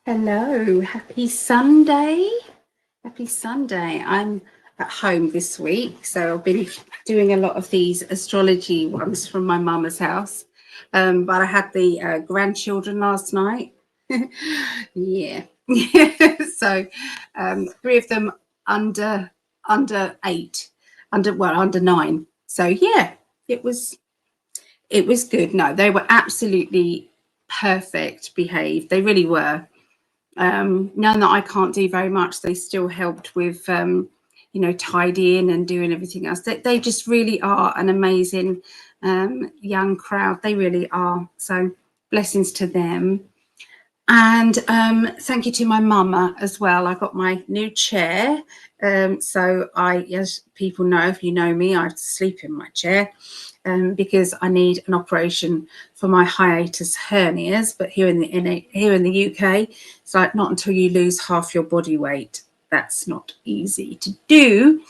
Hello, happy Sunday. Happy Sunday. I'm at home this week, so I've been doing a lot of these astrology ones from my mama's house. But I had the grandchildren last night. Yeah. So three of them under 8, under 9. So yeah, it was good. No, they were absolutely perfect behaved. They really were. Knowing that I can't do very much, they still helped with, tidying and doing everything else. They just really are an amazing young crowd. They really are. So blessings to them. And thank you to my mama as well. I got my new chair. So as people know, if you know me, I sleep in my chair. Because I need an operation for my hiatus hernias, but here in the UK, it's like not until you lose half your body weight. That's not easy to do.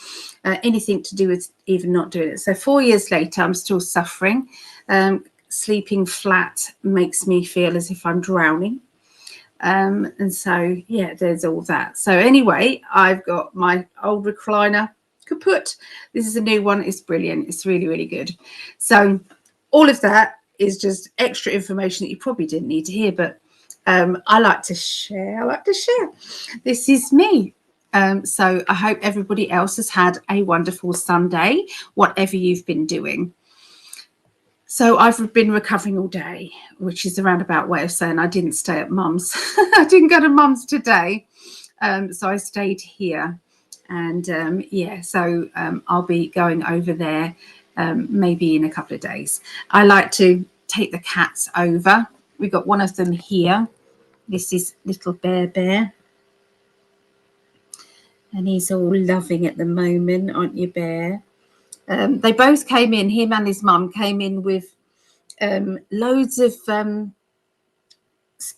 Anything to do with even not doing it. So 4 years later, I'm still suffering. Sleeping flat makes me feel as if I'm drowning. And so yeah, there's all that. So anyway, I've got my old recliner kaput. This is a new one. It's brilliant. It's really, really good. So all of that is just extra information that you probably didn't need to hear, but I like to share. This is me. So I hope everybody else has had a wonderful Sunday, whatever you've been doing. So I've been recovering all day, which is a roundabout way of saying I didn't stay at mum's. I didn't go to mum's today. So I stayed here. And so I'll be going over there maybe in a couple of days. I like to take the cats over. We've got one of them here. This is little Bear. And he's all loving at the moment, aren't you, Bear? They both came in, him and his mum came in with loads of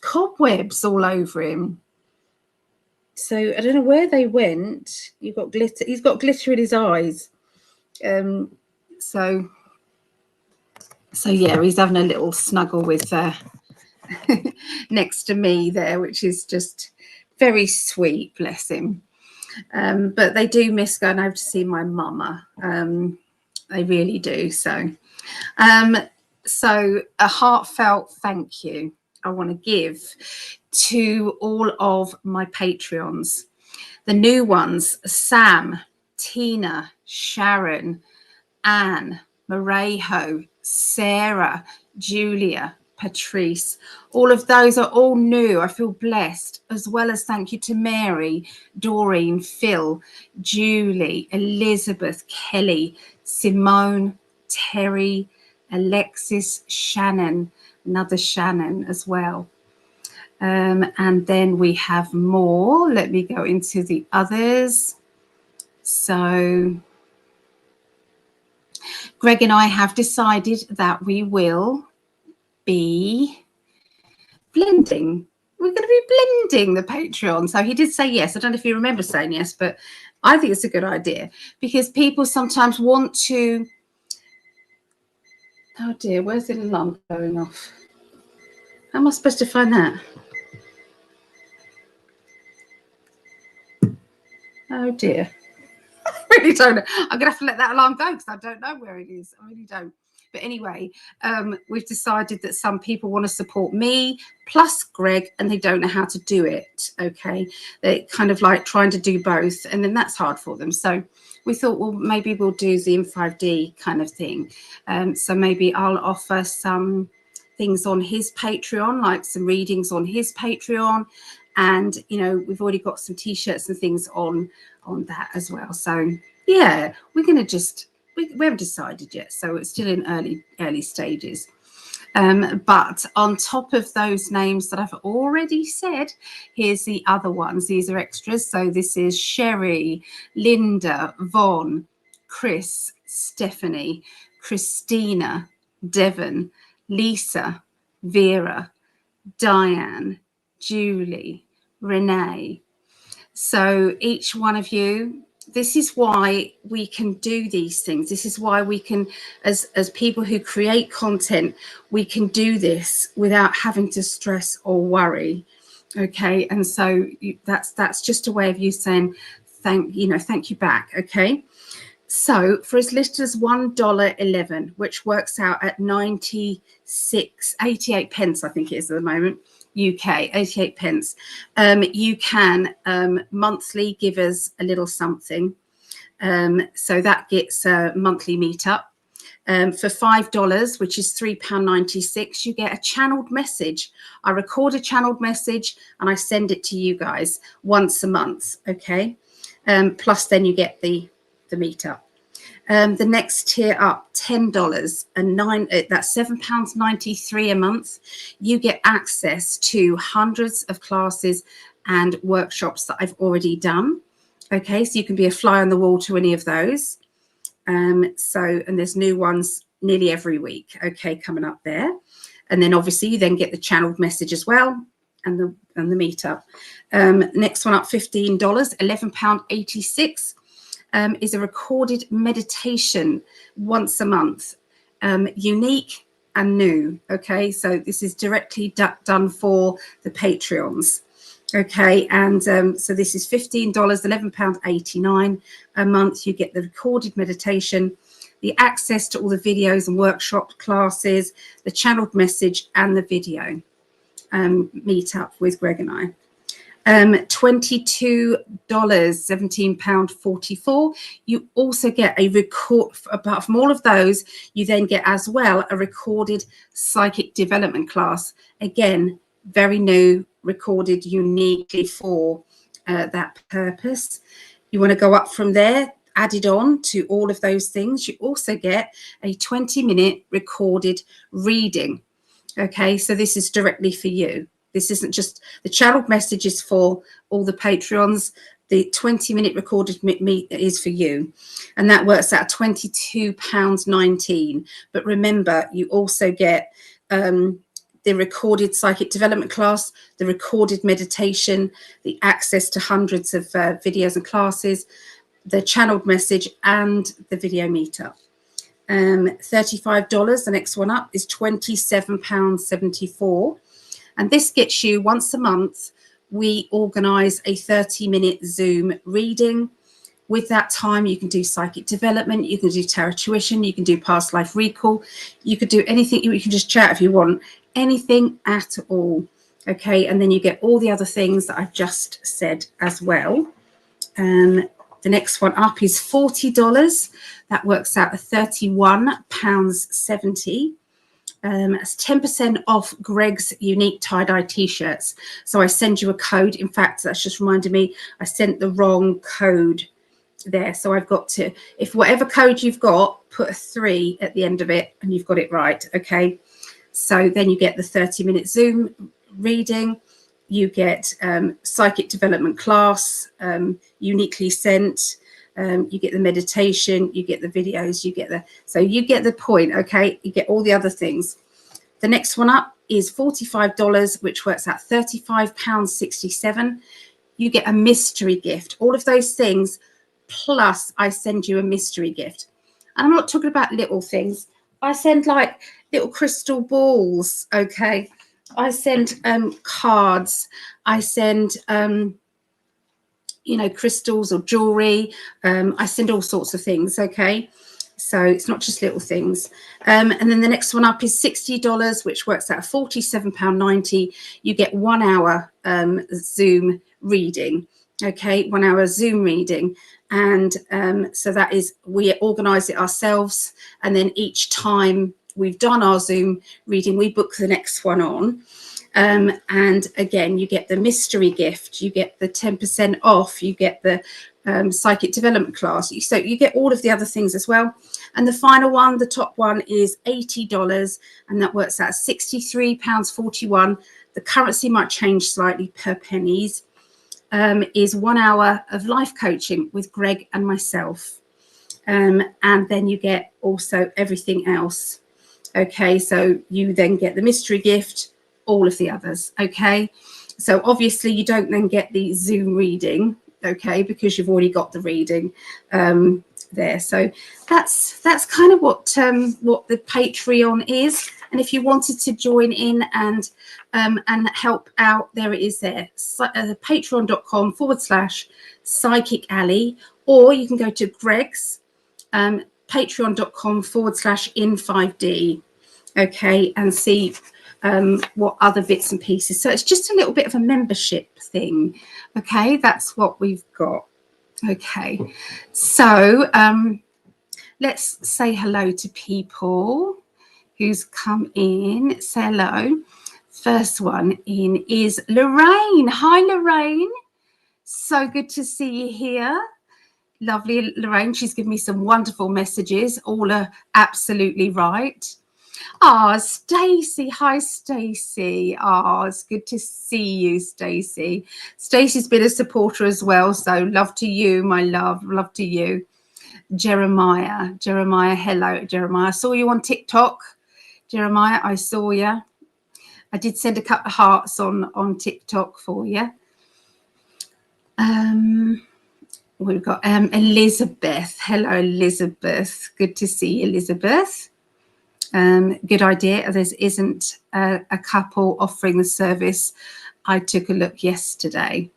cobwebs all over him. So I don't know where they went. You've got glitter. He's got glitter in his eyes. So yeah, he's having a little snuggle with next to me there, which is just very sweet, bless him. But they do miss going over to see my mama. They really do. So a heartfelt thank you I want to give to all of my Patreons. The new ones: Sam, Tina, Sharon, Anne, Marejo, Sarah, Julia, Patrice. All of those are all new. I feel blessed, as well as thank you to Mary, Doreen, Phil, Julie, Elizabeth, Kelly, Simone, Terry, Alexis, Shannon, another Shannon as well. And then we have more. Let me go into the others. So Greg and I have decided that we will be blending. We're going to be blending the Patreon. So he did say yes. I don't know if you remember saying yes, but I think it's a good idea because people sometimes want to. Oh dear, where's the alarm going off? How am I supposed to find that? Oh dear. I really don't know. I'm going to have to let that alarm go because I don't know where it is. I really don't. But anyway, we've decided that some people want to support me plus Greg and they don't know how to do it. Okay. They're kind of like trying to do both. And then that's hard for them. So we thought, well, maybe we'll do the M5D kind of thing. So maybe I'll offer some things on his Patreon, like some readings on his Patreon. And, we've already got some T-shirts and things on that as well. So, yeah, we're going to just, we haven't decided yet. So it's still in early stages. But on top of those names that I've already said, here's the other ones. These are extras. So this is Sherry, Linda, Vaughn, Chris, Stephanie, Christina, Devon, Lisa, Vera, Diane, Julie, Renee. So each one of you, this is why we can do these things. This is why we can, as people who create content, we can do this without having to stress or worry. Okay, and so that's just a way of you saying thank you back. Okay, so for as little as $1.11, which works out at 88 pence, I think it is at the moment, UK, 88 pence, you can monthly give us a little something. So that gets a monthly meetup. For $5, which is £3.96, you get a channeled message. I record a channeled message and I send it to you guys once a month. Okay, plus then you get the meetup. The next tier up, $10 and that's £7.93 a month. You get access to hundreds of classes and workshops that I've already done. Okay, so you can be a fly on the wall to any of those. And there's new ones nearly every week. Okay, coming up there. And then obviously you then get the channeled message as well, and the meetup. Next one up, $15, £11.86. Is a recorded meditation once a month, unique and new. Okay, so this is directly done for the Patreons. Okay, and so this is $15, £11.89 a month. You get the recorded meditation, the access to all the videos and workshop classes, the channeled message, and the video meetup with Greg and I. $22, £17.44. You also get a record. Apart from all of those, you then get as well a recorded psychic development class. Again, very new, recorded uniquely for that purpose. You want to go up from there, added on to all of those things. You also get a 20-minute recorded reading. Okay, so this is directly for you. This isn't just the channeled messages for all the Patreons. The 20-minute recorded meet is for you. And that works out £22.19. But remember, you also get the recorded psychic development class, the recorded meditation, the access to hundreds of videos and classes, the channeled message, and the video meetup. $35, the next one up, is £27.74. And this gets you once a month. We organise a 30-minute Zoom reading. With that time, you can do psychic development, you can do tarot tuition, you can do past life recall, you could do anything. You can just chat if you want, anything at all. Okay, and then you get all the other things that I've just said as well. The next one up is $40. That works out at £31.70. It's 10% off Greg's unique tie-dye t-shirts. So I send you a code. In fact, that's just reminded me, I sent the wrong code there. So I've got to, if whatever code you've got, put a 3 at the end of it and you've got it right. Okay. So then you get the 30-minute Zoom reading. You get psychic development class, uniquely sent. You get the meditation, you get the videos, so you get the point. Okay, you get all the other things. The next one up is $45, which works out £35.67. You get a mystery gift, all of those things, plus I send you a mystery gift. And I'm not talking about little things. I send like little crystal balls. Okay, I send cards. I send crystals or jewelry. I send all sorts of things. Okay, so it's not just little things. And then the next one up is $60, which works out £47.90. You get 1 hour Zoom reading. Okay, 1 hour Zoom reading. And so that is, we organize it ourselves, and then each time we've done our Zoom reading, we book the next one on. And again, you get the mystery gift, you get the 10% off, you get the psychic development class. So you get all of the other things as well. And the final one, the top one, is $80, and that works out £63.41. The currency might change slightly per pennies. Is 1 hour of life coaching with Greg and myself. And then you get also everything else. Okay, so you then get the mystery gift, all of the others. Okay, so obviously you don't then get the Zoom reading okay, because you've already got the reading there. So that's kind of what the Patreon is. And if you wanted to join in and help out, there it is there, patreon.com/Psychic Alley, or you can go to Greg's patreon.com/in5D, okay, and see what other bits and pieces. So it's just a little bit of a membership thing, okay. That's what we've got. Okay, so let's say hello to people who's come in. Say hello. First one in is Lorraine. Hi, Lorraine. So good to see you here. Lovely, Lorraine. She's given me some wonderful messages. All are absolutely right. Stacey. Hi, Stacey. It's good to see you, Stacey. Stacey's been a supporter as well. So love to you, my love. Love to you. Jeremiah. Hello, Jeremiah. I saw you on TikTok. Jeremiah, I saw you. I did send a couple of hearts on TikTok for you. We've got Elizabeth. Hello, Elizabeth. Good to see you, Elizabeth. Good idea. There isn't a couple offering the service. I took a look yesterday.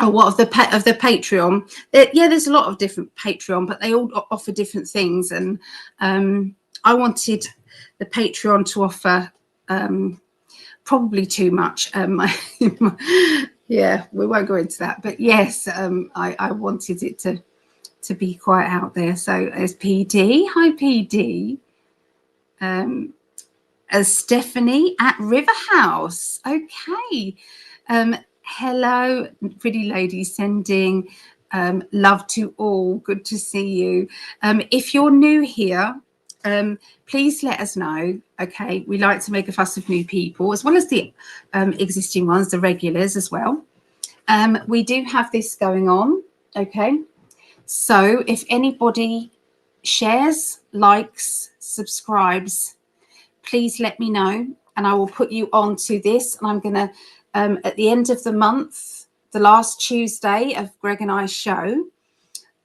Oh, what of the Patreon? Yeah, there's a lot of different Patreon, but they all offer different things. And I wanted the Patreon to offer probably too much. Yeah, we won't go into that. But yes, I wanted it to be quite out there. So as PD, hi PD. As Stephanie at River House. Okay. Hello, pretty lady, sending love to all. Good to see you. If you're new here, please let us know. Okay, we like to make a fuss of new people as well as the existing ones, the regulars as well. We do have this going on. Okay, so if anybody shares, likes, subscribes, please let me know, and I will put you on to this. And I'm going to, at the end of the month, the last Tuesday of Greg and I's show,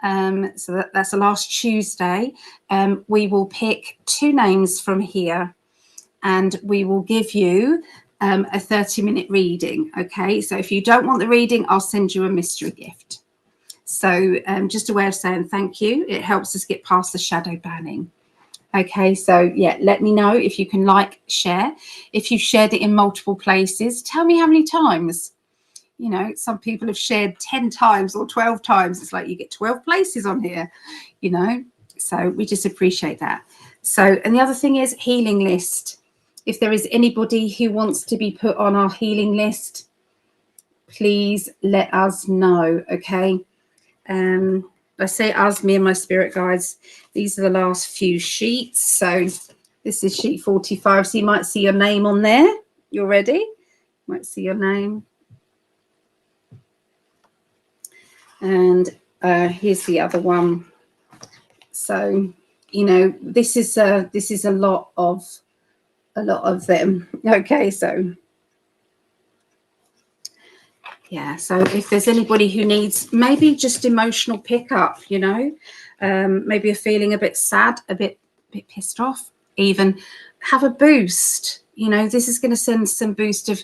so that's the last Tuesday, we will pick 2 names from here, and we will give you a 30-minute reading. Okay, so if you don't want the reading, I'll send you a mystery gift. So just a way of saying thank you. It helps us get past the shadow banning. Okay, so yeah, let me know if you can like, share. If you've shared it in multiple places, tell me how many times. You know, some people have shared 10 times or 12 times. It's like you get 12 places on here, you know. So we just appreciate that. So, and the other thing is healing list. If there is anybody who wants to be put on our healing list, please let us know, okay? I say us, me and my spirit guides. These are the last few sheets. So this is sheet 45. So you might see your name on there. You're ready? Might see your name. And here's the other one. So, you know, this is a lot of them. Okay, so yeah, so if there's anybody who needs maybe just emotional pickup, you know, maybe you're feeling a bit sad, a bit pissed off, even have a boost. You know, this is going to send some boost of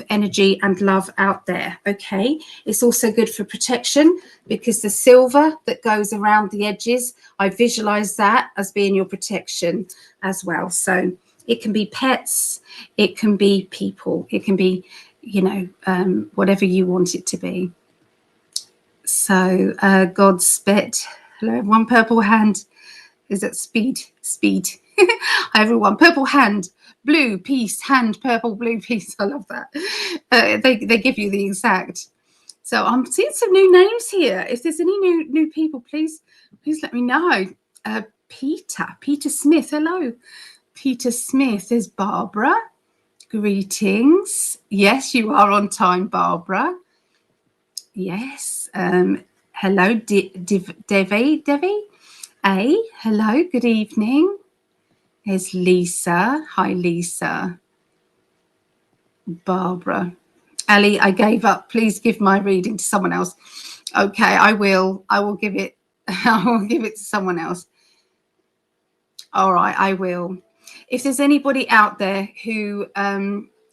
energy and love out there. Okay, it's also good for protection because the silver that goes around the edges, I visualize that as being your protection as well. So it can be pets, it can be people, it can be, you know, whatever you want it to be. So Godspeed. Hello, one purple hand. Is that speed? Hi everyone. Purple hand, blue peace, hand, purple, blue peace. I love that. They give you the exact. So I'm seeing some new names here. If there's any new people, please let me know. Peter Smith. Hello, Peter Smith. There's Barbara. Greetings. Yes, you are on time, Barbara. Yes. Hello, Devi. Hello, good evening. There's Lisa. Hi, Lisa. Barbara. Ali, I gave up. Please give my reading to someone else. Okay, I will give it. I will give it to someone else. All right, I will. If there's anybody out there who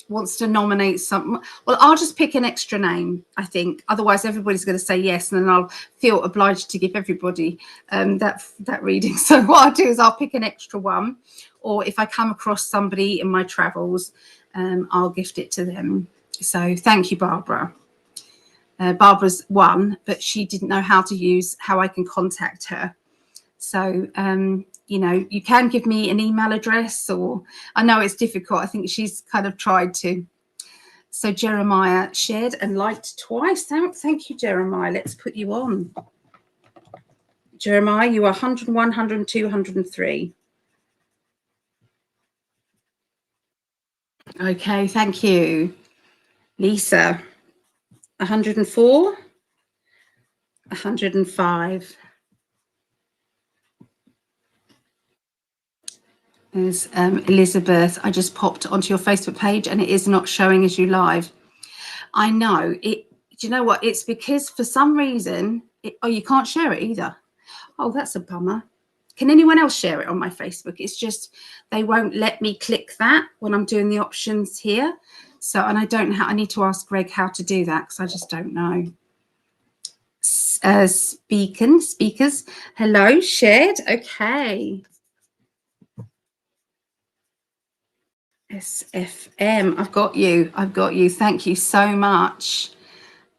wants to nominate something, well, I'll just pick an extra name, I think. Otherwise, everybody's going to say yes, and then I'll feel obliged to give everybody that reading. So what I'll do is I'll pick an extra one, or if I come across somebody in my travels, I'll gift it to them. So thank you, Barbara. Barbara's one, but she didn't know how I can contact her. So, you know, you can give me an email address, or I know it's difficult. I think she's kind of tried to. So Jeremiah shared and liked twice. Thank you, Jeremiah. Let's put you on. Jeremiah, you are 101, 102, 103. Okay, thank you. Lisa, 104, 105. There's Elizabeth. I just popped onto your Facebook page and it is not showing as you live. I know it. Do you know what? It's because for some reason, you can't share it either. Oh, that's a bummer. Can anyone else share it on my Facebook? It's just they won't let me click that when I'm doing the options here. So, and I don't know. I need to ask Greg how to do that because I just don't know. Speakers. Hello, shared. Okay. SFM. I've got you. Thank you so much.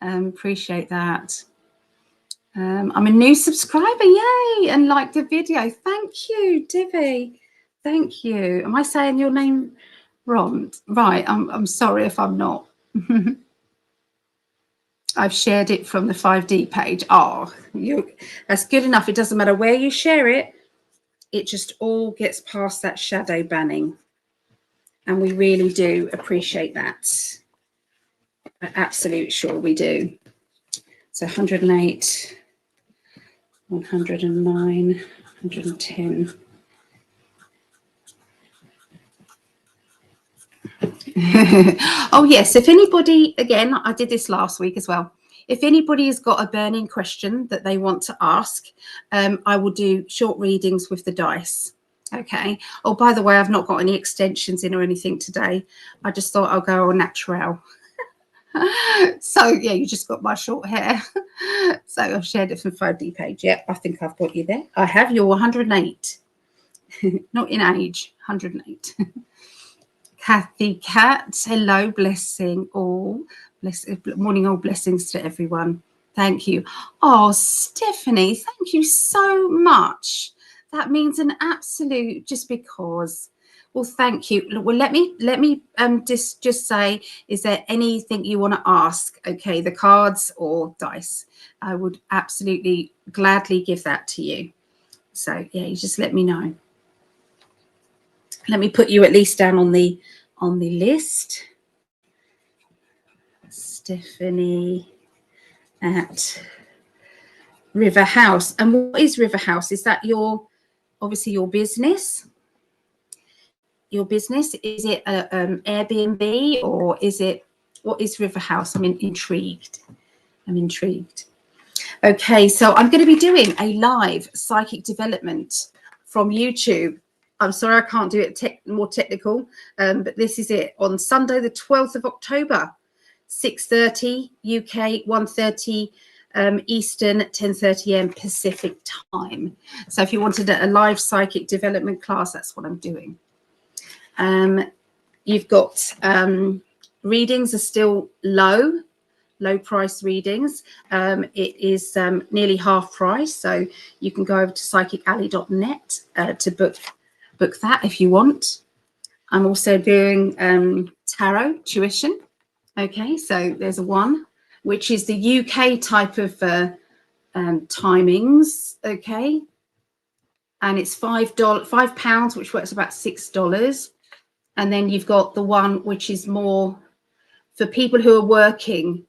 Appreciate that. I'm a new subscriber. Yay. And like the video. Thank you, Divi. Thank you. Am I saying your name wrong? Right. I'm sorry if I'm not. I've shared it from the 5D page. Oh, that's good enough. It doesn't matter where you share it. It just all gets past that shadow banning. And we really do appreciate that. I'm absolutely sure we do. So 108, 109, 110. Oh, yes. If anybody, again, I did this last week as well. If anybody has got a burning question that they want to ask, I will do short readings with the dice. Okay. Oh, by the way, I've not got any extensions in or anything today. I just thought I'll go all natural. So, yeah, you just got my short hair. So I've shared it from 5D page. Yep, I think I've got you there. I have your 108. Not in age, 108. Kathy Cat, hello, blessing all. Morning, all blessings to everyone. Thank you. Oh, Stephanie, thank you so much. That means an absolute, just because. Well, thank you. Well, let me just say, is there anything you want to ask? Okay, the cards or dice. I would absolutely gladly give that to you. So yeah, you just let me know. Let me put you at least down on the list. Stephanie at River House. And what is River House? Is that obviously your business? Your business? Is it Airbnb, or what is River House? I'm intrigued. Okay, so I'm going to be doing a live psychic development from YouTube. I'm sorry I can't do it more technical, but this is it on Sunday, the 12th of October, 6:30 UK, 1:30 Eastern, 10:30 AM Pacific time. So if you wanted a live psychic development class, that's what I'm doing. You've got readings are still low price readings. It is nearly half price, so you can go over to psychicalley.net to book that if you want. I'm also doing tarot tuition. Okay, so there's one, which is the UK type of timings. Okay, and it's £5, which works about $6. And then you've got the one which is more for people who are working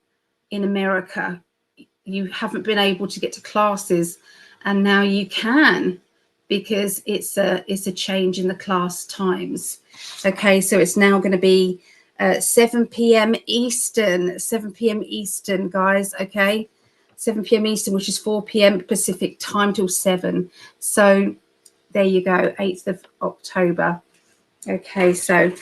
in America. You haven't been able to get to classes, and now you can, because it's a change in the class times. Okay, so it's now going to be 7 p.m. Eastern, 7 p.m. Eastern, guys, okay? 7 p.m. Eastern, which is 4 p.m. Pacific time till 7. So there you go, 8th of October. Okay, so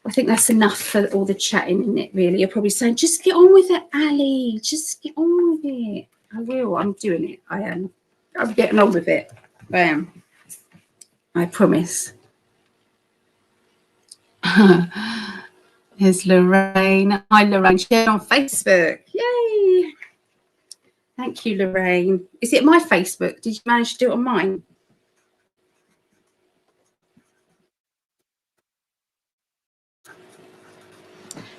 I think that's enough for all the chatting, isn't it, really? You're probably saying, just get on with it, Ali. Just get on with it. I will. I'm doing it. I am. I'm getting on with it. I am. I promise. Here's Lorraine. Hi, Lorraine. Shared on Facebook. Yay. Thank you, Lorraine. Is it my Facebook? Did you manage to do it on mine?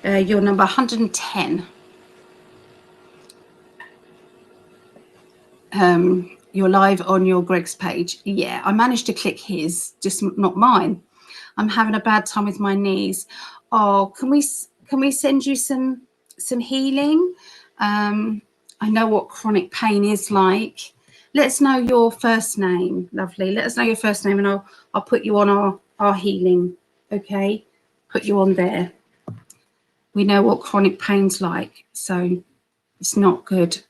You're number 110. You're live on your Greg's page. Yeah, I managed to click his, just not mine. I'm having a bad time with my knees. Oh, can we send you some healing? I know what chronic pain is like. Let us know your first name, lovely. Let us know your first name, and I'll put you on our healing. Okay, put you on there. We know what chronic pain's like, so it's not good.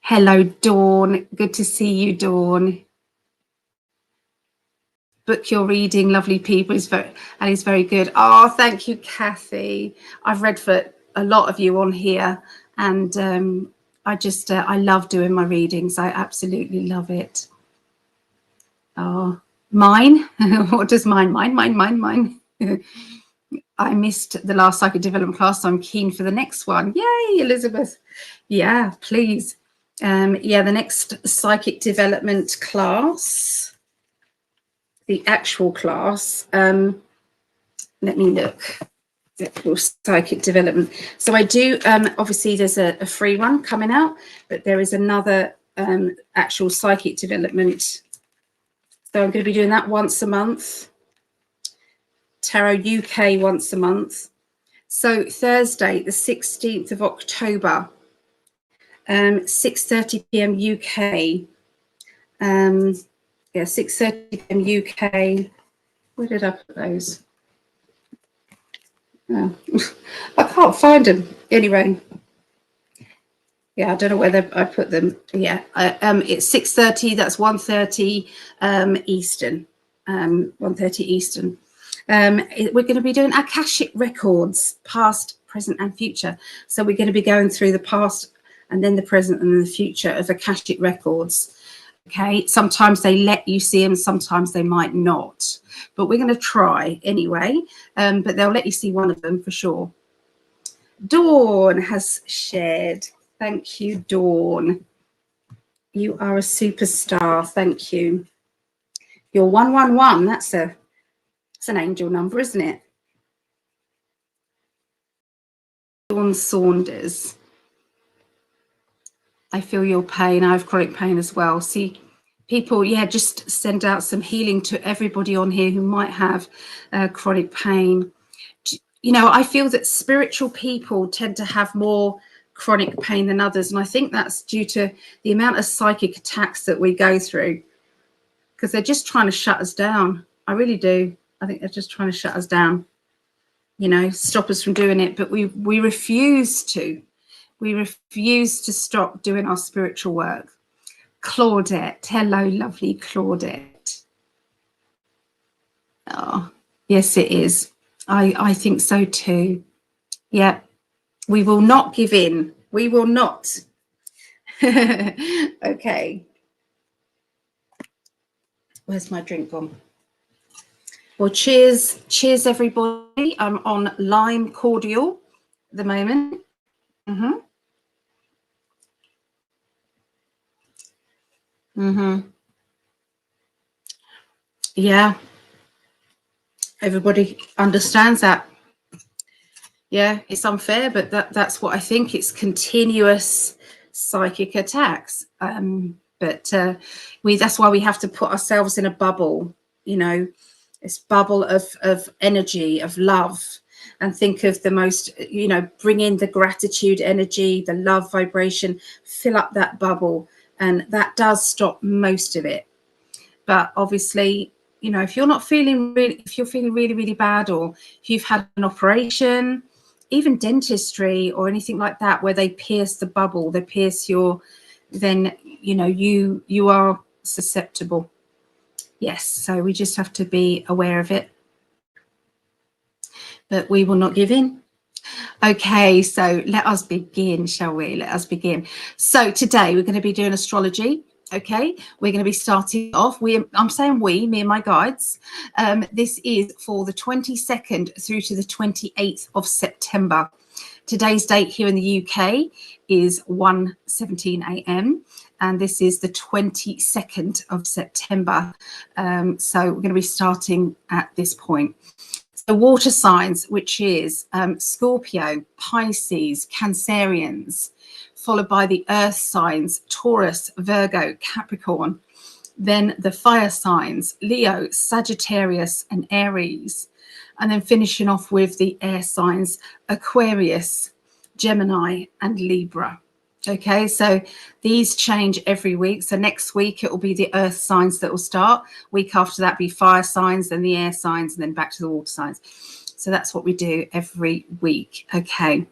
Hello, Dawn. Good to see you, Dawn. Book your reading, lovely people, is very good. Oh, thank you, Kathy. I've read for a lot of you on here, and I love doing my readings. I absolutely love it. Oh, mine? What does mine? Mine. I missed the last psychic development class, so I'm keen for the next one. Yay, Elizabeth. Yeah, please. Yeah, the next psychic development class, the actual class, let me look. The actual psychic development. So I do, obviously there's a free one coming out, but there is another actual psychic development. So I'm going to be doing that once a month. Tarot UK once a month. So Thursday, the 16th of October, 6:30 p.m. UK. Yeah, 6:30 p.m. UK. Where did I put those? Oh, I can't find them. Anyway, yeah, I don't know whether I put them. Yeah, it's 6:30. That's 1:30 Eastern. 1:30 Eastern. We're going to be doing Akashic records, past, present, and future. So we're going to be going through the past, and then the present, and then the future of Akashic records. Okay, sometimes they let you see them, sometimes they might not, but we're going to try anyway. But they'll let you see one of them for sure. Dawn has shared. Thank you, Dawn. You are a superstar. Thank you. You're 111. That's an angel number, isn't it? Dawn Saunders. I feel your pain. I have chronic pain as well. See, people, yeah, just send out some healing to everybody on here who might have chronic pain. You know, I feel that spiritual people tend to have more chronic pain than others. And I think that's due to the amount of psychic attacks that we go through, because they're just trying to shut us down. I really do. I think they're just trying to shut us down, you know, stop us from doing it. But we refuse to. We refuse to stop doing our spiritual work. Claudette. Hello, lovely Claudette. Oh, yes, it is. I think so too. Yeah, we will not give in. We will not. Okay. Where's my drink gone? Well, cheers. Cheers, everybody. I'm on lime cordial at the moment. Yeah. Everybody understands that. Yeah, it's unfair, but that's what I think. It's continuous psychic attacks. But that's why we have to put ourselves in a bubble, you know, this bubble of energy, of love, and think of the most, you know, bring in the gratitude energy, the love vibration, fill up that bubble, and that does stop most of it. But obviously, you know, if you're not feeling really, if you're feeling really, really bad, or if you've had an operation, even dentistry or anything like that, where they pierce the bubble, they pierce your, then, you know, you are susceptible. Yes, so we just have to be aware of it. But we will not give in. Okay, so let us begin, shall we? Let us begin. So today we're going to be doing astrology. Okay, we're going to be starting off. I'm saying we, me and my guides. This is for the 22nd through to the 28th of September. Today's date here in the UK is 1:17 a.m. and this is the 22nd of September. So we're going to be starting at this point. The water signs, which is Scorpio, Pisces, Cancereans, followed by the earth signs, Taurus, Virgo, Capricorn. Then the fire signs, Leo, Sagittarius, and Aries. And then finishing off with the air signs, Aquarius, Gemini, and Libra. Okay, so these change every week. So next week it will be the earth signs that will start. Week after that be fire signs, then the air signs, and then back to the water signs. So that's what we do every week. Okay.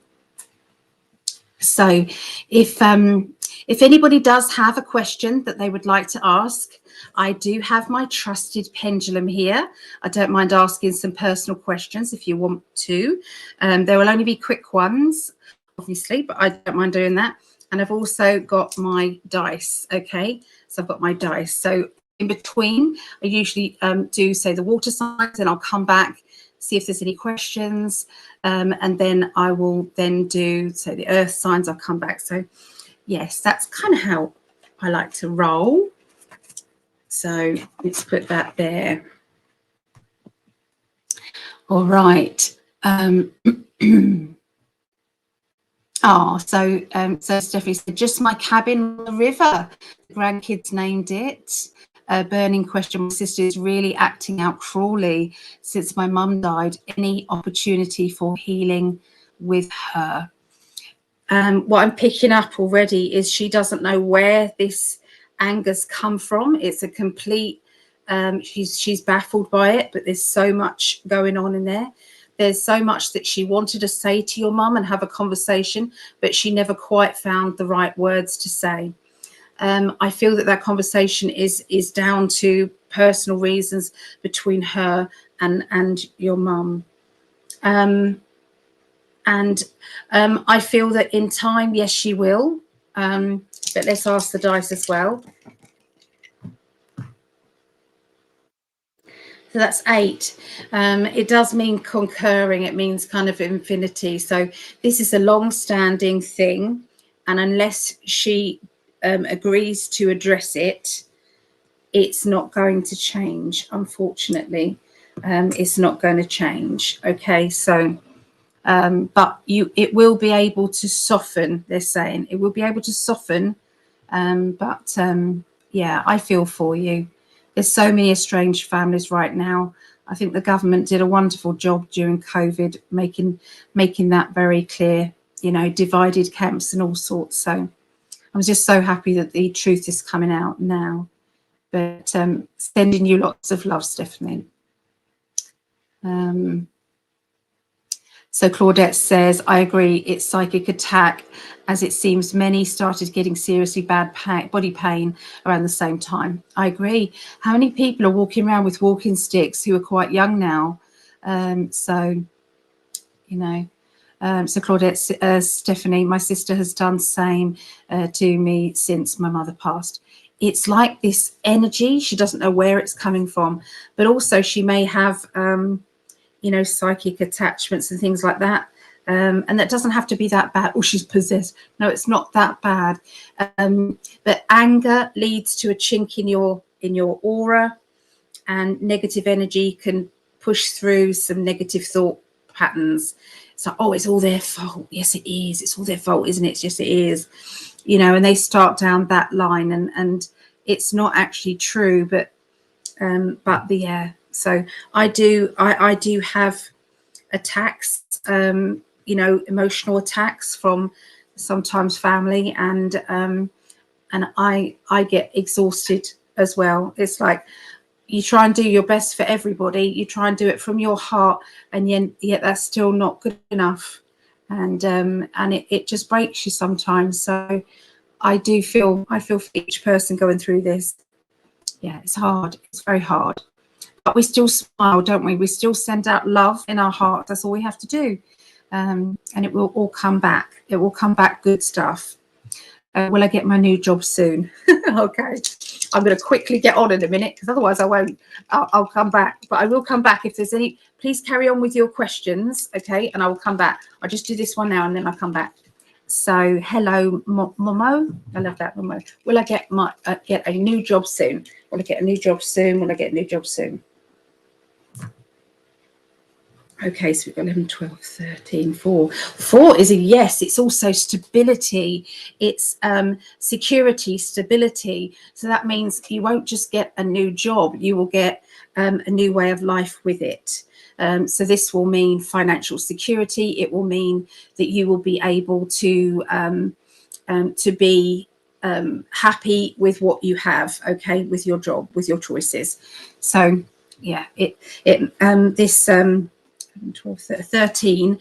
So if anybody does have a question that they would like to ask, I do have my trusted pendulum here. I don't mind asking some personal questions if you want to. There will only be quick ones, obviously, but I don't mind doing that. And I've also got my dice. Okay, so I've got my dice. So in between, I usually do say the water signs, and I'll come back, see if there's any questions, and then I will then do, say, the earth signs. I'll come back. So yes, that's kind of how I like to roll. So let's put that there. All right. So Stephanie said, just my cabin on the river. The grandkids named it. Burning question. My sister is really acting out cruelly since my mum died. Any opportunity for healing with her? What I'm picking up already is she doesn't know where this anger's come from. It's a complete, she's baffled by it, but there's so much going on in there. There's so much that she wanted to say to your mum and have a conversation, but she never quite found the right words to say. I feel that conversation is down to personal reasons between her and your mum. I feel that in time, yes, she will. But let's ask the dice as well. So that's 8. It does mean concurring. It means kind of infinity. So this is a long-standing thing. And unless she agrees to address it, it's not going to change, unfortunately. It's not going to change. Okay, so, but it will be able to soften, they're saying. It will be able to soften. Yeah, I feel for you. There's so many estranged families right now. I think the government did a wonderful job during COVID, making that very clear, you know, divided camps and all sorts. So I'm just so happy that the truth is coming out now. But sending you lots of love, Stephanie. So Claudette says, I agree, it's psychic attack, as it seems many started getting seriously bad body pain around the same time. I agree. How many people are walking around with walking sticks who are quite young now? So, you know, so Claudette, Stephanie, my sister has done the same to me since my mother passed. It's like this energy, she doesn't know where it's coming from, but also she may have you know, psychic attachments and things like that. And that doesn't have to be that bad. Oh, she's possessed. No, it's not that bad. But anger leads to a chink in your aura, and negative energy can push through some negative thought patterns. It's like, oh, it's all their fault. Yes, it is. It's all their fault, isn't it? Yes, it is. You know, and they start down that line, and it's not actually true, but yeah. So I do have attacks, you know, emotional attacks from sometimes family, and I get exhausted as well. It's like you try and do your best for everybody. You try and do it from your heart, and yet that's still not good enough. And it just breaks you sometimes. So I feel for each person going through this. Yeah, it's hard. It's very hard. But we still smile, don't we? We still send out love in our heart. That's all we have to do. And it will all come back. It will come back good stuff. Will I get my new job soon? Okay. I'm going to quickly get on in a minute, because otherwise I won't. I'll come back. But I will come back if there's any. Please carry on with your questions, okay? And I will come back. I'll just do this one now, and then I'll come back. So, hello, Momo. I love that, Momo. Will I get get a new job soon? Will I get a new job soon? Will I get a new job soon? Okay, so we've got 11, 12, 13, 4. 4 is a yes. It's also stability. It's security, stability. So that means you won't just get a new job. You will get a new way of life with it. So this will mean financial security. It will mean that you will be able to be happy with what you have, okay, with your job, with your choices. So yeah, this 12, 13,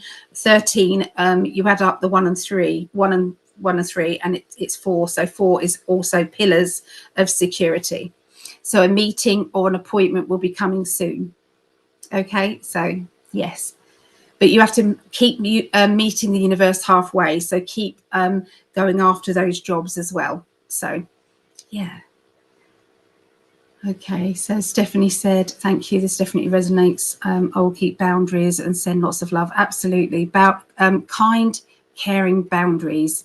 you add up the 1 and 3, 1 and 3, and it's 4. So 4 is also pillars of security. So a meeting or an appointment will be coming soon. Okay, so yes, but you have to keep meeting the universe halfway. So keep going after those jobs as well. So yeah. Okay, so Stephanie said, thank you. This definitely resonates. I will keep boundaries and send lots of love. Absolutely. About kind, caring boundaries.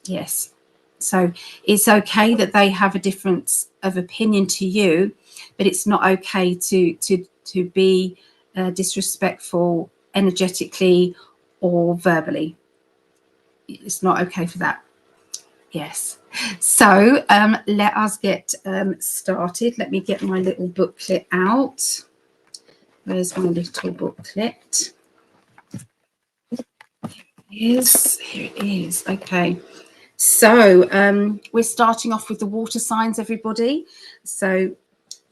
Yes. So it's okay that they have a difference of opinion to you, but it's not okay to be disrespectful energetically or verbally. It's not okay for that. Yes. So let us get started. Let me get my little booklet out. Where's my little booklet? Here it is. Okay. So we're starting off with the water signs, everybody. So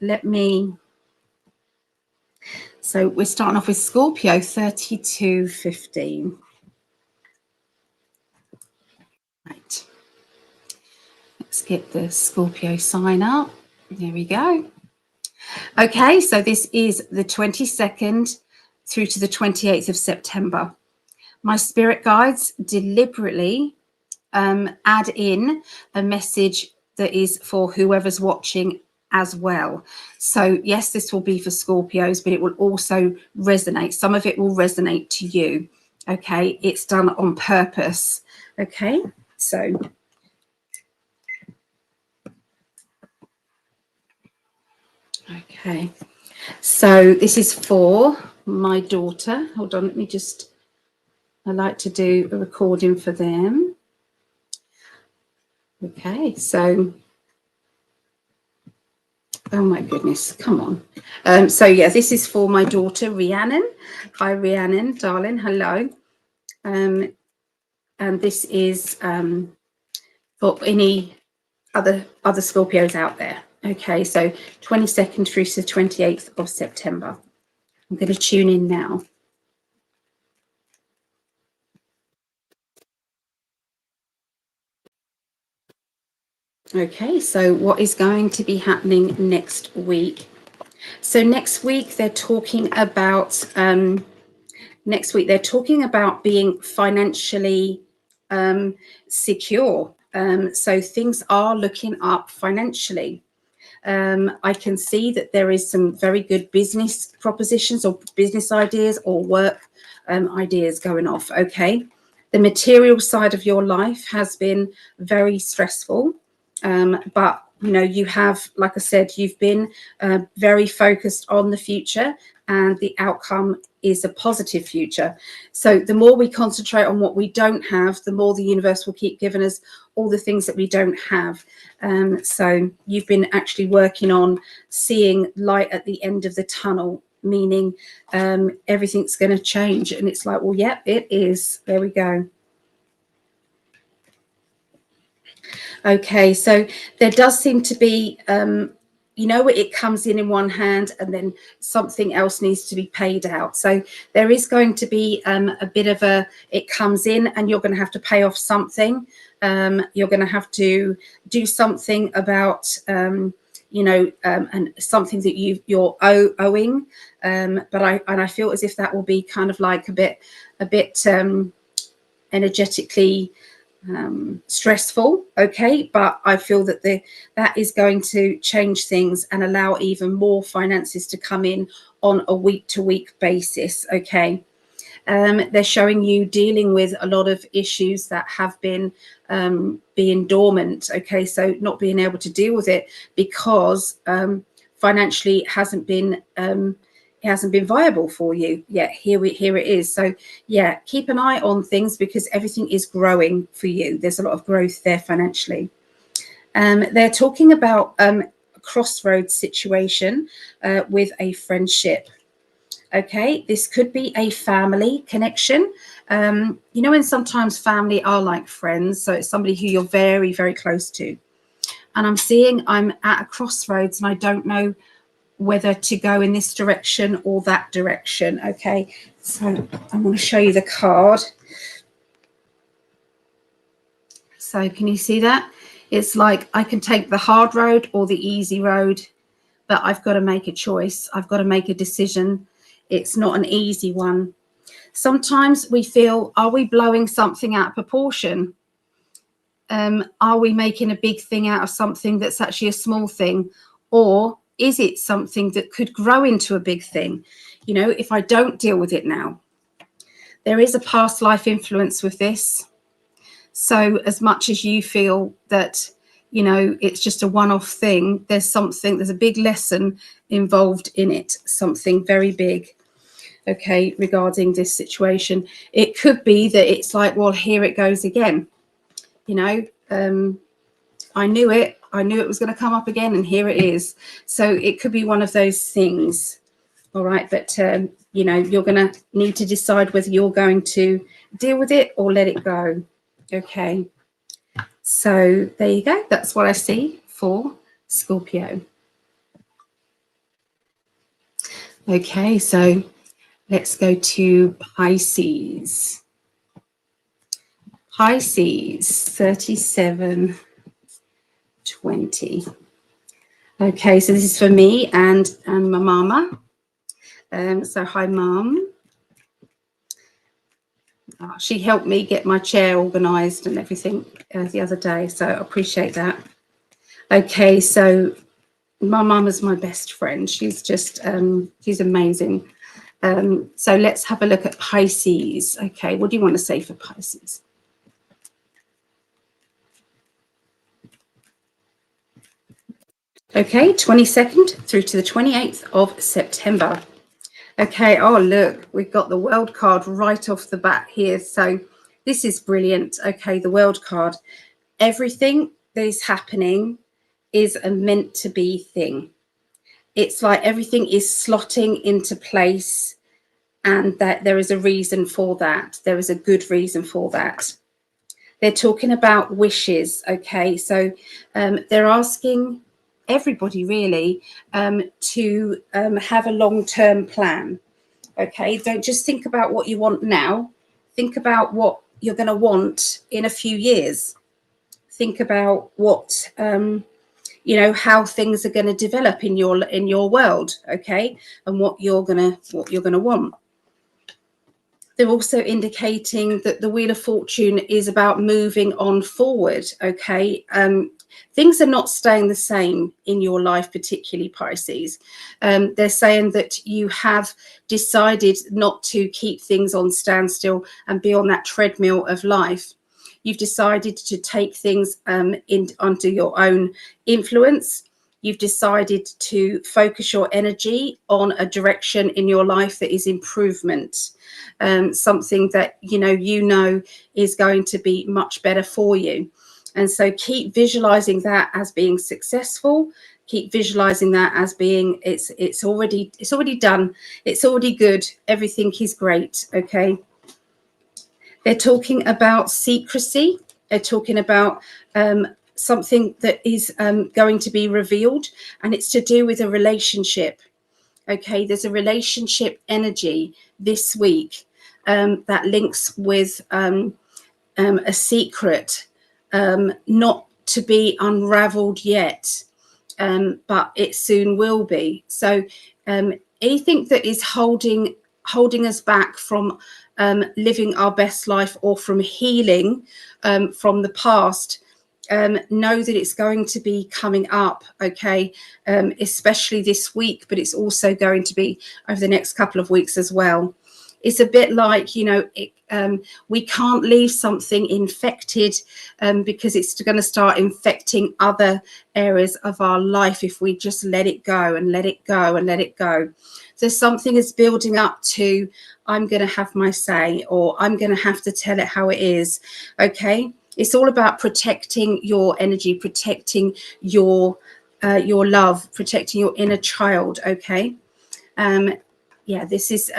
we're starting off with Scorpio 3215. Right. Let's get the Scorpio sign up. There we go. Okay, so this is the 22nd through to the 28th of September. My spirit guides deliberately add in a message that is for whoever's watching as well. So yes, this will be for Scorpios, but it will also resonate. Some of it will resonate to you. Okay, it's done on purpose. Okay, so okay, so this is for my daughter. Hold on, I like to do a recording for them. Okay, so oh my goodness, come on. So yeah, this is for my daughter Rhiannon. Hi Rhiannon, darling, hello. And this is for any other Scorpios out there. Okay, so 22nd through to the 28th of September. I'm going to tune in now. Okay, so what is going to be happening next week? So next week they're talking about being financially secure. So things are looking up financially. I can see that there is some very good business propositions or business ideas or work ideas going off. Okay, the material side of your life has been very stressful, but you have, like I said, you've been very focused on the future, and the outcome is a positive future. So the more we concentrate on what we don't have, the more the universe will keep giving us all the things that we don't have. So you've been actually working on seeing light at the end of the tunnel, meaning everything's going to change. And it's like, well, yep, it is. There we go. Okay, so there does seem to be you know, it comes in one hand and then something else needs to be paid out. So there is going to be a bit of it comes in and you're going to have to pay off something. You're going to have to do something about, and something that you're owing. But I feel as if that will be kind of like a bit energetically stressful, okay, but I feel that that is going to change things and allow even more finances to come in on a week-to-week basis, okay. They're showing you dealing with a lot of issues that have been being dormant, okay, so not being able to deal with it because financially it hasn't been viable for you yet. Here it is. So yeah, keep an eye on things because everything is growing for you. There's a lot of growth there financially. They're talking about a crossroads situation with a friendship. Okay, this could be a family connection. You know, when sometimes family are like friends, so it's somebody who you're very, very close to. And I'm seeing I'm at a crossroads and I don't know whether to go in this direction or that direction. Okay, so I'm going to show you the card. So can you see that? It's like I can take the hard road or the easy road, but I've got to make a choice. I've got to make a decision. It's not an easy one. Sometimes we feel, are we blowing something out of proportion? Are we making a big thing out of something that's actually a small thing? Or is it something that could grow into a big thing? You know, if I don't deal with it now, there is a past life influence with this. So as much as you feel that, you know, it's just a one-off thing, there's a big lesson involved in it, something very big, okay, regarding this situation. It could be that it's like, well, here it goes again. You know, I knew it was going to come up again, and here it is. So it could be one of those things. All right, but you know, you're going to need to decide whether you're going to deal with it or let it go. Okay, so there you go. That's what I see for Scorpio. Okay, so let's go to Pisces. Pisces 3720. Okay, so this is for me and my mama. So hi, Mum. She helped me get my chair organised and everything the other day, so I appreciate that. Okay, so my mum is my best friend. She's just, she's amazing. So let's have a look at Pisces. Okay, what do you want to say for Pisces? Okay, 22nd through to the 28th of September. Okay, oh, look, we've got the World card right off the bat here. So this is brilliant. Okay, the World card. Everything that is happening is a meant to be thing. It's like everything is slotting into place and that there is a reason for that. There is a good reason for that. They're talking about wishes. Okay, so they're asking everybody really to have a long-term plan. Okay, don't just think about what you want now. Think about what you're going to want in a few years. Think about what you know, how things are going to develop in your world, okay, and what you're gonna want. They're also indicating that the Wheel of Fortune is about moving on forward, okay. Things are not staying the same in your life, particularly Pisces. They're saying that you have decided not to keep things on standstill and be on that treadmill of life. You've decided to take things under your own influence. You've decided to focus your energy on a direction in your life that is improvement, something that you know is going to be much better for you. And so keep visualizing that as being successful. Keep visualizing that as being it's already done. It's already good. Everything is great. Okay. They're talking about secrecy. They're talking about something that is going to be revealed, and it's to do with a relationship. Okay, there's a relationship energy this week that links with a secret not to be unraveled yet, but it soon will be. So anything that is holding us back from living our best life, or from healing from the past, know that it's going to be coming up, okay, especially this week, but it's also going to be over the next couple of weeks as well. It's a bit like, you know, we can't leave something infected because it's going to start infecting other areas of our life if we just let it go and let it go and let it go. So something is building up to, I'm going to have my say, or I'm going to have to tell it how it is, okay? It's all about protecting your energy, protecting your love, protecting your inner child, okay? Yeah, this is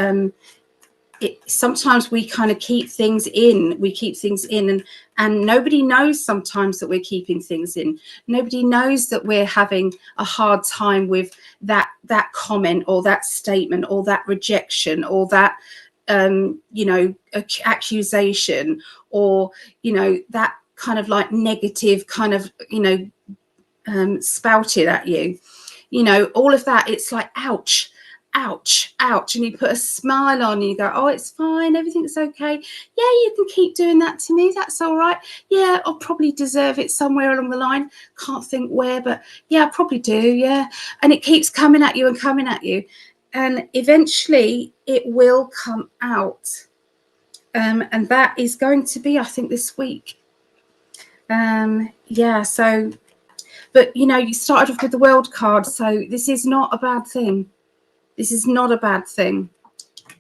sometimes we kind of keep things in. We keep things in, and nobody knows sometimes that we're keeping things in. Nobody knows that we're having a hard time with that comment, or that statement, or that rejection, or that you know, accusation, or, you know, that kind of like negative kind of, you know, spouted at you, you know, all of that. It's like, ouch, ouch, ouch. And you put a smile on and you go, oh, it's fine, everything's okay. Yeah, you can keep doing that to me, that's all right. Yeah, I'll probably deserve it somewhere along the line, can't think where, but yeah, I probably do. Yeah. And it keeps coming at you and coming at you, and eventually it will come out. And that is going to be, I think, this week. Yeah, so, but you know, you started off with the World card, so this is not a bad thing. This is not a bad thing.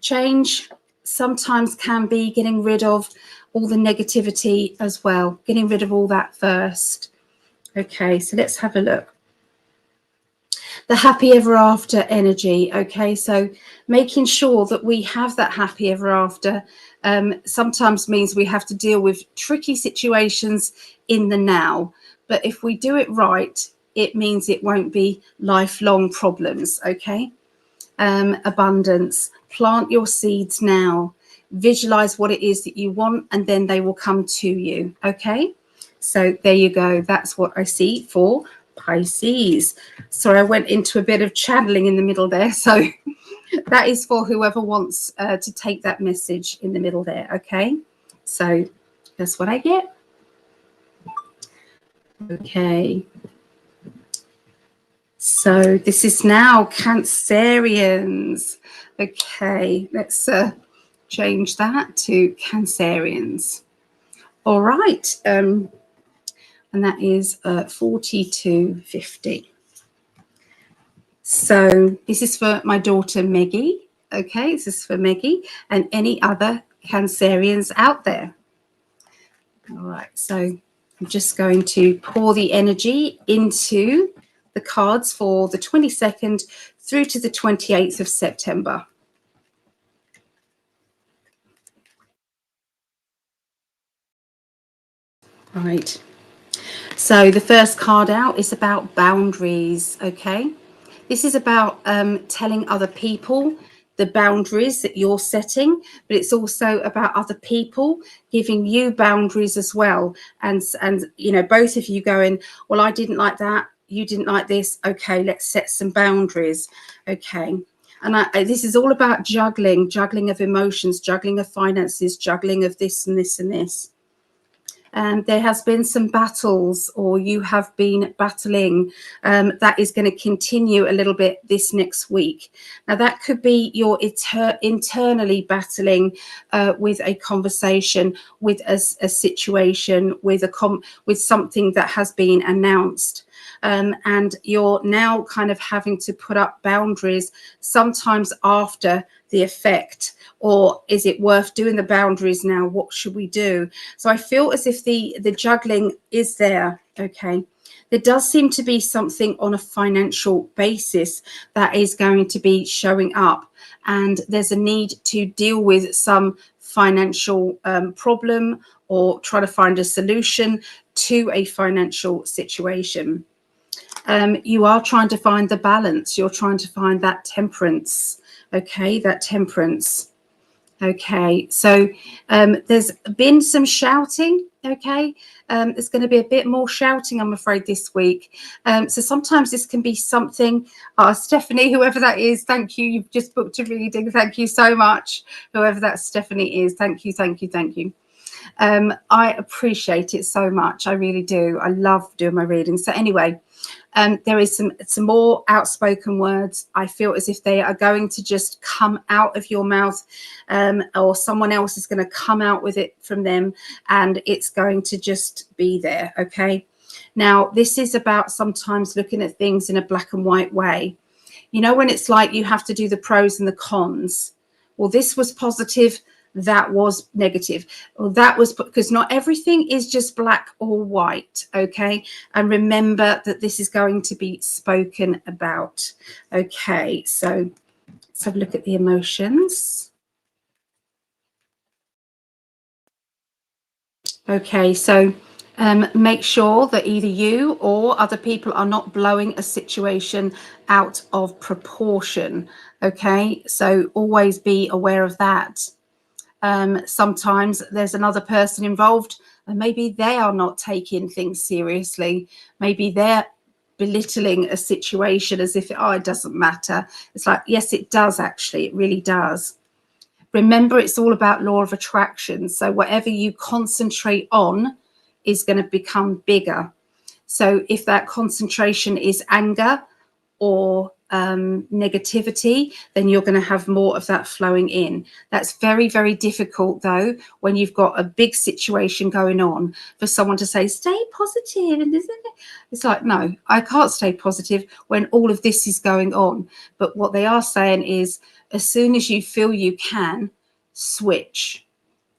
Change sometimes can be getting rid of all the negativity as well, getting rid of all that first. Okay, so let's have a look. The happy ever after energy. Okay, so making sure that we have that happy ever after sometimes means we have to deal with tricky situations in the now, but if we do it right, it means it won't be lifelong problems. Okay, abundance. Plant your seeds now, visualize what it is that you want, and then they will come to you. Okay, so there you go. That's what I see for Pisces. Sorry, I went into a bit of channeling in the middle there, so that is for whoever wants to take that message in the middle there. Okay, so that's what I get. Okay, so this is now Cancerians. Okay, let's change that to Cancerians. All right, and that is 4250. So this is for my daughter Meggie. Okay, this is for Meggie and any other Cancerians out there. All right, so I'm just going to pour the energy into the cards for the 22nd through to the 28th of September. Right. So the first card out is about boundaries. Okay. This is about telling other people the boundaries that you're setting, but it's also about other people giving you boundaries as well. And you know, both of you going, well, I didn't like that, you didn't like this. Okay, let's set some boundaries. Okay. And this is all about juggling of emotions, juggling of finances, juggling of this and this and this. There has been some battles, or you have been battling, that is going to continue a little bit this next week. Now that could be you're internally battling with a conversation, with a situation, with with something that has been announced. And you're now kind of having to put up boundaries sometimes after the effect, or is it worth doing the boundaries now? What should we do? So I feel as if the juggling is there. Okay, there does seem to be something on a financial basis that is going to be showing up, and there's a need to deal with some financial problem or try to find a solution to a financial situation. You are trying to find the balance. You're trying to find that temperance. Okay, that temperance. Okay, so there's been some shouting. Okay, there's going to be a bit more shouting, I'm afraid, this week. So sometimes this can be something. Stephanie, whoever that is, thank you. You've just booked a reading. Thank you so much, whoever that Stephanie is. Thank you, thank you, thank you. I appreciate it so much. I really do. I love doing my readings. So anyway, there is some more outspoken words. I feel as if they are going to just come out of your mouth, or someone else is going to come out with it from them, and it's going to just be there. Okay. Now, this is about sometimes looking at things in a black and white way. You know, when it's like you have to do the pros and the cons. Well, this was positive, that was negative. Well, that was because not everything is just black or white. Okay. And remember that this is going to be spoken about. Okay. So let's have a look at the emotions. Okay. So make sure that either you or other people are not blowing a situation out of proportion. Okay. So always be aware of that. Sometimes there's another person involved and maybe they are not taking things seriously. Maybe they're belittling a situation as if, oh, it doesn't matter. It's like, yes, it does actually. It really does. Remember, it's all about law of attraction. So whatever you concentrate on is going to become bigger. So if that concentration is anger or negativity, then you're going to have more of that flowing in. That's very, very difficult, though, when you've got a big situation going on, for someone to say, stay positive. And it's like, no, I can't stay positive when all of this is going on. But what they are saying is, as soon as you feel you can, switch.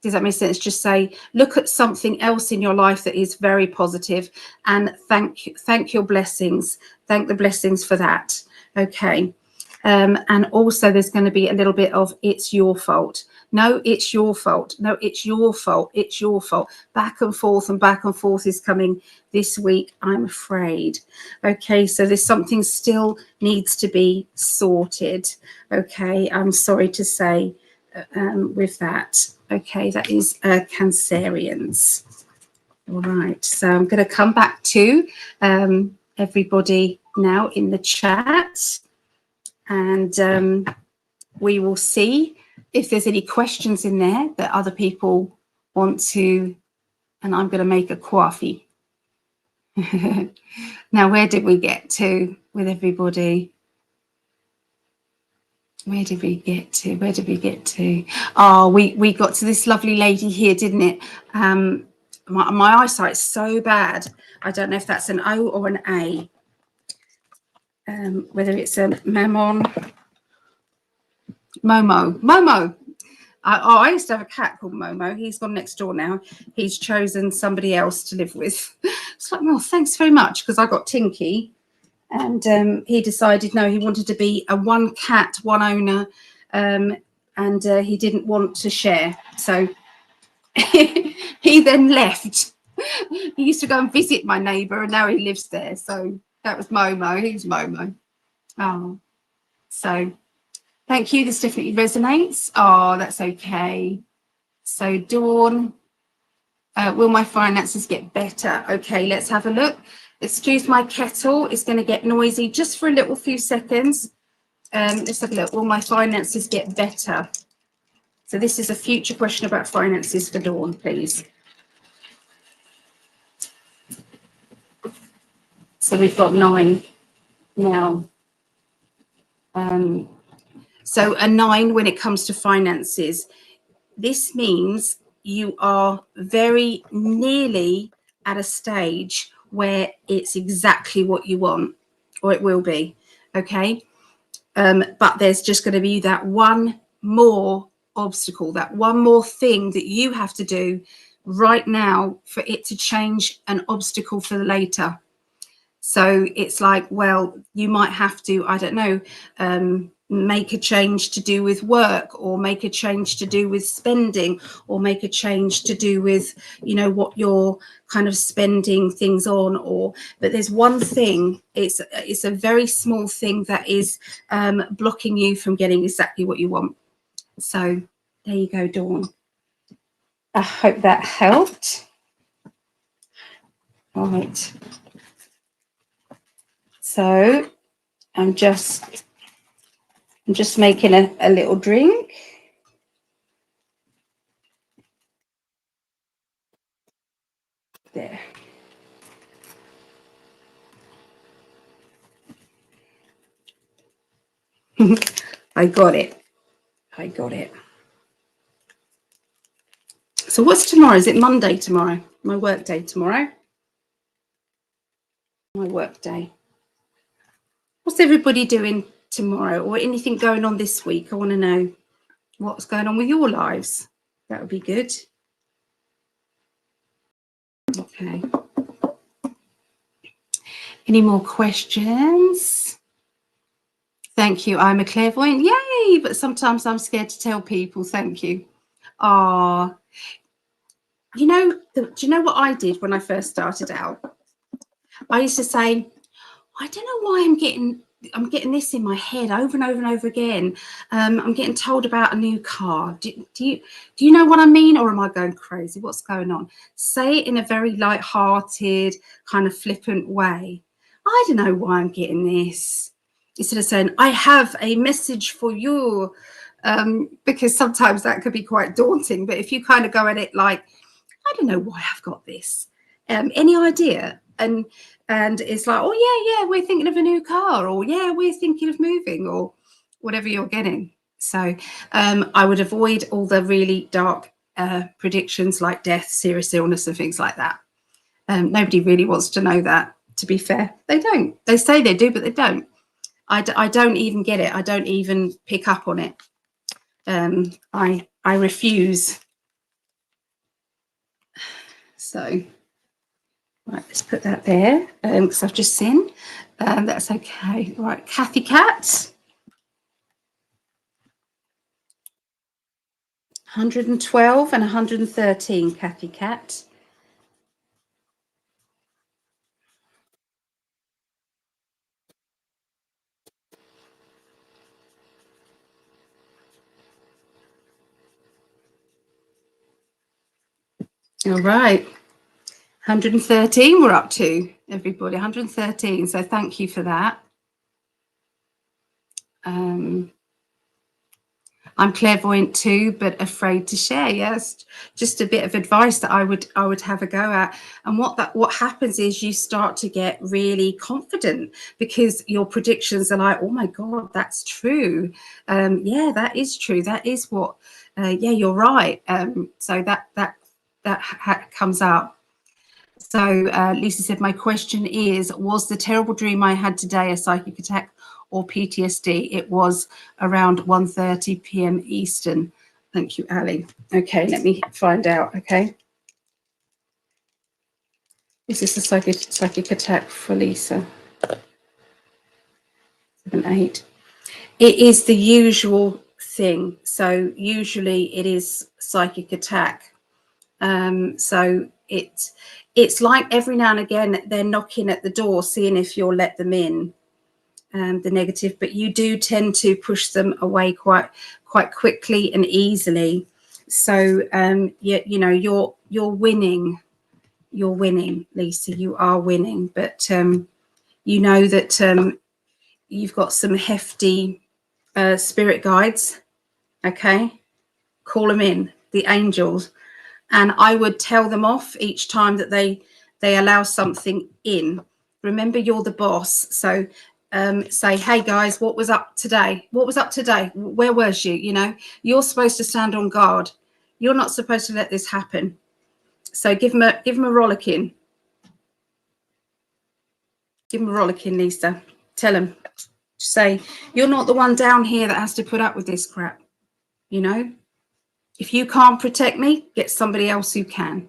Does that make sense? Just say, look at something else in your life that is very positive and thank your blessings. Thank the blessings for that. Okay. And also there's going to be a little bit of it's your fault. No, it's your fault. No, it's your fault. It's your fault. Back and forth is coming this week, I'm afraid. Okay. So there's something still needs to be sorted. Okay. I'm sorry to say with that. Okay. That is Cancerians. All right. So I'm going to come back to everybody now in the chat, and we will see if there's any questions in there that other people want to, and I'm going to make a coffee. Now, where did we get to with everybody? Where did we get to? Oh, we got to this lovely lady here, didn't it? My eyesight's so bad. I don't know if that's an O or an A. Whether it's a Momo. I used to have a cat called Momo. He's gone next door now. He's chosen somebody else to live with. It's like, well, thanks very much, because I got Tinky, and he decided no, he wanted to be a one cat, one owner, and he didn't want to share. So he then left. He used to go and visit my neighbour, and now he lives there. So that was Momo. He was Momo. Oh, so thank you. This definitely resonates. Oh, that's okay. So Dawn, will my finances get better? Okay, let's have a look. Excuse my kettle. It's going to get noisy just for a little few seconds. Let's have a look. Will my finances get better? So this is a future question about finances for Dawn, please. So we've got 9 now. So a 9 when it comes to finances. This means you are very nearly at a stage where it's exactly what you want, or it will be. Okay. But there's just going to be that one more obstacle, that one more thing that you have to do right now for it to change an obstacle for later. So it's like, well, you might have to, I don't know, make a change to do with work, or make a change to do with spending, or make a change to do with, you know, what you're kind of spending things on. Or but there's one thing, it's a very small thing that is blocking you from getting exactly what you want. So there you go, Dawn. I hope that helped. All right, so I'm just making a little drink. There. I got it. I got it. So what's tomorrow? Is it Monday tomorrow? My work day tomorrow. My work day. What's everybody doing tomorrow, or anything going on this week? I want to know what's going on with your lives. That would be good. Okay. Any more questions? Thank you. I'm a clairvoyant. Yay! But sometimes I'm scared to tell people. Thank you. Ah, you know, do you know what I did when I first started out? I used to say, I don't know why I'm getting this in my head over and over and over again. I'm getting told about a new car. Do you know what I mean? Or am I going crazy? What's going on? Say it in a very light-hearted, kind of flippant way. I don't know why I'm getting this. Instead of saying, I have a message for you, because sometimes that could be quite daunting. But if you kind of go at it like, I don't know why I've got this. Any idea? And it's like, oh yeah, we're thinking of a new car, or yeah, we're thinking of moving, or whatever you're getting. So I would avoid all the really dark predictions like death, serious illness, and things like that. Nobody really wants to know that, to be fair. They don't. They say they do, but they don't. I don't even get it. I don't even pick up on it. I refuse. So, right, let's put that there, because I've just seen. That's okay. Right, Kathy Cat. 112 and 113, Kathy Cat. All right. 113 we're up to, everybody. 113. So thank you for that. I'm clairvoyant too, but afraid to share. Yes, just a bit of advice that I would have a go at. And what happens is you start to get really confident because your predictions are like, oh my God, that's true. Yeah, that is true. That is what. Yeah, you're right. So that comes up. So Lisa said, my question is, was the terrible dream I had today a psychic attack or PTSD? It was around 1:30 p.m. Eastern. Thank you, Ali. Okay, let me find out. Okay. Is this a psychic attack for Lisa? 7, 8. It is the usual thing. So usually it is psychic attack. So it's like every now and again they're knocking at the door, seeing if you'll let them in. The negative, but you do tend to push them away quite quickly and easily. So you know, you're winning, Lisa. You are winning, but you know that you've got some hefty spirit guides. Okay, call them in, the angels, and I would tell them off each time that they allow something in. Remember, you're the boss, so say, hey guys, what was up today? Where was you? You know, you're supposed to stand on guard. You're not supposed to let this happen. So give them a rollicking. Give them a rollicking, Lisa. Tell them. Say, you're not the one down here that has to put up with this crap. You know, if you can't protect me, get somebody else who can.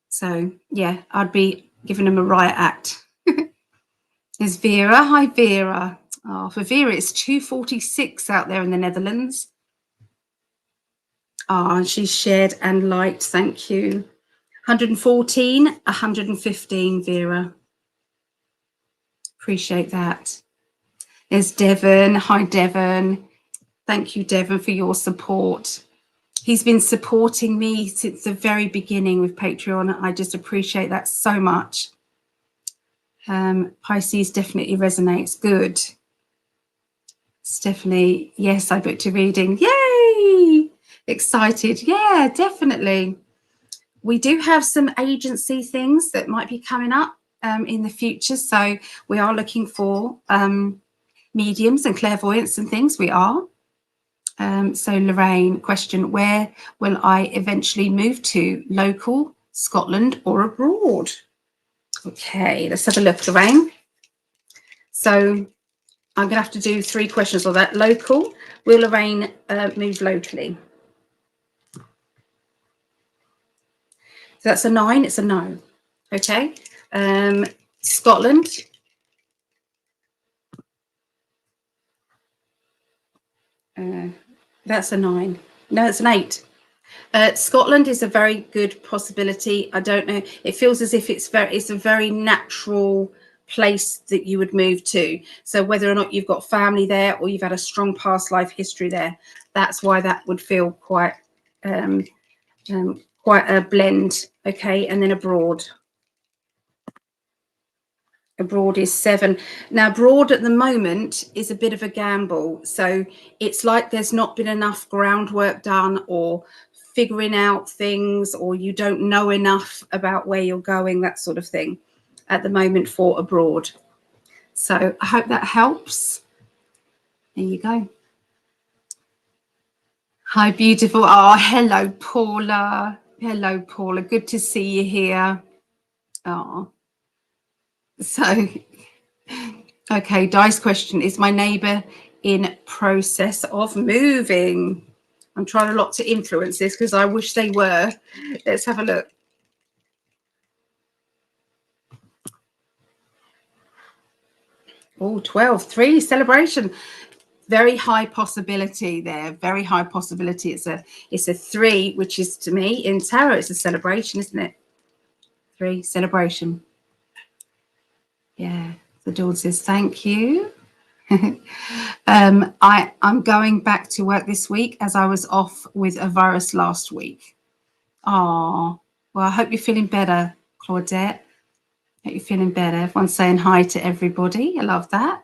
So yeah, I'd be giving them a riot act. There's Vera. Hi, Vera. Oh, for Vera, it's 2:46 out there in the Netherlands. Ah, and she's shared and liked. Thank you. 114, 115, Vera. Appreciate that. There's Devon. Hi, Devon. Thank you, Devon, for your support. He's been supporting me since the very beginning with Patreon. I just appreciate that so much. Pisces definitely resonates. Good. It's definitely, yes, I booked a reading. Yay! Excited. Yeah, definitely. We do have some agency things that might be coming up in the future. So we are looking for mediums and clairvoyants and things. We are. So Lorraine, question, where will I eventually move to? Local, Scotland or abroad? Okay, let's have a look, Lorraine. So I'm going to have to do 3 questions on that. Local, will Lorraine move locally? So that's a 9, it's a no. Okay. Scotland. That's a 9. No, it's an 8. Scotland is a very good possibility. I don't know. It feels as if it's a very natural place that you would move to. So whether or not you've got family there or you've had a strong past life history there, that's why that would feel quite a blend. Okay, and then abroad. Abroad is 7. Now, abroad at the moment is a bit of a gamble. So it's like there's not been enough groundwork done or figuring out things, or you don't know enough about where you're going, that sort of thing at the moment for abroad. So I hope that helps. There you go. Hi, beautiful. Oh, hello, Paula. Hello, Paula. Good to see you here. Oh, so... Okay, Dice question. Is my neighbour in process of moving? I'm trying a lot to influence this because I wish they were. Let's have a look. Oh, 12, 3, celebration. Very high possibility there. Very high possibility. It's a 3, which is, to me, in tarot, it's a celebration, isn't it? 3, celebration. Yeah. The Dawn says, thank you. I'm going back to work this week as I was off with a virus last week. Oh, well, I hope you're feeling better, Claudette. Hope you're feeling better. Everyone's saying hi to everybody. I love that.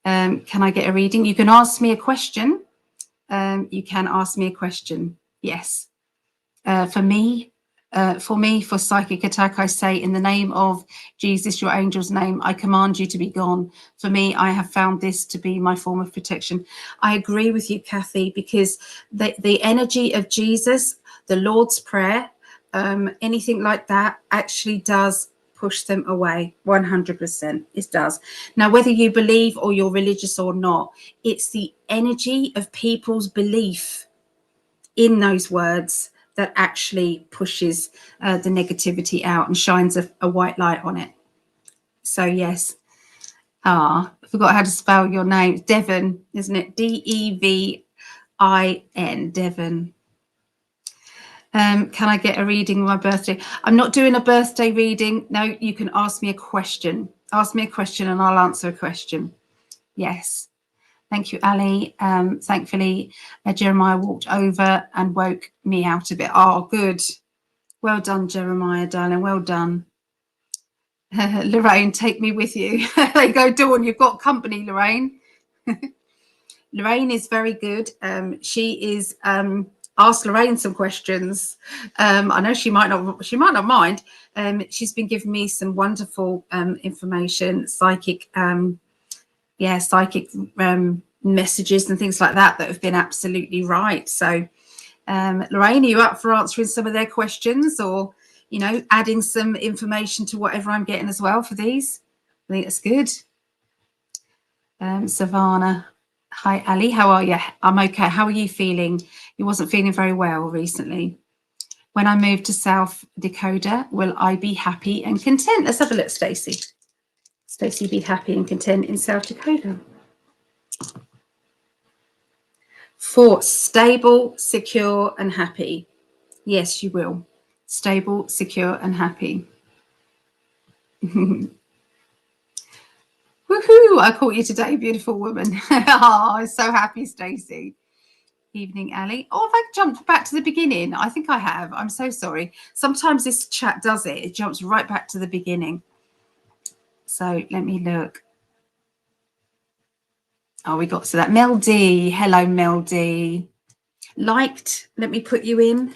Can I get a reading? You can ask me a question. You can ask me a question. Yes. For psychic attack, I say, in the name of Jesus, your angel's name, I command you to be gone. For me, I have found this to be my form of protection. I agree with you, Kathy, because the energy of Jesus, the Lord's Prayer, anything like that actually does push them away. 100%. It does. Now, whether you believe or you're religious or not, it's the energy of people's belief in those words that actually pushes the negativity out and shines a white light on it. So yes. I forgot how to spell your name. Devon, isn't it? Devin, Devon. Can I get a reading on my birthday? I'm not doing a birthday reading. No, you can ask me a question. Ask me a question and I'll answer a question. Yes. Thank you, Ali. Thankfully, Jeremiah walked over and woke me out a bit. Oh, good. Well done, Jeremiah, darling. Well done. Lorraine, take me with you. There you go, Dawn. You've got company, Lorraine. Lorraine is very good. She is ask Lorraine some questions. I know she might not mind. She's been giving me some wonderful information, psychic messages and things like that have been absolutely right. So Lorraine, are you up for answering some of their questions, or adding some information to whatever I'm getting as well for these? I think that's good. Savannah, hi Ali, how are you? I'm okay. How are you feeling? You wasn't feeling very well recently. When I move to South Dakota, will I be happy and content? Let's have a look, Stacey. Stacey, be happy and content in South Dakota. 4, stable, secure, and happy. Yes, you will. Stable, secure, and happy. Woohoo! I caught you today, beautiful woman. Oh, I'm so happy, Stacey. Evening, Ali. Oh, have I jumped back to the beginning? I think I have. I'm so sorry. Sometimes this chat does it. It jumps right back to the beginning. So let me look. Oh, we got to that. Mel D. Hello, Mel D. Liked. Let me put you in.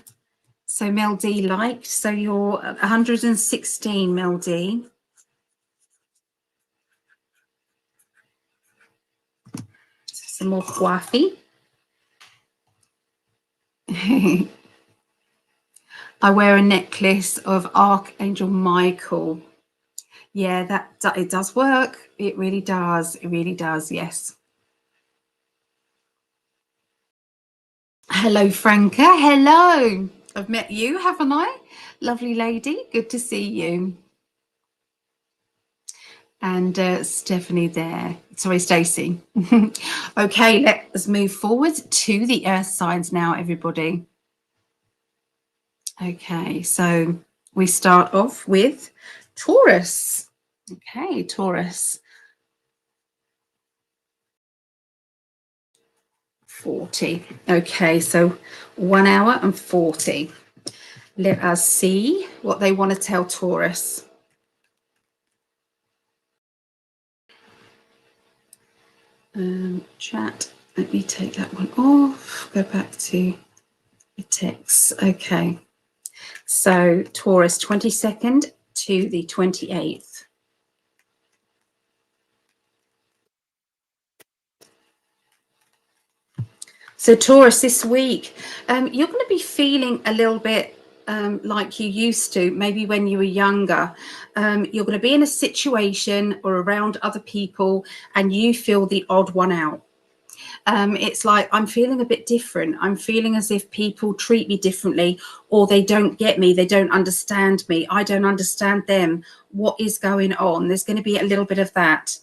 So Mel D liked. So you're 116, Mel D. Some more coffee. I wear a necklace of Archangel Michael. Yeah, that it does work. It really does. It really does. Yes. Hello, Franca. Hello. I've met you, haven't I? Lovely lady. Good to see you. And Stephanie there. Sorry, Stacey. Okay, let's move forward to the earth signs now, everybody. Okay, so we start off with Taurus. Okay, Taurus. 40. Okay, so 1 hour and 40. Let us see what they want to tell Taurus. Chat. Let me take that one off. Go back to the text. Okay. So Taurus, 22nd to the 28th. So Taurus, this week, you're going to be feeling a little bit like you used to, maybe when you were younger. You're going to be in a situation or around other people and you feel the odd one out. It's like, I'm feeling a bit different. I'm feeling as if people treat me differently, or they don't get me. They don't understand me. I don't understand them. What is going on? There's going to be a little bit of that.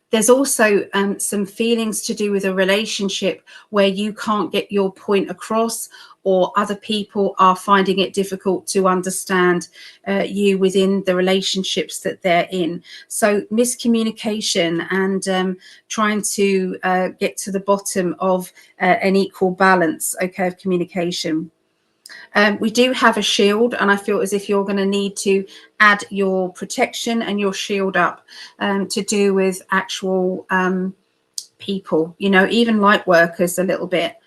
There's also some feelings to do with a relationship where you can't get your point across, or other people are finding it difficult to understand you within the relationships that they're in. So miscommunication and trying to get to the bottom of an equal balance, okay, of communication. We do have a shield, and I feel as if you're going to need to add your protection and your shield up to do with actual people, you know, even light workers a little bit.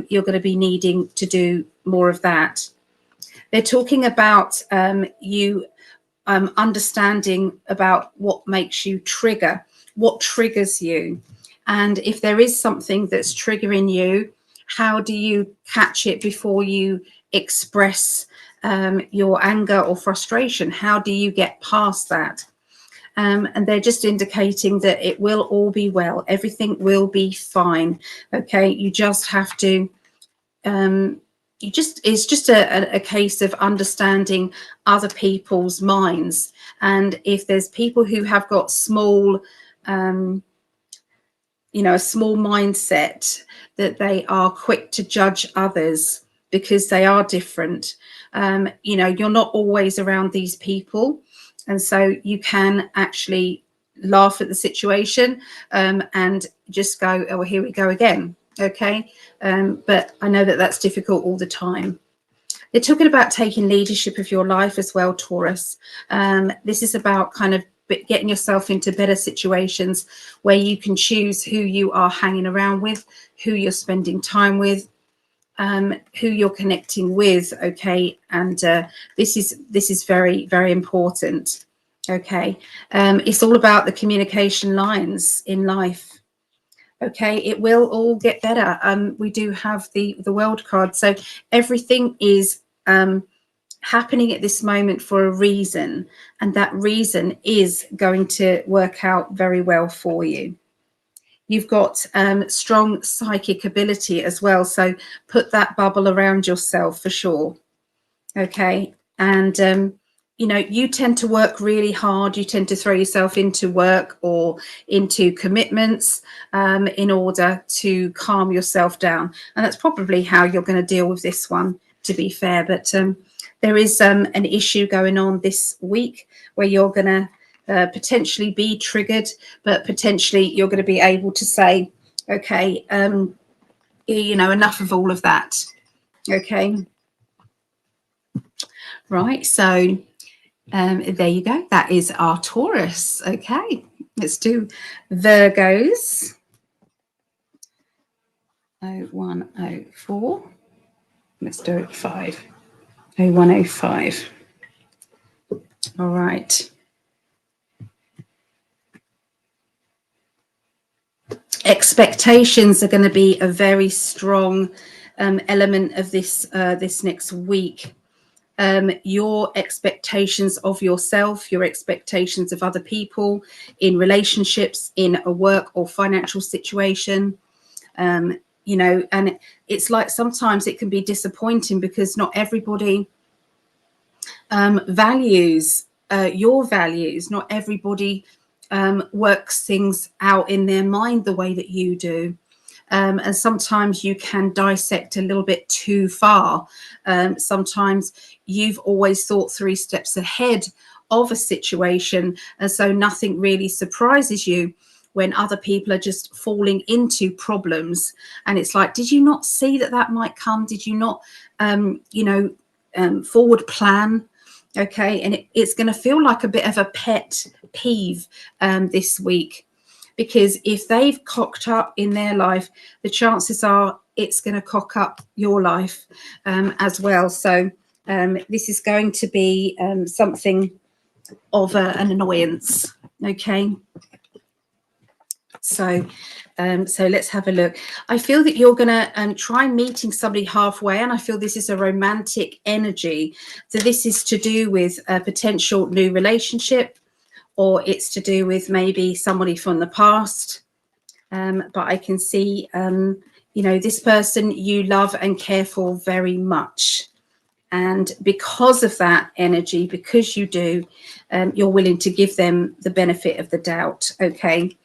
You're going to be needing to do more of that. They're talking about you understanding about what makes you trigger, what triggers you. And if there is something that's triggering you, how do you catch it before you express your anger or frustration? How do you get past that? And they're just indicating that it will all be well. Everything will be fine. Okay, you just have to it's just a case of understanding other people's minds. And if there's people who have got small you know, a small mindset, that they are quick to judge others because they are different. You know, you're not always around these people, and so you can actually laugh at the situation and just go, oh, well, here we go again. Okay, but I know that that's difficult all the time. They're talking about taking leadership of your life as well, Taurus. This is about kind of getting yourself into better situations where you can choose who you are hanging around with, who you're spending time with, who you're connecting with. Okay, and this is very, very important. Okay, it's all about the communication lines in life. Okay, it will all get better. We do have the world card, so everything is happening at this moment for a reason, and that reason is going to work out very well for you. You've got strong psychic ability as well, so put that bubble around yourself for sure. Okay, and you know, you tend to work really hard. You tend to throw yourself into work or into commitments in order to calm yourself down. And that's probably how you're going to deal with this one, to be fair. But there is an issue going on this week where you're going to potentially be triggered, but potentially you're going to be able to say, okay, you know, enough of all of that. Okay. Right. So there you go. That is our Taurus. Okay. Let's do Virgos. 0104. Let's do it 5. 0105. All right. Expectations are going to be a very strong element of this this next week. Your expectations of yourself, your expectations of other people in relationships, in a work or financial situation, you know, and it's like sometimes it can be disappointing because not everybody values your values. Not everybody works things out in their mind the way that you do. And sometimes you can dissect a little bit too far. Sometimes you've always thought 3 steps ahead of a situation, and so nothing really surprises you when other people are just falling into problems. And it's like, did you not see that that might come? Did you not, you know, forward plan? Okay, and it's going to feel like a bit of a pet peeve this week, because if they've cocked up in their life, the chances are it's going to cock up your life as well. So this is going to be something of an annoyance. Okay. So let's have a look. I feel that you're going to try meeting somebody halfway, and I feel this is a romantic energy. So this is to do with a potential new relationship, or it's to do with maybe somebody from the past. But I can see, you know, this person you love and care for very much. And because of that energy, because you do, you're willing to give them the benefit of the doubt. Okay.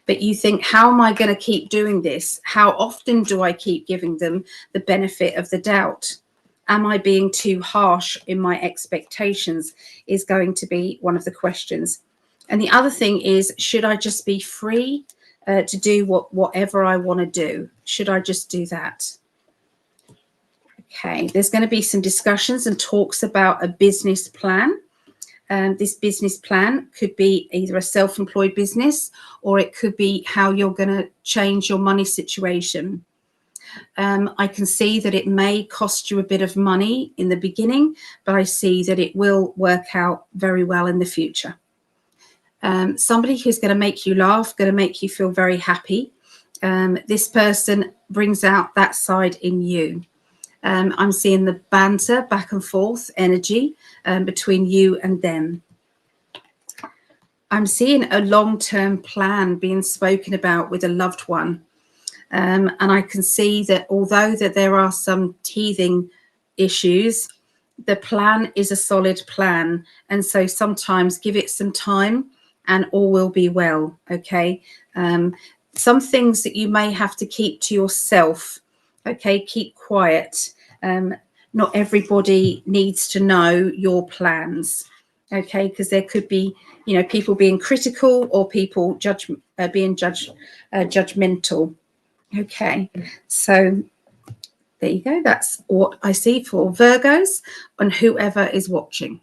But you think, how am I going to keep doing this? How often do I keep giving them the benefit of the doubt? Am I being too harsh in my expectations? Is going to be one of the questions. And the other thing is, should I just be free to do whatever I want to do? Should I just do that? Okay, there's going to be some discussions and talks about a business plan. This business plan could be either a self-employed business, or it could be how you're going to change your money situation. I can see that it may cost you a bit of money in the beginning, but I see that it will work out very well in the future. Somebody who's going to make you laugh, going to make you feel very happy. This person brings out that side in you. I'm seeing the banter back and forth energy between you and them. I'm seeing a long-term plan being spoken about with a loved one. And I can see that although that there are some teething issues, the plan is a solid plan. And so sometimes give it some time and all will be well. Okay. Some things that you may have to keep to yourself. Okay. Keep quiet. Not everybody needs to know your plans. Okay. Because there could be, you know, people being critical or people being judgmental. Okay, so there you go. That's what I see for Virgos and whoever is watching.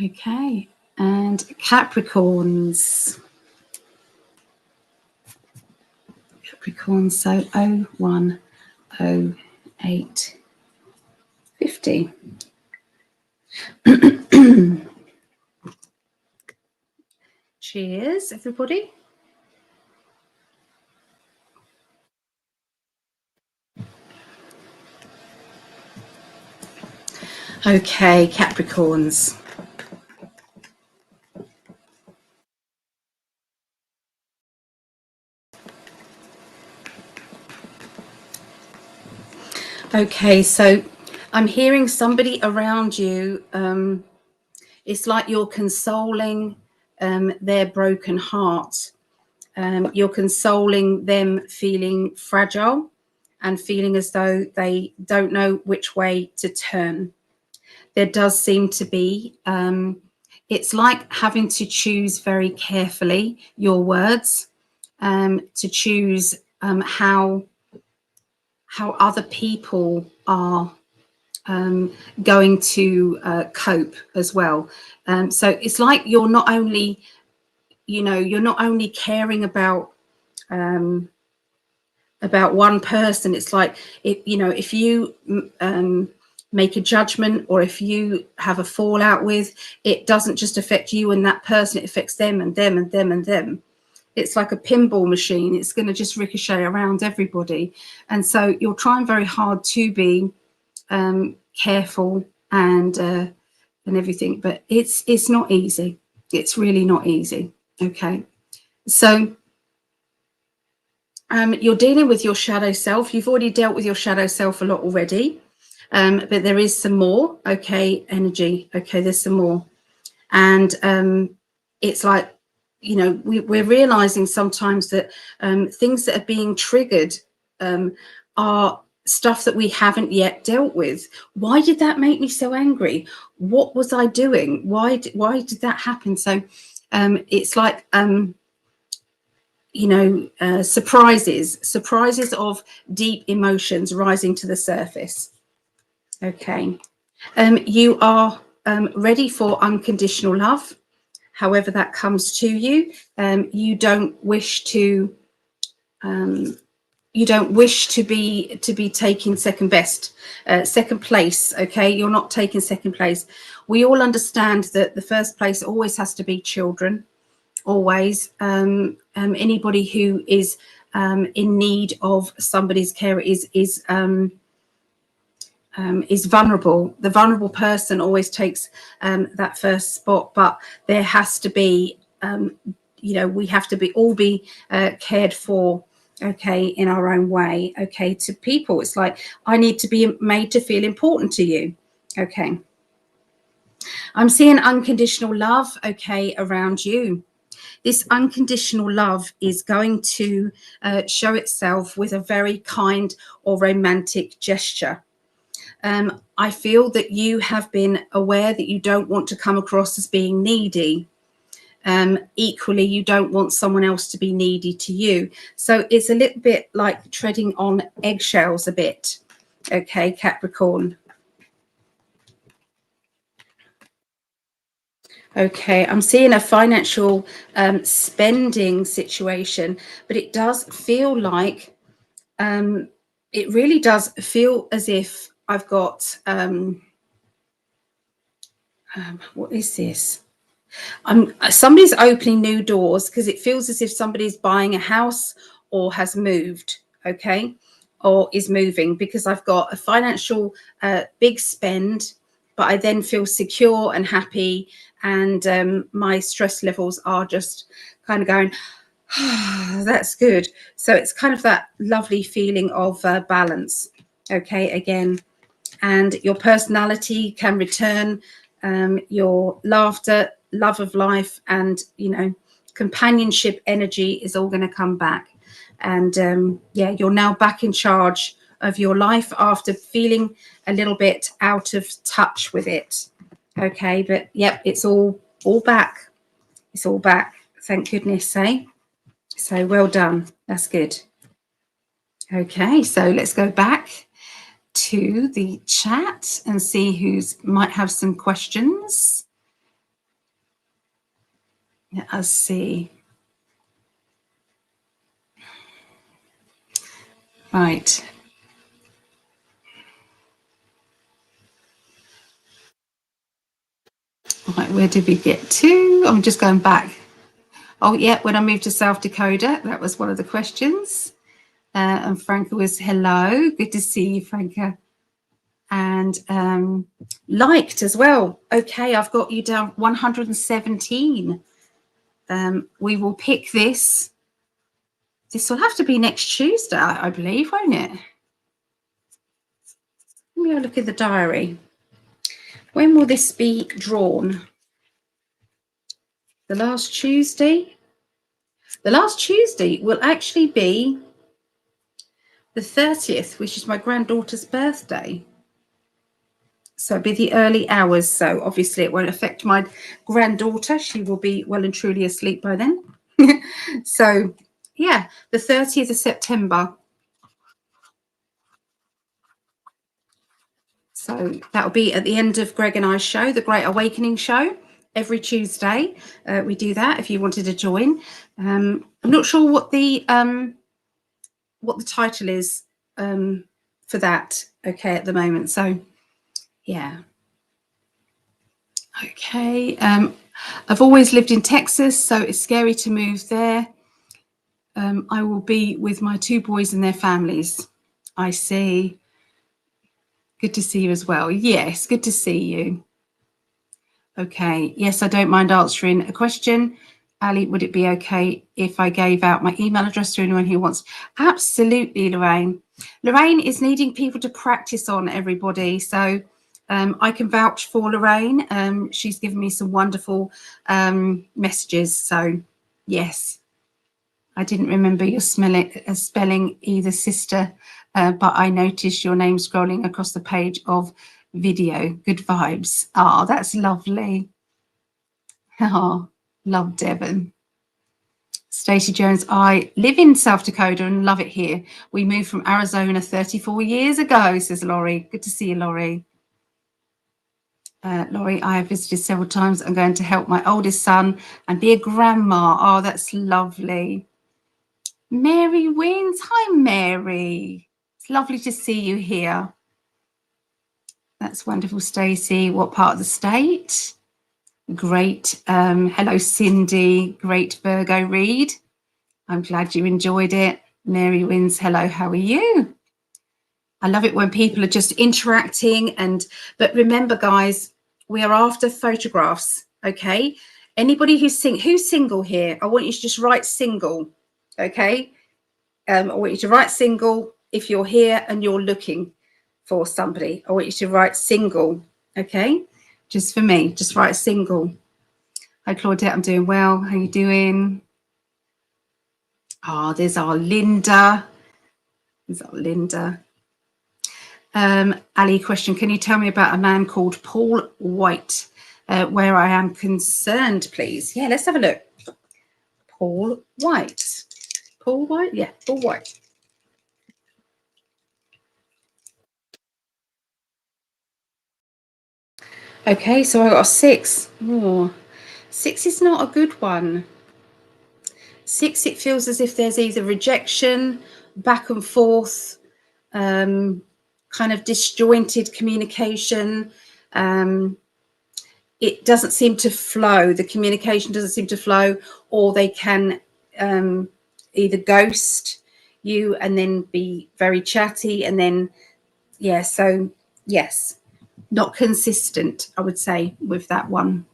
Okay, and Capricorns. Capricorns, so 0108 50. Cheers, everybody. Okay, Capricorns. Okay, so I'm hearing somebody around you. It's like you're consoling their broken heart. You're consoling them feeling fragile and feeling as though they don't know which way to turn. There does seem to be, it's like having to choose very carefully your words, to choose how other people are going to cope as well. So it's like you're not only, you're not only caring about one person. It's like, if you make a judgment, or if you have a fallout with, it doesn't just affect you and that person, it affects them and them and them and them. It's like a pinball machine. It's going to just ricochet around everybody. And so you're trying very hard to be careful and everything, but it's not easy. It's really not easy. Okay, so you're dealing with your shadow self. You've already dealt with your shadow self a lot already, but there is some more. Okay, energy. Okay, there's some more, and it's like, we're realizing sometimes that things that are being triggered are stuff that we haven't yet dealt with. Why did that make me so angry? What was I doing? Why did that happen? So it's like surprises of deep emotions rising to the surface. Okay, you are ready for unconditional love, however that comes to you. You don't wish to be taking second place. Okay, you're not taking second place. We all understand that the first place always has to be children. Always. Anybody who is in need of somebody's care is vulnerable. The vulnerable person always takes that first spot, but there has to be, we have to be cared for. Okay, in our own way. Okay, to people, it's like, I need to be made to feel important to you. Okay, I'm seeing unconditional love. Okay, around you. This unconditional love is going to show itself with a very kind or romantic gesture. I feel that you have been aware that you don't want to come across as being needy. Equally, you don't want someone else to be needy to you. So it's a little bit like treading on eggshells a bit. Okay, Capricorn. Okay, I'm seeing a financial spending situation, but it does feel like, it really does feel as if I've got, what is this? Somebody's opening new doors, because it feels as if somebody's buying a house or has moved, okay, or is moving, because I've got a financial big spend, but I then feel secure and happy, and my stress levels are just kind of going, that's good. So it's kind of that lovely feeling of balance. Okay, again, and your personality can return, your laughter, love of life, and companionship energy is all going to come back. And yeah, you're now back in charge of your life after feeling a little bit out of touch with it. Okay, but yep, it's all back. It's all back. Thank goodness, eh? So well done. That's good. Okay, so let's go back to the chat and see who's might have some questions. Let us see. Right. Right, where did we get to? I'm just going back. Oh, yeah, when I moved to South Dakota, that was one of the questions. And Franca was, hello. Good to see you, Franca. And liked as well. Okay, I've got you down 117. We will pick this. This will have to be next Tuesday, I believe, won't it? Let me have a look at the diary. When will this be drawn? The last Tuesday? The last Tuesday will actually be the 30th, which is my granddaughter's birthday. So it'll be the early hours. So obviously it won't affect my granddaughter. She will be well and truly asleep by then. So yeah, the 30th of September. So that'll be at the end of Greg and I's show, the Great Awakening show. Every Tuesday we do that. If you wanted to join, I'm not sure what the title is for that. Okay, at the moment. So yeah. Okay. I've always lived in Texas, so it's scary to move there. I will be with my 2 boys and their families. I see. Good to see you as well. Yes, good to see you. Okay. Yes, I don't mind answering a question. Ali, would it be okay if I gave out my email address to anyone who wants? Absolutely, Lorraine. Lorraine is needing people to practice on, everybody. So I can vouch for Lorraine. She's given me some wonderful messages. So yes, I didn't remember your spelling either, sister, but I noticed your name scrolling across the page of video. Good vibes. Oh, that's lovely. Oh, love Devon. Stacey Jones, I live in South Dakota and love it here. We moved from Arizona 34 years ago, says Laurie. Good to see you, Laurie. Laurie, I have visited several times. I'm going to help my oldest son and be a grandma. Oh, that's lovely. Mary Wins. Hi, Mary. It's lovely to see you here. That's wonderful, Stacey. What part of the state? Great. Hello, Cindy. Great Virgo read. I'm glad you enjoyed it. Mary Wins. Hello, how are you? I love it when people are just interacting. But remember, guys, we are after photographs. Okay. Anybody who's single here, I want you to just write single. Okay. I want you to write single if you're here and you're looking for somebody. I want you to write single. Okay. Just for me, just write single. Hi, Claudette. I'm doing well. How you doing? Oh, there's our Linda. There's our Linda. Ali, question. Can you tell me about a man called Paul White? Where I am concerned, please. Yeah, let's have a look. Paul White. Paul White? Yeah, Paul White. Okay, so I got a 6. Oh, 6 is not a good one. 6, it feels as if there's either rejection, back and forth, kind of disjointed communication. It doesn't seem to flow. The communication doesn't seem to flow, or they can either ghost you and then be very chatty, and then yeah. So yes, not consistent, I would say, with that one.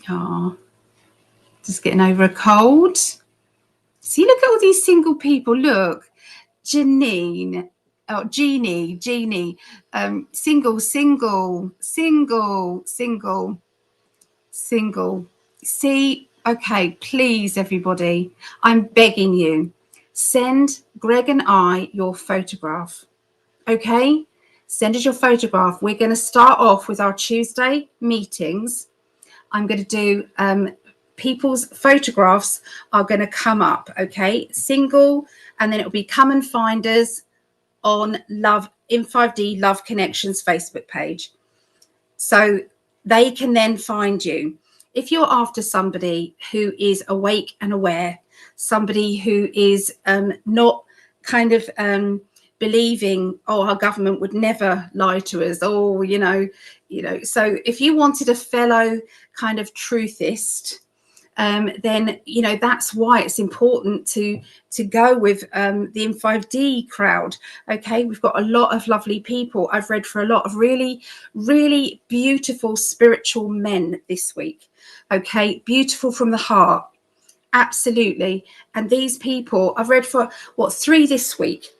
Oh, just getting over a cold. See, look at all these single people. Look, Janine. Oh, Jeannie, single. See, okay, please, everybody, I'm begging you, send Greg and I your photograph. Okay, send us your photograph. We're going to start off with our Tuesday meetings. I'm going to do people's photographs are going to come up. Okay, single, and then it'll be come and find us on Love in 5D Love Connections Facebook page, so they can then find you. If you're after somebody who is awake and aware, somebody who is not kind of believing, oh, our government would never lie to us, or you know, so if you wanted a fellow kind of truthist, then you know that's why it's important to go with the In5D crowd. Okay, we've got a lot of lovely people. I've read for a lot of really beautiful spiritual men this week. Okay, beautiful from the heart, absolutely. And these people I've read for 3 this week.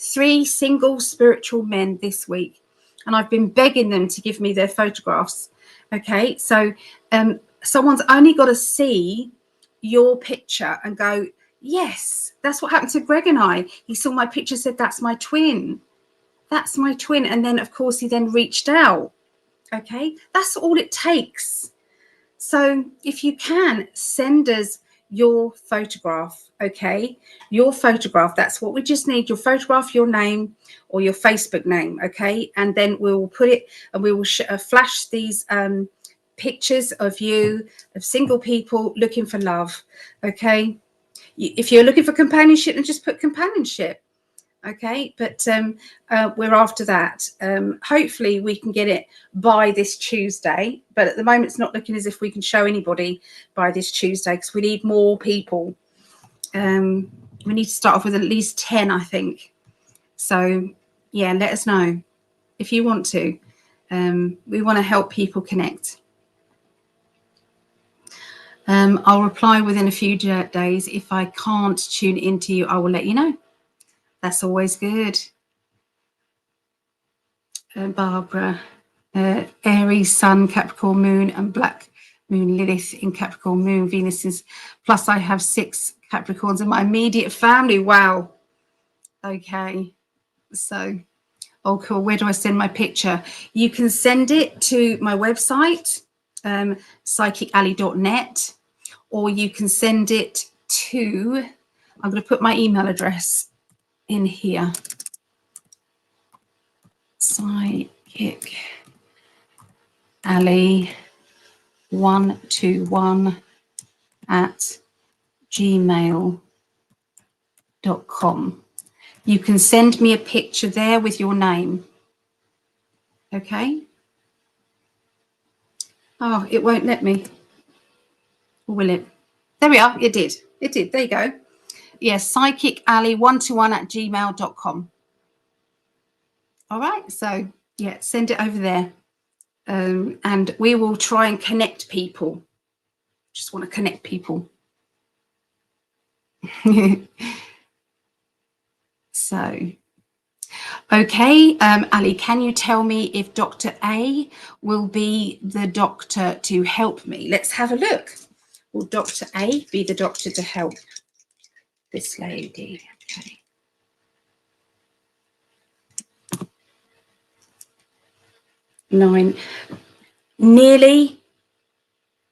3 single spiritual men this week, and I've been begging them to give me their photographs. Okay, so someone's only got to see your picture and go, yes, that's what happened to Greg and I. He saw my picture, said, that's my twin. That's my twin. And then, of course, he then reached out. Okay, that's all it takes. So if you can, send us your photograph. Okay, your photograph. That's what we just need. Your photograph, your name, or your Facebook name. Okay, and then we will put it, and we will flash these pictures of you, of single people looking for love. Okay, if you're looking for companionship, then just put companionship. Okay, but we're after that. Hopefully we can get it by this Tuesday, but at the moment it's not looking as if we can show anybody by this Tuesday, because we need more people. We need to start off with at least 10, I think. So yeah, let us know if you want to. We want to help people connect. I'll reply within a few days. If I can't tune into you, I will let you know. That's always good. Barbara, Aries, Sun, Capricorn, Moon, and Black Moon, Lilith in Capricorn, Moon, Venus is, plus I have 6 Capricorns in my immediate family. Wow. Okay. So, oh, cool. Where do I send my picture? You can send it to my website, psychically.net, or you can send it to, I'm going to put my email address in here. psychically121@gmail.com. You can send me a picture there with your name. Okay. Oh, it won't let me. Or will it? There we are. It did. It did. There you go. Yes, psychically121@gmail.com. All right. So yeah, send it over there. And we will try and connect people. Just want to connect people. So, okay, Ali, can you tell me if Dr. A will be the doctor to help me? Let's have a look. Will Dr. A be the doctor to help this lady? Okay. Nine. Nearly,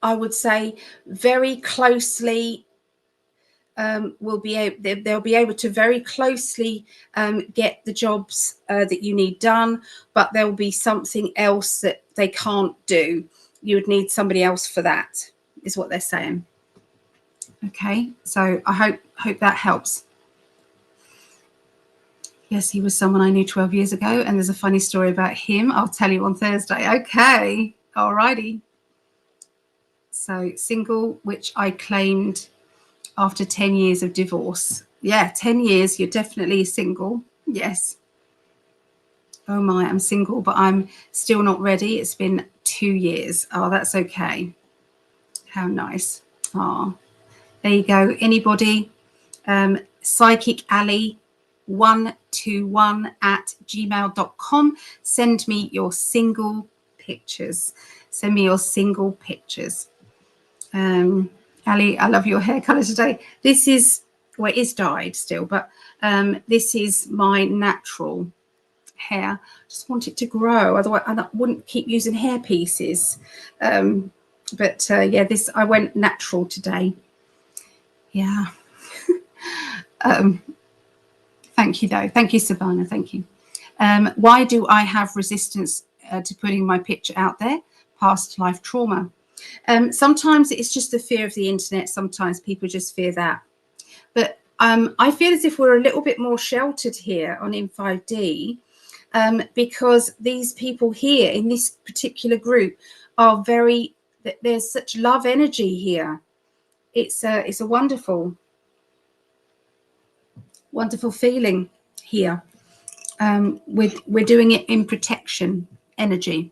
I would say, very closely. They'll be able to very closely get the jobs that you need done, but there will be something else that they can't do. You would need somebody else for that, is what they're saying. Okay, so I hope that helps. Yes, he was someone I knew 12 years ago, and there's a funny story about him. I'll tell you on Thursday. Okay, all righty. So single, which I claimed after 10 years of divorce. Yeah, 10 years, you're definitely single. Yes. Oh my, I'm single, but I'm still not ready. It's been 2 years. Oh, that's okay. How nice. Oh, there you go. Anybody? psychically121@gmail.com. Send me your single pictures. Send me your single pictures. Ali, I love your hair color today. This is, well, it is dyed still, but this is my natural hair. Just want it to grow, otherwise I wouldn't keep using hair pieces. But yeah, this, I went natural today. Yeah. Thank you though. Thank you, Savannah. Thank you. Why do I have resistance to putting my picture out there? Past life trauma. Sometimes it's just the fear of the internet. Sometimes people just fear that. But I feel as if we're a little bit more sheltered here on In5D, because these people here in this particular group are very, there's such love energy here. It's a wonderful feeling here. We're doing it in protection energy.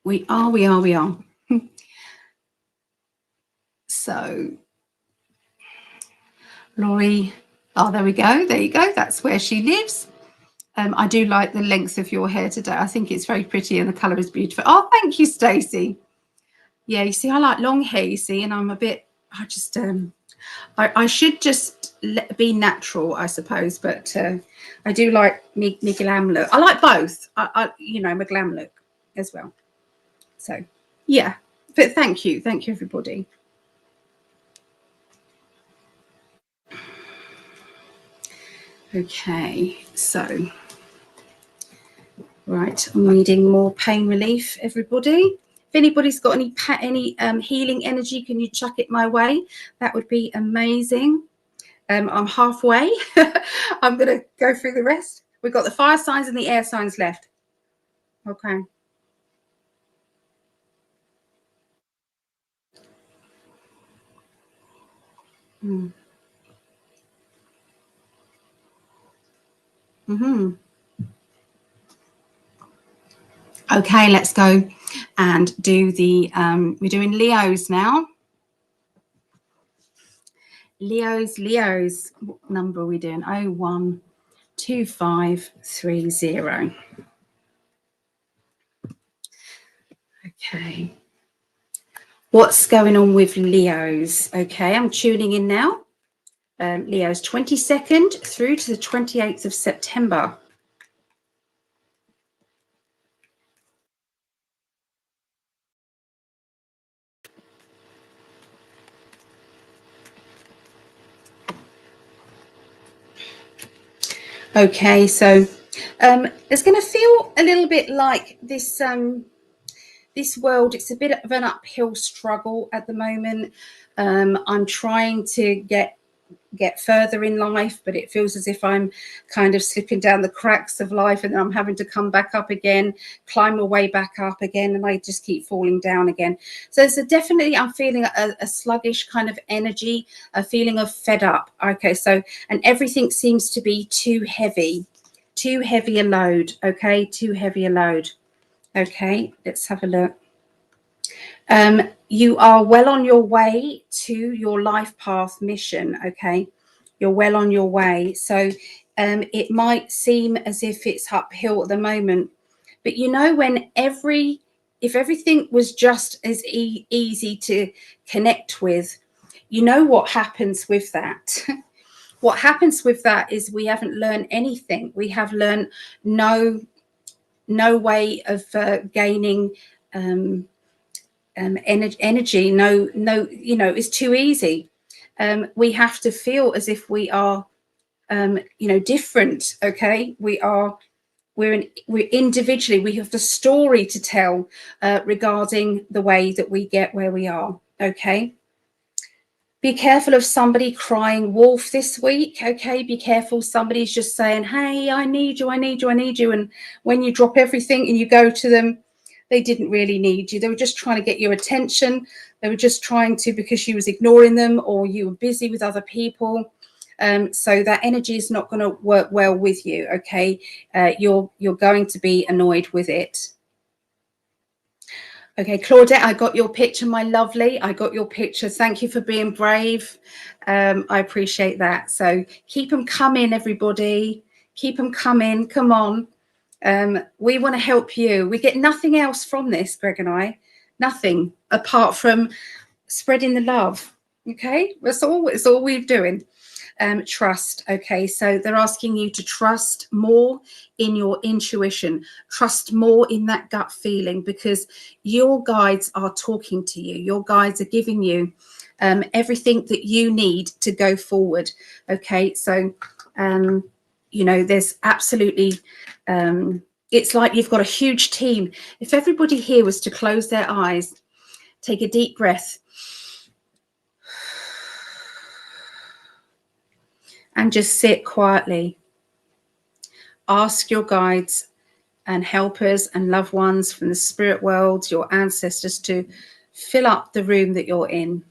We are. So, Laurie, Oh, there we go. There you go. That's where she lives. I do like the length of your hair today. I think it's very pretty and the colour is beautiful. Oh, thank you, Stacey. Yeah, you see, I like long hair, you see, and I'm a bit, I should just be natural, I suppose, but I do like me glam look. I like both, my glam look as well. So, yeah, but thank you everybody. Okay, so, right, I'm needing more pain relief, everybody. If anybody's got any healing energy, can you chuck it my way? That would be amazing. I'm halfway. I'm going to go through the rest. We've got the fire signs and the air signs left. Okay. Okay, let's go and do the, we're doing Leos now. Leos, what number are we doing? 012530. Okay. What's going on with Leos? Okay, I'm tuning in now. Leos, 22nd through to the 28th of September. Okay, so it's going to feel a little bit like this this world. It's a bit of an uphill struggle at the moment. I'm trying to get further in life, but it feels as if I'm kind of slipping down the cracks of life, and I'm having to come back up again, climb my way back up again, and I just keep falling down again. So it's definitely, I'm feeling a sluggish kind of energy, a feeling of fed up. Okay, so, and everything seems to be too heavy a load. Okay, too heavy a load. Okay, let's have a look. You are well on your way to your life path mission. Okay, you're well on your way. So it might seem as if it's uphill at the moment, but you know, when if everything was just as easy to connect with, you know what happens with that. What happens with that is we haven't learned anything. We have learned no way of gaining energy. No, it's too easy. We have to feel as if we are different. Okay, we're individually, we have the story to tell regarding the way that we get where we are. Okay, be careful of somebody crying wolf this week. Okay, be careful, somebody's just saying, hey, I need you, and when you drop everything and you go to them, they didn't really need you. They were just trying to get your attention. They were just trying to, because you was ignoring them or you were busy with other people. So that energy is not going to work well with you. Okay, you're going to be annoyed with it. Okay, Claudette, I got your picture, my lovely. I got your picture. Thank you for being brave. I appreciate that. So keep them coming, everybody. Keep them coming. Come on. We want to help you. We get nothing else from this, Greg and I. Nothing apart from spreading the love. Okay, it's all we're doing. Trust. Okay, so they're asking you to trust more in your intuition, trust more in that gut feeling, because your guides are talking to you. Your guides are giving you everything that you need to go forward. Okay, so there's absolutely it's like you've got a huge team. If everybody here was to close their eyes, take a deep breath, and just sit quietly. Ask your guides and helpers and loved ones from the spirit world, your ancestors, to fill up the room that you're in.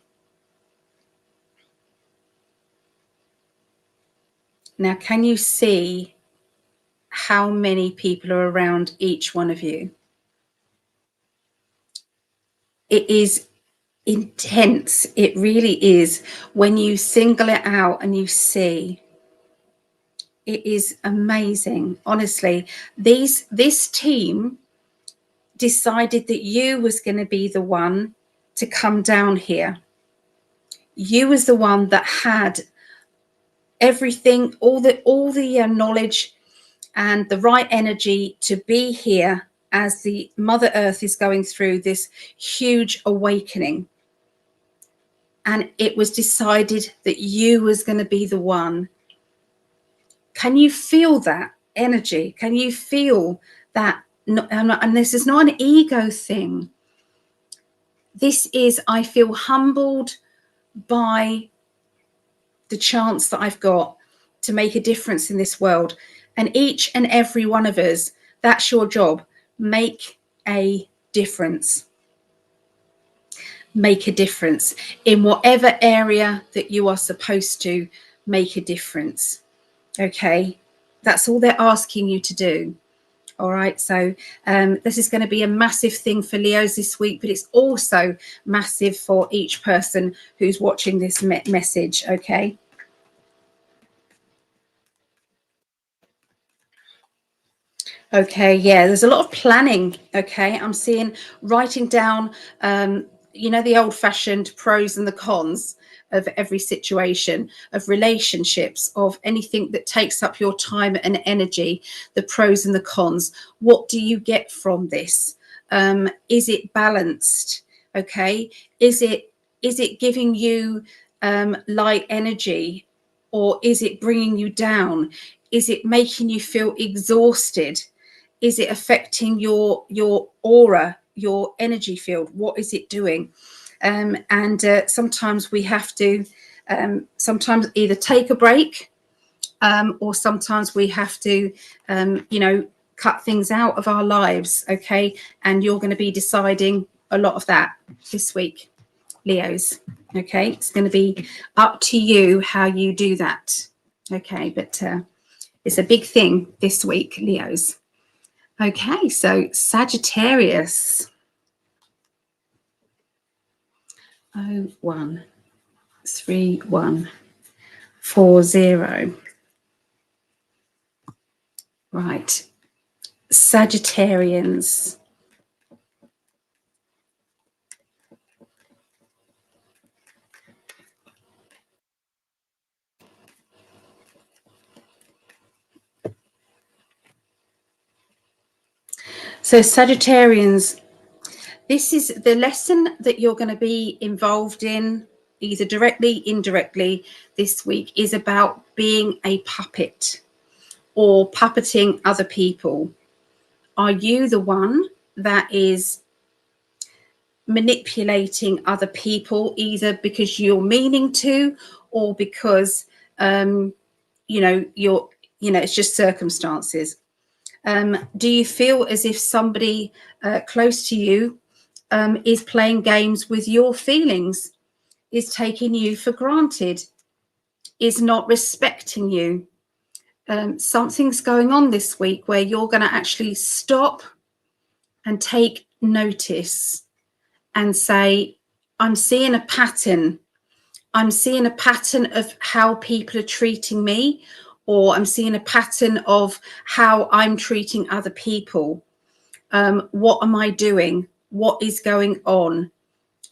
Now, can you see how many people are around each one of you? It is intense. It really is. When you single it out and you see, It is amazing. Honestly, this team decided that you was going to be the one to come down here. You was the one that had everything, all the knowledge and the right energy to be here as the Mother Earth is going through this huge awakening. And it was decided that you was going to be the one. Can you feel that energy? Can you feel that? And this is not an ego thing. This is, I feel humbled by the chance that I've got to make a difference in this world. And each and every one of us, that's your job. Make a difference. Make a difference in whatever area that you are supposed to make a difference. Okay, that's all they're asking you to do. All right, so this is going to be a massive thing for Leos this week, but it's also massive for each person who's watching this message. Okay. Okay, yeah, there's a lot of planning. Okay, I'm seeing writing down, the old-fashioned pros and the cons of every situation, of relationships, of anything that takes up your time and energy, the pros and the cons. What do you get from this? Is it balanced? Okay, is it giving you light energy, or is it bringing you down? Is it making you feel exhausted? Is it affecting your aura, your energy field? What is it doing? Sometimes we have to sometimes either take a break, or sometimes we have to cut things out of our lives. Okay, and you're going to be deciding a lot of that this week, Leos. Okay, it's going to be up to you how you do that. Okay, but it's a big thing this week, Leos. Okay, so Sagittarius. 013140. Right. Sagittarians. So Sagittarians, this is the lesson that you're going to be involved in, either directly, indirectly, this week, is about being a puppet or puppeting other people. Are you the one that is manipulating other people, either because you're meaning to, or because it's just circumstances? Do you feel as if somebody close to you is playing games with your feelings, is taking you for granted, is not respecting you? Something's going on this week where you're going to actually stop and take notice and say, I'm seeing a pattern. I'm seeing a pattern of how people are treating me, or I'm seeing a pattern of how I'm treating other people. What am I doing? What is going on?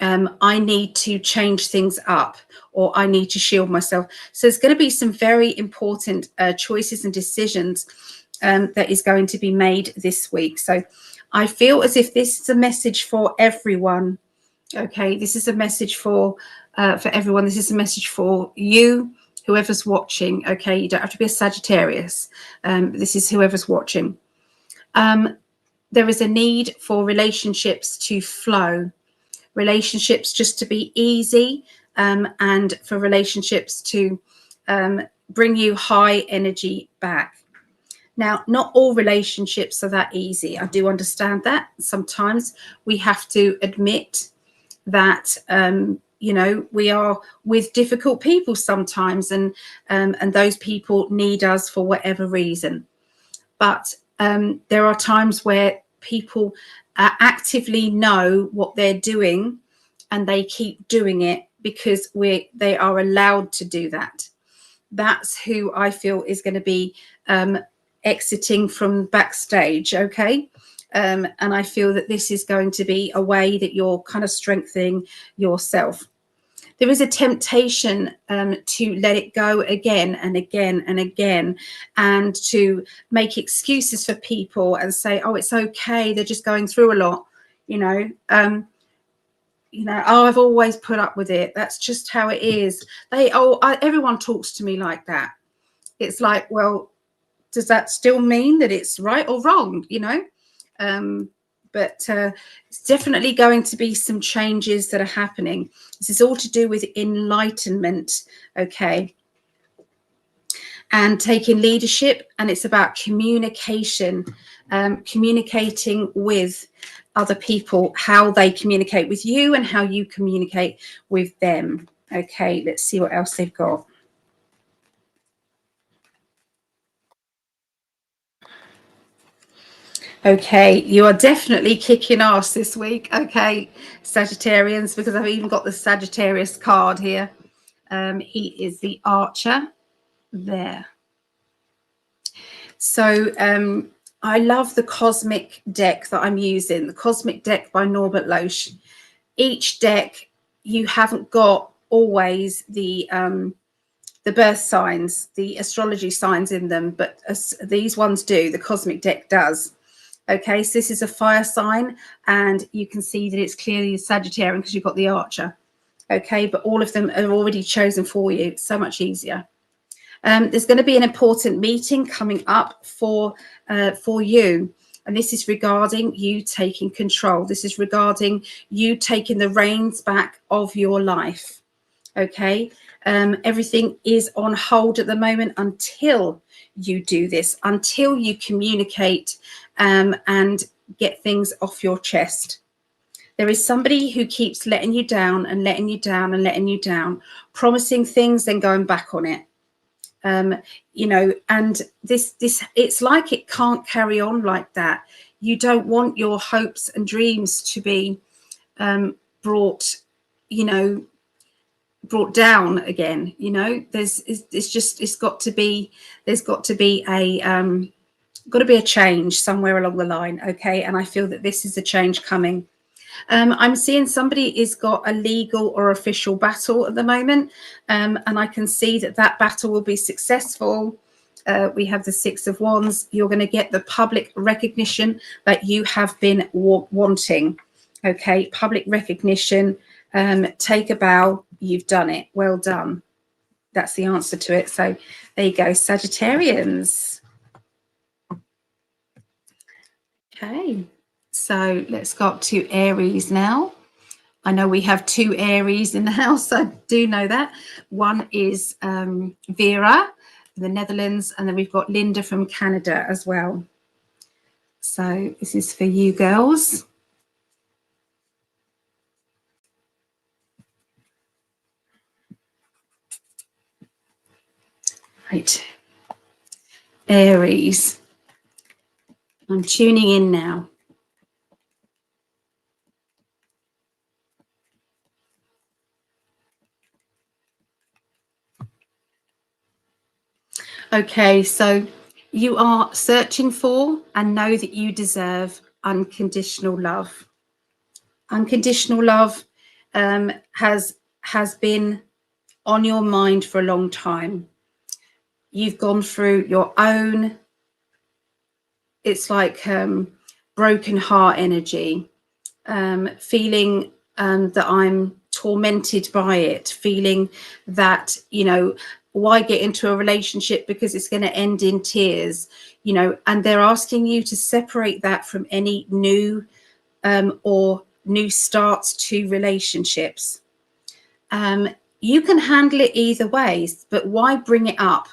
I need to change things up, or I need to shield myself. So there's going to be some very important choices and decisions that is going to be made this week. So I feel as if this is a message for everyone. Okay, this is a message for everyone. This is a message for you, whoever's watching. Okay, you don't have to be a Sagittarius. This is whoever's watching. There is a need for relationships to flow, relationships just to be easy, and for relationships to bring you high energy back. Now, not all relationships are that easy. I do understand that. Sometimes we have to admit that we are with difficult people sometimes, and those people need us for whatever reason. But there are times where people actively know what they're doing, and they keep doing it because they are allowed to do that. that's who I feel is going to be exiting from backstage. Okay. And I feel that this is going to be a way that you're kind of strengthening yourself. There is a temptation to let it go again and again and again, and to make excuses for people and say, oh, it's okay, they're just going through a lot, oh, I've always put up with it, that's just how it is. Everyone talks to me like that. It's like, well, does that still mean that it's right or wrong? But it's definitely going to be some changes that are happening. This is all to do with enlightenment, okay, and taking leadership. And it's about communication, communicating with other people, how they communicate with you and how you communicate with them. Okay, let's see what else they've got. Okay, you are definitely kicking ass this week, okay, Sagittarians, because I've even got the Sagittarius card here. He is the Archer there. So I love the cosmic deck that I'm using, the cosmic deck by Norbert Loesch. Each deck, you haven't got always the birth signs, the astrology signs in them, but these ones do, the cosmic deck does. Okay, so this is a fire sign, and you can see that it's clearly a Sagittarian because you've got the Archer. Okay, but all of them are already chosen for you. It's so much easier. There's going to be an important meeting coming up for you, and this is regarding you taking control. This is regarding you taking the reins back of your life. Okay, everything is on hold at the moment until you do this, until you communicate and get things off your chest. There is somebody who keeps letting you down and letting you down and letting you down, promising things, then going back on it. And this it's like it can't carry on like that. You don't want your hopes and dreams to be brought down again. There's got to be a change somewhere along the line. Okay, and I feel that this is a change coming. I'm seeing somebody has got a legal or official battle at the moment, and I can see that battle will be successful. We have the Six of Wands. You're going to get the public recognition that you have been wanting. Okay, public recognition. Take a bow. You've done it. Well done. That's the answer to it. So there you go, Sagittarians. Okay, so let's go up to Aries now. I know we have two Aries in the house. I do know that. One is Vera from the Netherlands, and then we've got Linda from Canada as well. So this is for you girls. Right. Aries. I'm tuning in now. Okay, so you are searching for and know that you deserve unconditional love. Unconditional love has been on your mind for a long time. You've gone through your own, it's like broken heart energy, feeling that I'm tormented by it, feeling that, why get into a relationship because it's going to end in tears, and they're asking you to separate that from any new or new starts to relationships. You can handle it either ways, but why bring it up?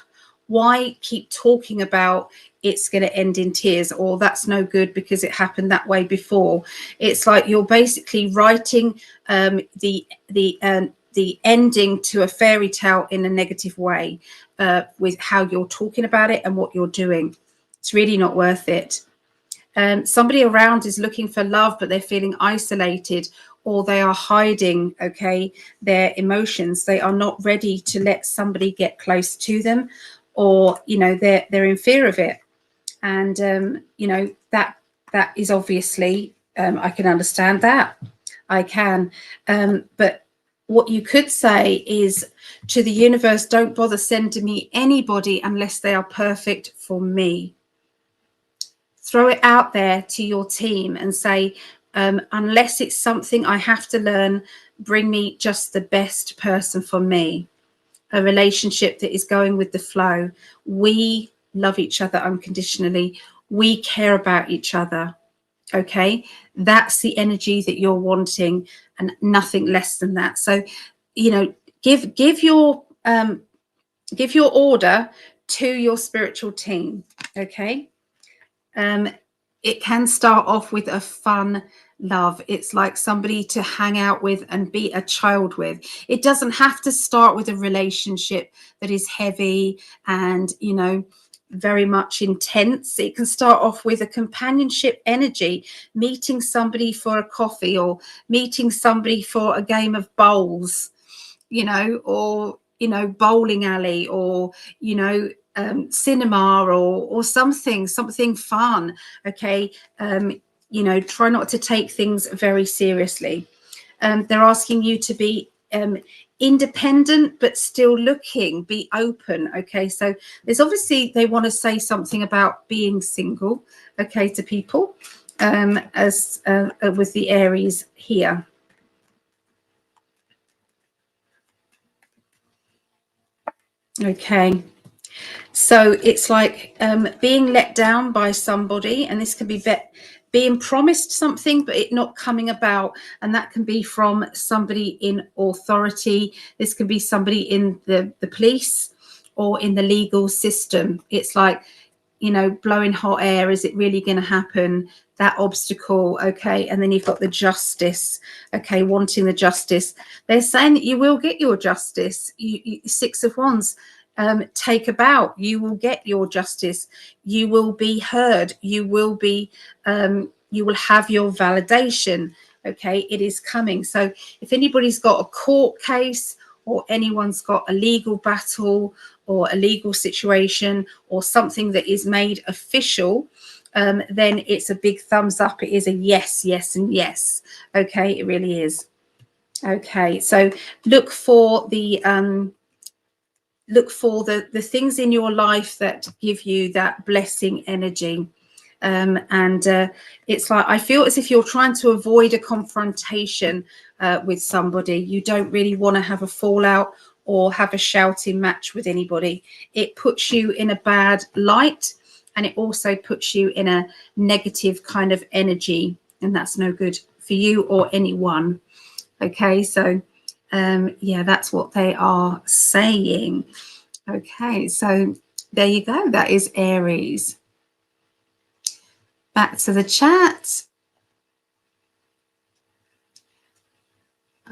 Why keep talking about it's going to end in tears, or that's no good because it happened that way before? It's like you're basically writing the ending to a fairy tale in a negative way with how you're talking about it and what you're doing. It's really not worth it. Somebody around is looking for love, but they're feeling isolated, or they are hiding, okay, their emotions. They are not ready to let somebody get close to them, or, you know, they're in fear of it. And, you know, that is obviously, I can understand that. I can. But what you could say is to the universe, don't bother sending me anybody unless they are perfect for me. Throw it out there to your team and say, unless it's something I have to learn, bring me just the best person for me. A relationship that is going with the flow. We love each other unconditionally. We care about each other. Okay, that's the energy that you're wanting, and nothing less than that. So, you know, give your order to your spiritual team. Okay. It can start off with a fun love. It's like somebody to hang out with and be a child with. It doesn't have to start with a relationship that is heavy and, you know, very much intense. It can start off with a companionship energy, meeting somebody for a coffee, or meeting somebody for a game of bowls, you know, or, you know, bowling alley, or, you know, cinema, or something fun. Okay. You know, try not to take things very seriously. They're asking you to be independent, but still looking, be open. Okay, so there's obviously, they want to say something about being single, okay, to people, as with the Aries here. Okay, so it's like being let down by somebody, and this can be being promised something but it not coming about, and that can be from somebody in authority. This can be somebody in the police or in the legal system. It's like, you know, blowing hot air. Is it really going to happen? That obstacle. Okay, and then you've got the justice. Okay, wanting the justice. They're saying that you will get your justice. You 6 of Wands. Take about, you will get your justice. You will be heard. You will be, you will have your validation. Okay, it is coming. So if anybody's got a court case, or anyone's got a legal battle, or a legal situation, or something that is made official, then it's a big thumbs up. It is a yes, yes, and yes. Okay, it really is. Okay, so look for the things in your life that give you that blessing energy. And it's like, I feel as if you're trying to avoid a confrontation with somebody. You don't really want to have a fallout or have a shouting match with anybody. It puts you in a bad light, and it also puts you in a negative kind of energy, and that's no good for you or anyone. Okay, so yeah, that's what they are saying. Okay, so there you go. That is Aries. Back to the chat.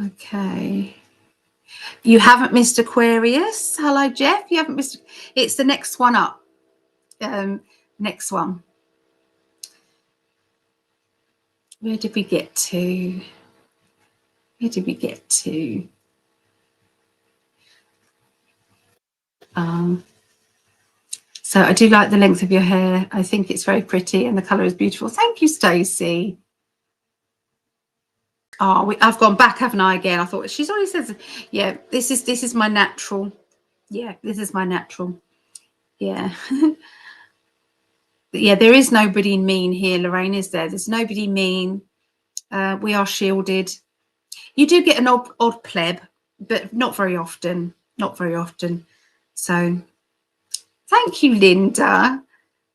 Okay. You haven't missed Aquarius. Hello, Jeff. You haven't missed. It's the next one up. Next one. Where did we get to? Where did we get to? So I do like the length of your hair. I think it's very pretty and the colour is beautiful. Thank you, Stacey. Oh, I've gone back, haven't I, again? I thought she's always says, yeah, this is my natural. Yeah, this is my natural. Yeah. Yeah, there is nobody mean here, Lorraine, is there? There's nobody mean. We are shielded. You do get an odd pleb, but not very often. Not very often. So thank you, Linda.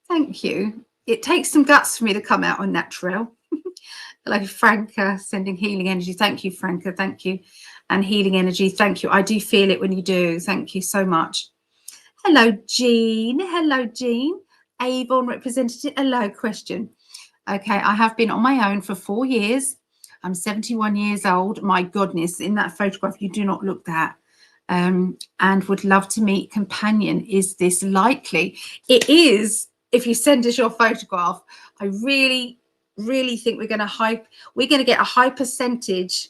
Thank you. It takes some guts for me to come out on natural. Hello, Franca, sending healing energy. Thank you, Franca. Thank you. And healing energy. Thank you. I do feel it when you do. Thank you so much. Hello, Jean. Hello, Jean. Avon representative. Hello, question. Okay, I have been on my own for 4 years. I'm 71 years old. My goodness, in that photograph, you do not look that. And would love to meet companion. Is this likely? It is if you send us your photograph, I really think we're going to get a high percentage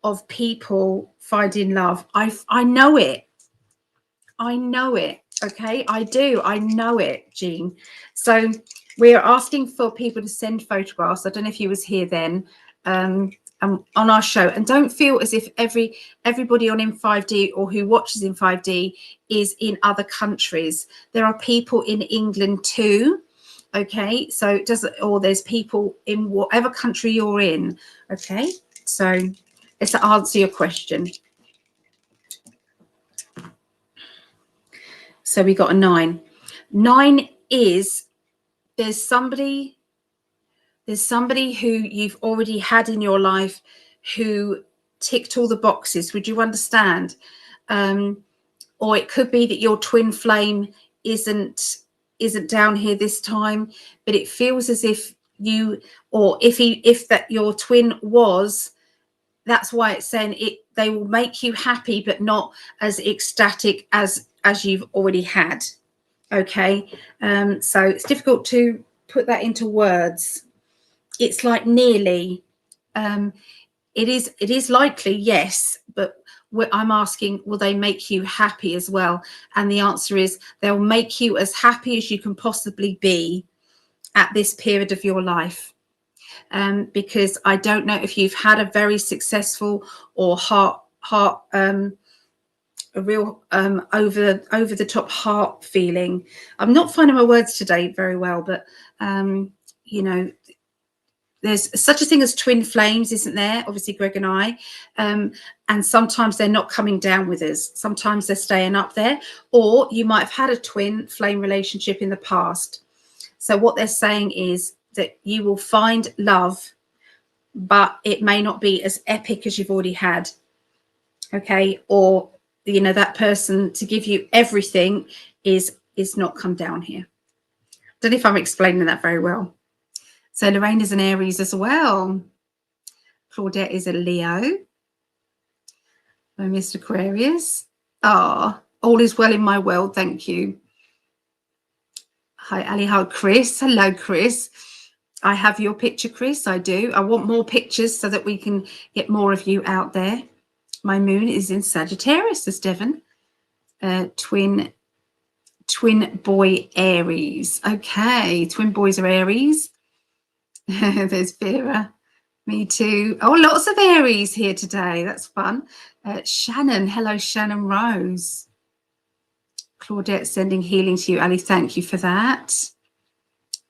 of people finding love. I know it. Okay, I do. I know it, Jean. So we're asking for people to send photographs. I don't know if you was here then, on our show. And don't feel as if everybody on in 5D or who watches in 5D is in other countries. There are people in England too. Okay, so it doesn't, or there's people in whatever country you're in. Okay, so it's to answer your question. So we got a 9. 9 is there's somebody who you've already had in your life who ticked all the boxes. Would you understand? Or it could be that your twin flame isn't down here this time, but it feels as if you, or if that your twin was, that's why it's saying it, they will make you happy, but not as ecstatic as you've already had. Okay, so it's difficult to put that into words. It's like nearly. It is likely, yes, but I'm asking, will they make you happy as well? And the answer is they'll make you as happy as you can possibly be at this period of your life. Because I don't know if you've had a very successful or a real over the top heart feeling. I'm not finding my words today very well, but you know, there's such a thing as twin flames, isn't there? Obviously, Greg and I, and sometimes they're not coming down with us. Sometimes they're staying up there, or you might have had a twin flame relationship in the past. So what they're saying is that you will find love, but it may not be as epic as you've already had. Okay, or you know, that person to give you everything is not come down here. Don't know if I'm explaining that very well. So Lorraine is an Aries as well. Claudette is a Leo. I missed Aquarius. Ah, all is well in my world. Thank you. Hi, Ali. Hi, Chris. Hello, Chris. I have your picture, Chris. I do. I want more pictures so that we can get more of you out there. My moon is in Sagittarius, as Devon. Twin boy Aries. Okay, twin boys are Aries. There's Vera. Me too. Oh, lots of Aries here today. That's fun. Shannon. Hello, Shannon Rose. Claudette sending healing to you, Ali. Thank you for that.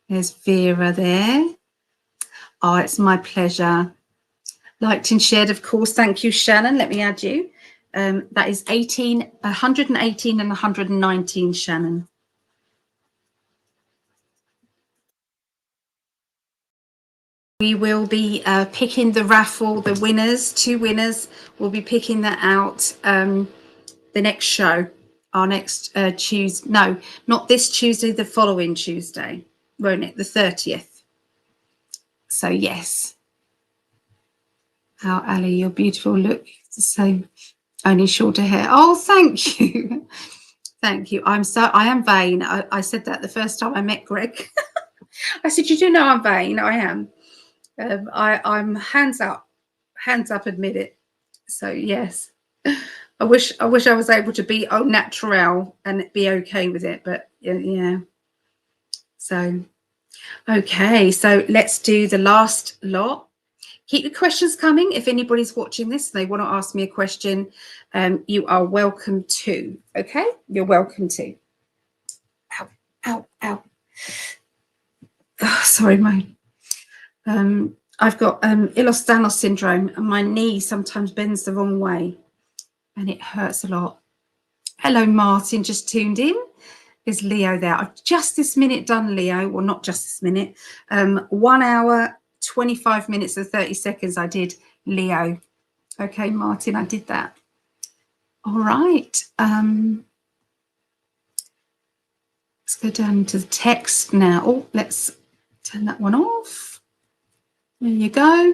There's Vera there. Oh, it's my pleasure. Liked and shared, of course. Thank you, Shannon. Let me add you. That is 118 and 119, Shannon. We will be picking the raffle, the winners, 2 winners. We'll be picking that out the next show, our next Tuesday. No, not this Tuesday, the following Tuesday, won't it? The 30th. So, yes. Oh, Ali, your beautiful look. So, only shorter hair. Oh, thank you. Thank you. I am vain. I said that the first time I met Greg. I said, you do know I'm vain. I am. I'm hands up, admit it. So yes, I wish I was able to be au naturel and be okay with it, but yeah. So okay, so let's do the last lot. Keep your questions coming. If anybody's watching this and they want to ask me a question, you are welcome to. Okay, you're welcome to. Ow, ow, ow. Oh, sorry, my I've got Ehlers-Danlos syndrome, and my knee sometimes bends the wrong way, and it hurts a lot. Hello, Martin, just tuned in. Is Leo there? I've just this minute done Leo. Well, not just this minute. 1 hour, 25 minutes and 30 seconds. I did Leo. Okay, Martin, I did that. All right. Let's go down to the text now. Oh, let's turn that one off. There you go.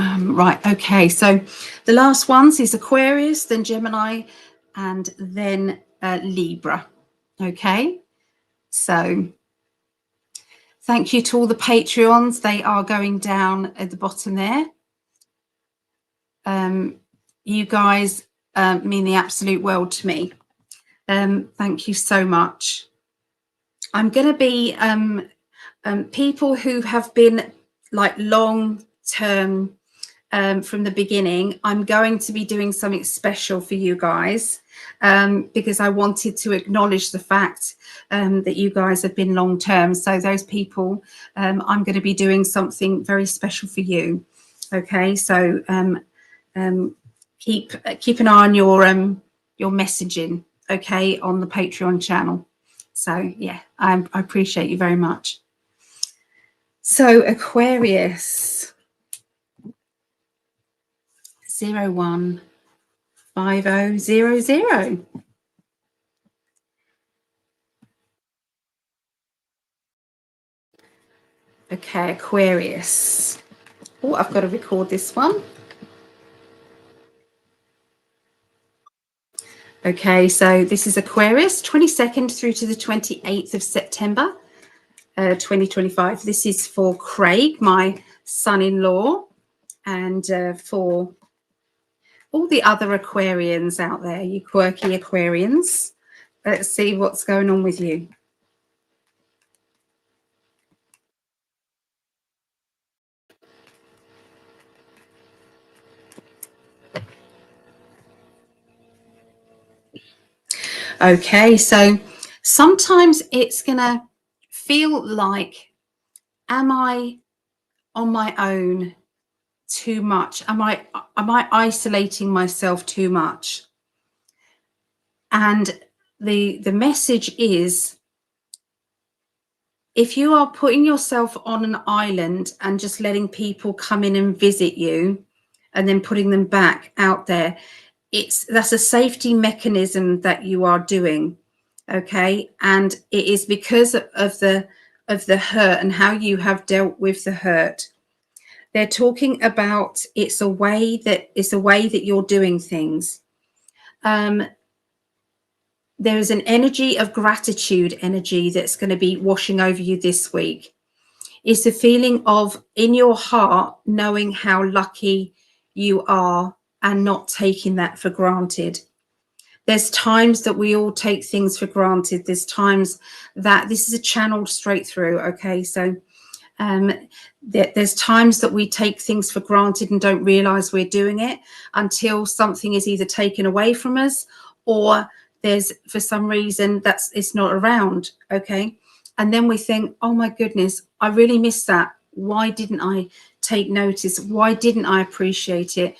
Right, okay, so the last ones is Aquarius, then Gemini, and then Libra. Okay, so thank you to all the Patreons. They are going down at the bottom there. You guys mean the absolute world to me. Thank you so much. I'm going to be people who have been like long term from the beginning. I'm going to be doing something special for you guys because I wanted to acknowledge the fact that you guys have been long term. So those people, I'm going to be doing something very special for you. Okay, so keep an eye on your messaging, okay, on the Patreon channel. So yeah, I appreciate you very much. So Aquarius 015000. Okay, Aquarius. Oh, I've got to record this one. Okay, so this is Aquarius, 22nd through to the 28th of September, 2025. This is for Craig, my son-in-law, and for all the other Aquarians out there, you quirky Aquarians. Let's see what's going on with you. Okay, so sometimes it's going to feel like, am I on my own too much? Am I isolating myself too much? And the message is, if you are putting yourself on an island and just letting people come in and visit you and then putting them back out there, that's a safety mechanism that you are doing. Okay, and it is because of the hurt and how you have dealt with the hurt. They're talking about it's a way that you're doing things. There is an energy of gratitude energy that's going to be washing over you this week. It's a feeling of, in your heart, knowing how lucky you are and not taking that for granted. There's times that we all take things for granted. There's times that this is a channel straight through. Okay, so there's times that we take things for granted and don't realize we're doing it until something is either taken away from us or there's, for some reason, it's not around. Okay, and then we think, oh my goodness, I really missed that. Why didn't I take notice? Why didn't I appreciate it?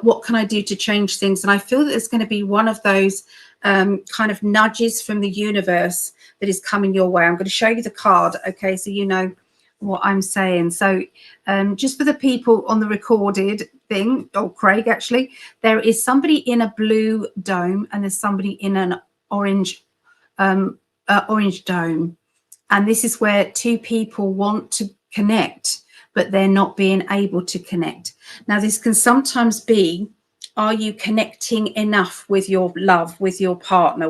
What can I do to change things? And I feel that there's going to be one of those kind of nudges from the universe that is coming your way. I'm going to show you the card, okay, so you know what I'm saying. So just for the people on the recorded thing, Craig, actually, there is somebody in a blue dome and there's somebody in an orange dome. And this is where two people want to connect, but they're not being able to connect. Now, this can sometimes be, are you connecting enough with your love, with your partner,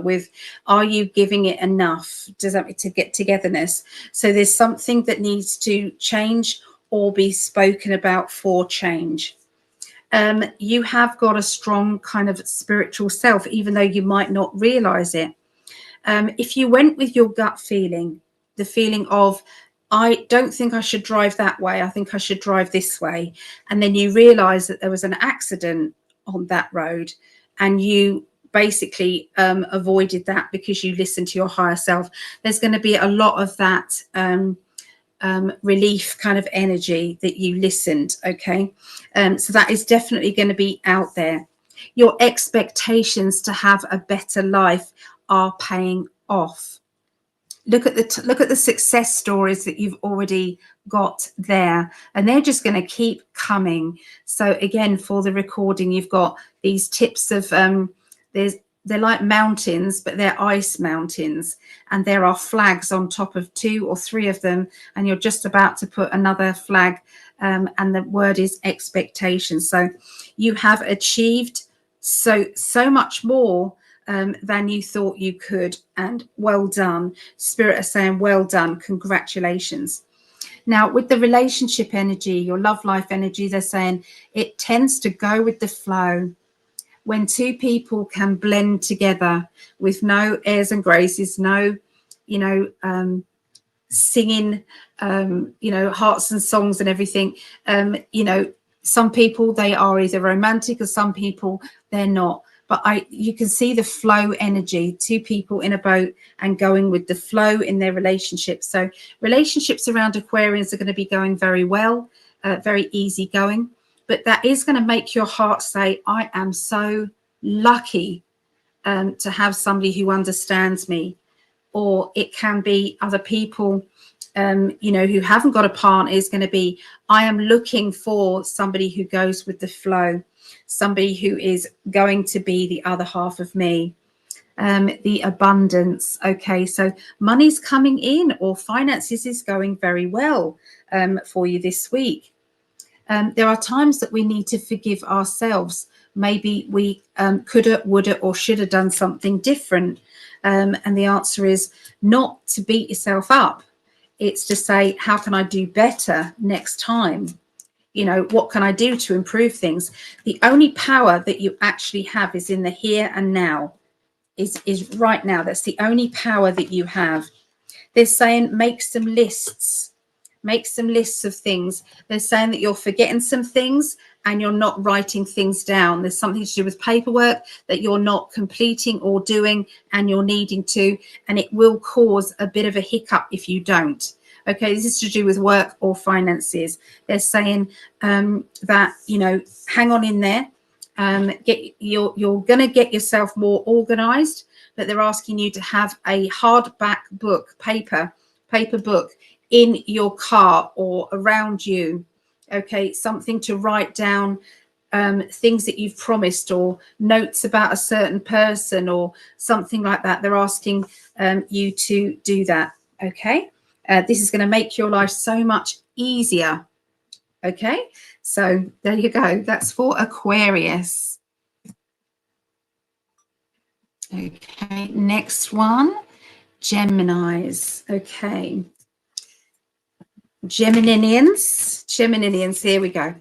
are you giving it enough to get togetherness? So there's something that needs to change or be spoken about for change. You have got a strong kind of spiritual self, even though you might not realize it. If you went with your gut feeling, the feeling of, I don't think I should drive that way, I think I should drive this way, and then you realize that there was an accident on that road and you basically avoided that because you listened to your higher self, there's going to be a lot of that relief kind of energy that you listened. Okay, so that is definitely going to be out there. Your expectations to have a better life are paying off. Look at the success stories that you've already got there, and they're just going to keep coming. So again, for the recording, you've got these tips of they're like mountains, but they're ice mountains, and there are flags on top of 2 or 3 of them, and you're just about to put another flag and the word is expectation. So you have achieved so much more than you thought you could, and well done. Spirit are saying well done, congratulations. Now with the relationship energy, your love life energy, they're saying it tends to go with the flow. When two people can blend together with no airs and graces, no singing hearts and songs and everything, some people, they are either romantic, or some people they're not. But you can see the flow energy, two people in a boat and going with the flow in their relationship. So relationships around Aquarians are going to be going very well, very easy going. But that is going to make your heart say, I am so lucky to have somebody who understands me. Or it can be other people, who haven't got a partner, is going to be, I am looking for somebody who goes with the flow, somebody who is going to be the other half of me. The abundance. Okay, so money's coming in, or finances is going very well for you this week. There are times that we need to forgive ourselves. Maybe we coulda, woulda, or should have done something different. And the answer is not to beat yourself up. It's to say, how can I do better next time? What can I do to improve things? The only power that you actually have is in the here and now, is right now. That's the only power that you have. They're saying make some lists. Make some lists of things. They're saying that you're forgetting some things and you're not writing things down. There's something to do with paperwork that you're not completing or doing, and you're needing to, and it will cause a bit of a hiccup if you don't. Okay, this is to do with work or finances. They're saying that, hang on in there. You're going to get yourself more organized, but they're asking you to have a hardback book, paper book in your car or around you. Okay, something to write down things that you've promised, or notes about a certain person, or something like that. They're asking you to do that. Okay, this is going to make your life so much easier. Okay, so there you go. That's for Aquarius. Okay, next one, Geminis. Okay, Geminians, here we go.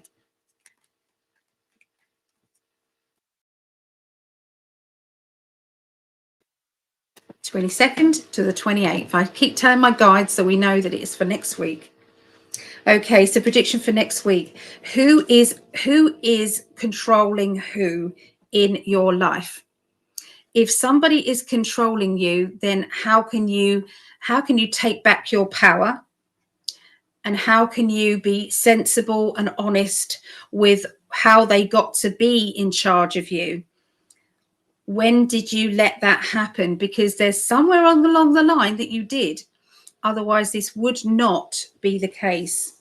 22nd to the 28th. I keep telling my guides so we know that it is for next week. Okay, so prediction for next week. Who is controlling who in your life? If somebody is controlling you, then how can you take back your power? And how can you be sensible and honest with how they got to be in charge of you? When did you let that happen? Because there's somewhere along the line that you did. Otherwise, this would not be the case.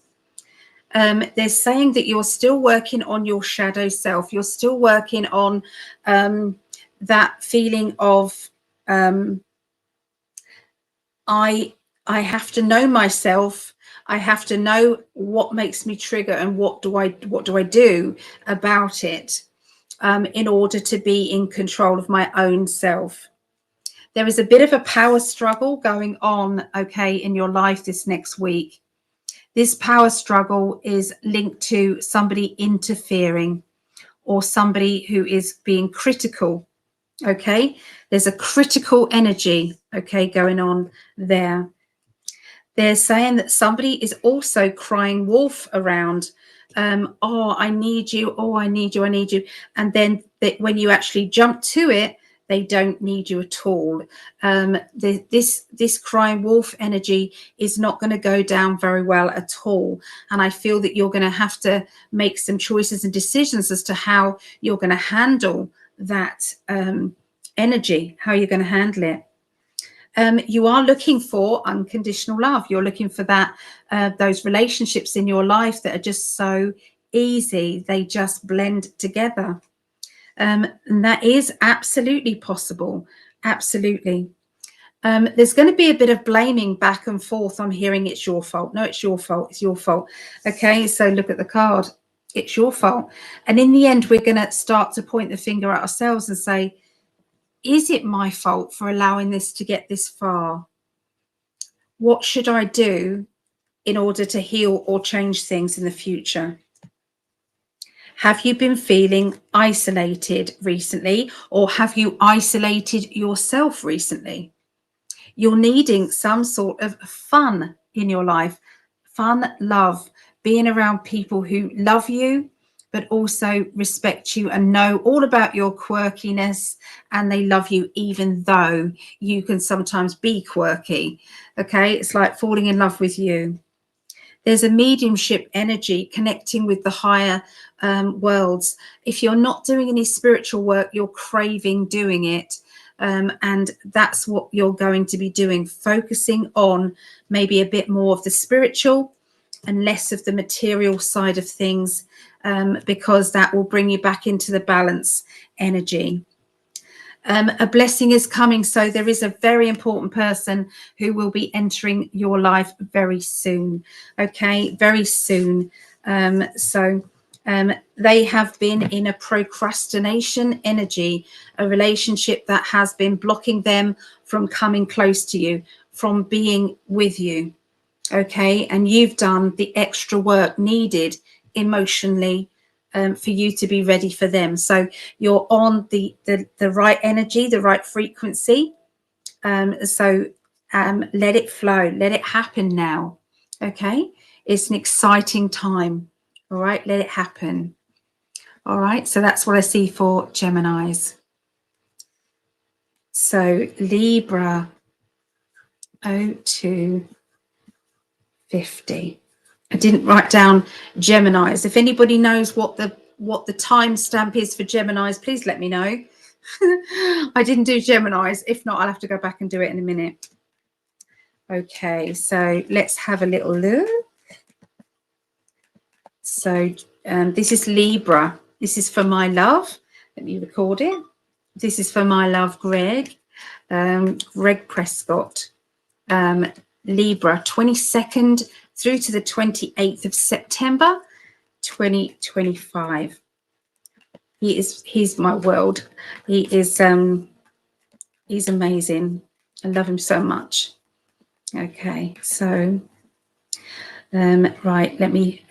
They're saying that you're still working on your shadow self. You're still working on that feeling of I have to know myself. I have to know what makes me trigger and what do I do about it in order to be in control of my own self. There is a bit of a power struggle going on, okay, in your life this next week. This power struggle is linked to somebody interfering or somebody who is being critical, okay? There's a critical energy, okay, going on there. They're saying that somebody is also crying wolf around. Oh, I need you. Oh, I need you. I need you. And then when you actually jump to it, they don't need you at all. This crying wolf energy is not going to go down very well at all. And I feel that you're going to have to make some choices and decisions as to how you're going to handle that energy, how you're going to handle it. You are looking for unconditional love. You're looking for that, those relationships in your life that are just so easy. They just blend together. And that is absolutely possible. Absolutely. There's going to be a bit of blaming back and forth. I'm hearing it's your fault. No, it's your fault. It's your fault. Okay, so look at the card. It's your fault. And in the end, we're going to start to point the finger at ourselves and say, is it my fault for allowing this to get this far? What should I do in order to heal or change things in the future? Have you been feeling isolated recently, or have you isolated yourself recently? You're needing some sort of fun in your life, fun, love, being around people who love you, but also respect you and know all about your quirkiness, and they love you even though you can sometimes be quirky. Okay, it's like falling in love with you. There's a mediumship energy connecting with the higher worlds. If you're not doing any spiritual work, you're craving doing it. And that's what you're going to be doing, focusing on maybe a bit more of the spiritual and less of the material side of things, because that will bring you back into the balance energy. A blessing is coming. So there is a very important person who will be entering your life very soon. Okay, very soon. They have been in a procrastination energy, a relationship that has been blocking them from coming close to you, from being with you. Okay, and you've done the extra work needed emotionally for you to be ready for them. So you're on the right energy, the right frequency. Let it flow, let it happen now. Okay, it's an exciting time. All right, let it happen. All right, so that's what I see for Geminis. So Libra, 0250. I didn't write down Geminis. If anybody knows what the timestamp is for Geminis, please let me know. I didn't do Geminis. If not, I'll have to go back and do it in a minute. Okay, so let's have a little look. So this is Libra. This is for my love. Let me record it. This is for my love, Greg. Greg Prescott. Libra, 22nd through to the 28th of September 2025. He's my world. He's amazing. I love him so much. Okay, so right, let me,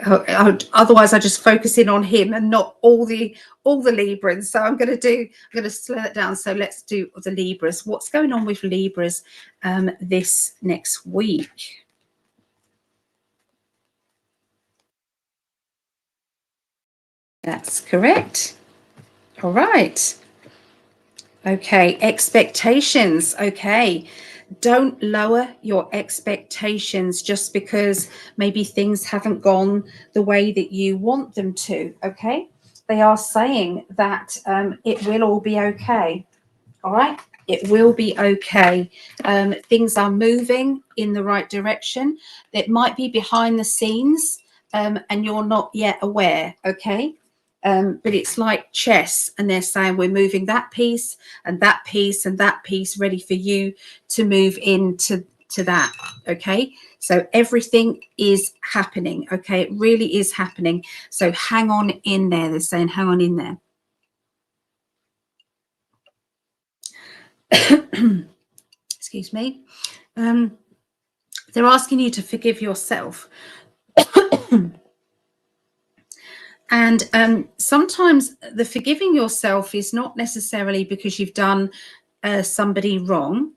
otherwise I just focus in on him and not all the Librans. So I'm going to slow that down. So let's do the Libras. What's going on with Libras this next week? That's correct. All right. Okay, expectations. Okay. Don't lower your expectations just because maybe things haven't gone the way that you want them to. Okay, they are saying that it will all be okay. All right, it will be okay. Things are moving in the right direction. It might be behind the scenes and you're not yet aware. Okay. But it's like chess, and they're saying we're moving that piece and that piece and that piece ready for you to move into that. Okay, so everything is happening. Okay, it really is happening. So hang on in there. They're saying hang on in there. Excuse me. They're asking you to forgive yourself. And sometimes the forgiving yourself is not necessarily because you've done somebody wrong.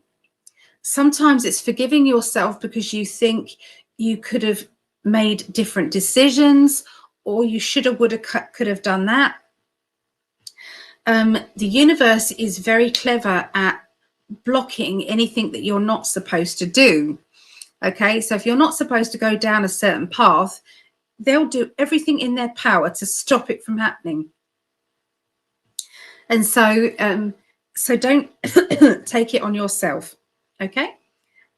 Sometimes it's forgiving yourself because you think you could have made different decisions, or you should have, would have, could have done that. The universe is very clever at blocking anything that you're not supposed to do. Okay, so if you're not supposed to go down a certain path, they'll do everything in their power to stop it from happening. And so so don't take it on yourself. Okay,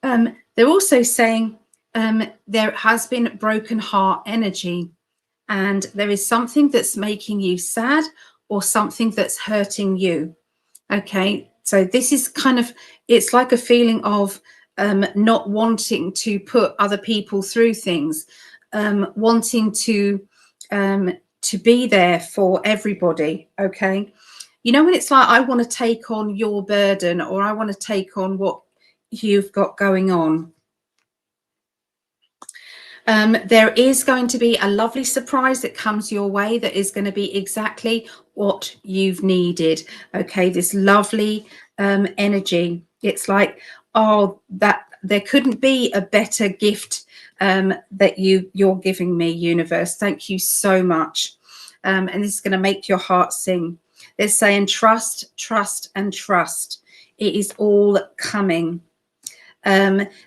they're also saying there has been broken heart energy, and there is something that's making you sad or something that's hurting you. Okay, So this is kind of, it's like a feeling of not wanting to put other people through things, wanting to be there for everybody. Okay. You know, when it's like, I want to take on your burden, or I want to take on what you've got going on. There is going to be a lovely surprise that comes your way that is going to be exactly what you've needed. Okay, this lovely energy. It's like, oh, that there couldn't be a better gift that you're giving me, universe. Thank you so much. And this is going to make your heart sing. They're saying trust, trust, and trust. It is all coming.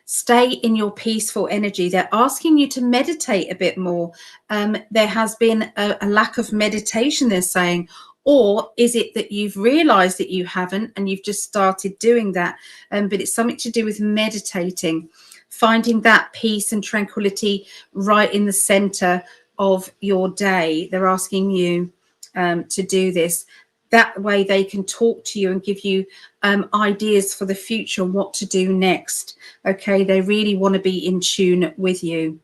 Stay in your peaceful energy. They're asking you to meditate a bit more. There has been a lack of meditation, they're saying. Or is it that you've realized that you haven't and you've just started doing that? But it's something to do with meditating, finding that peace and tranquility right in the center of your day. They're asking you to do this. That way they can talk to you and give you ideas for the future and what to do next. Okay, they really want to be in tune with you.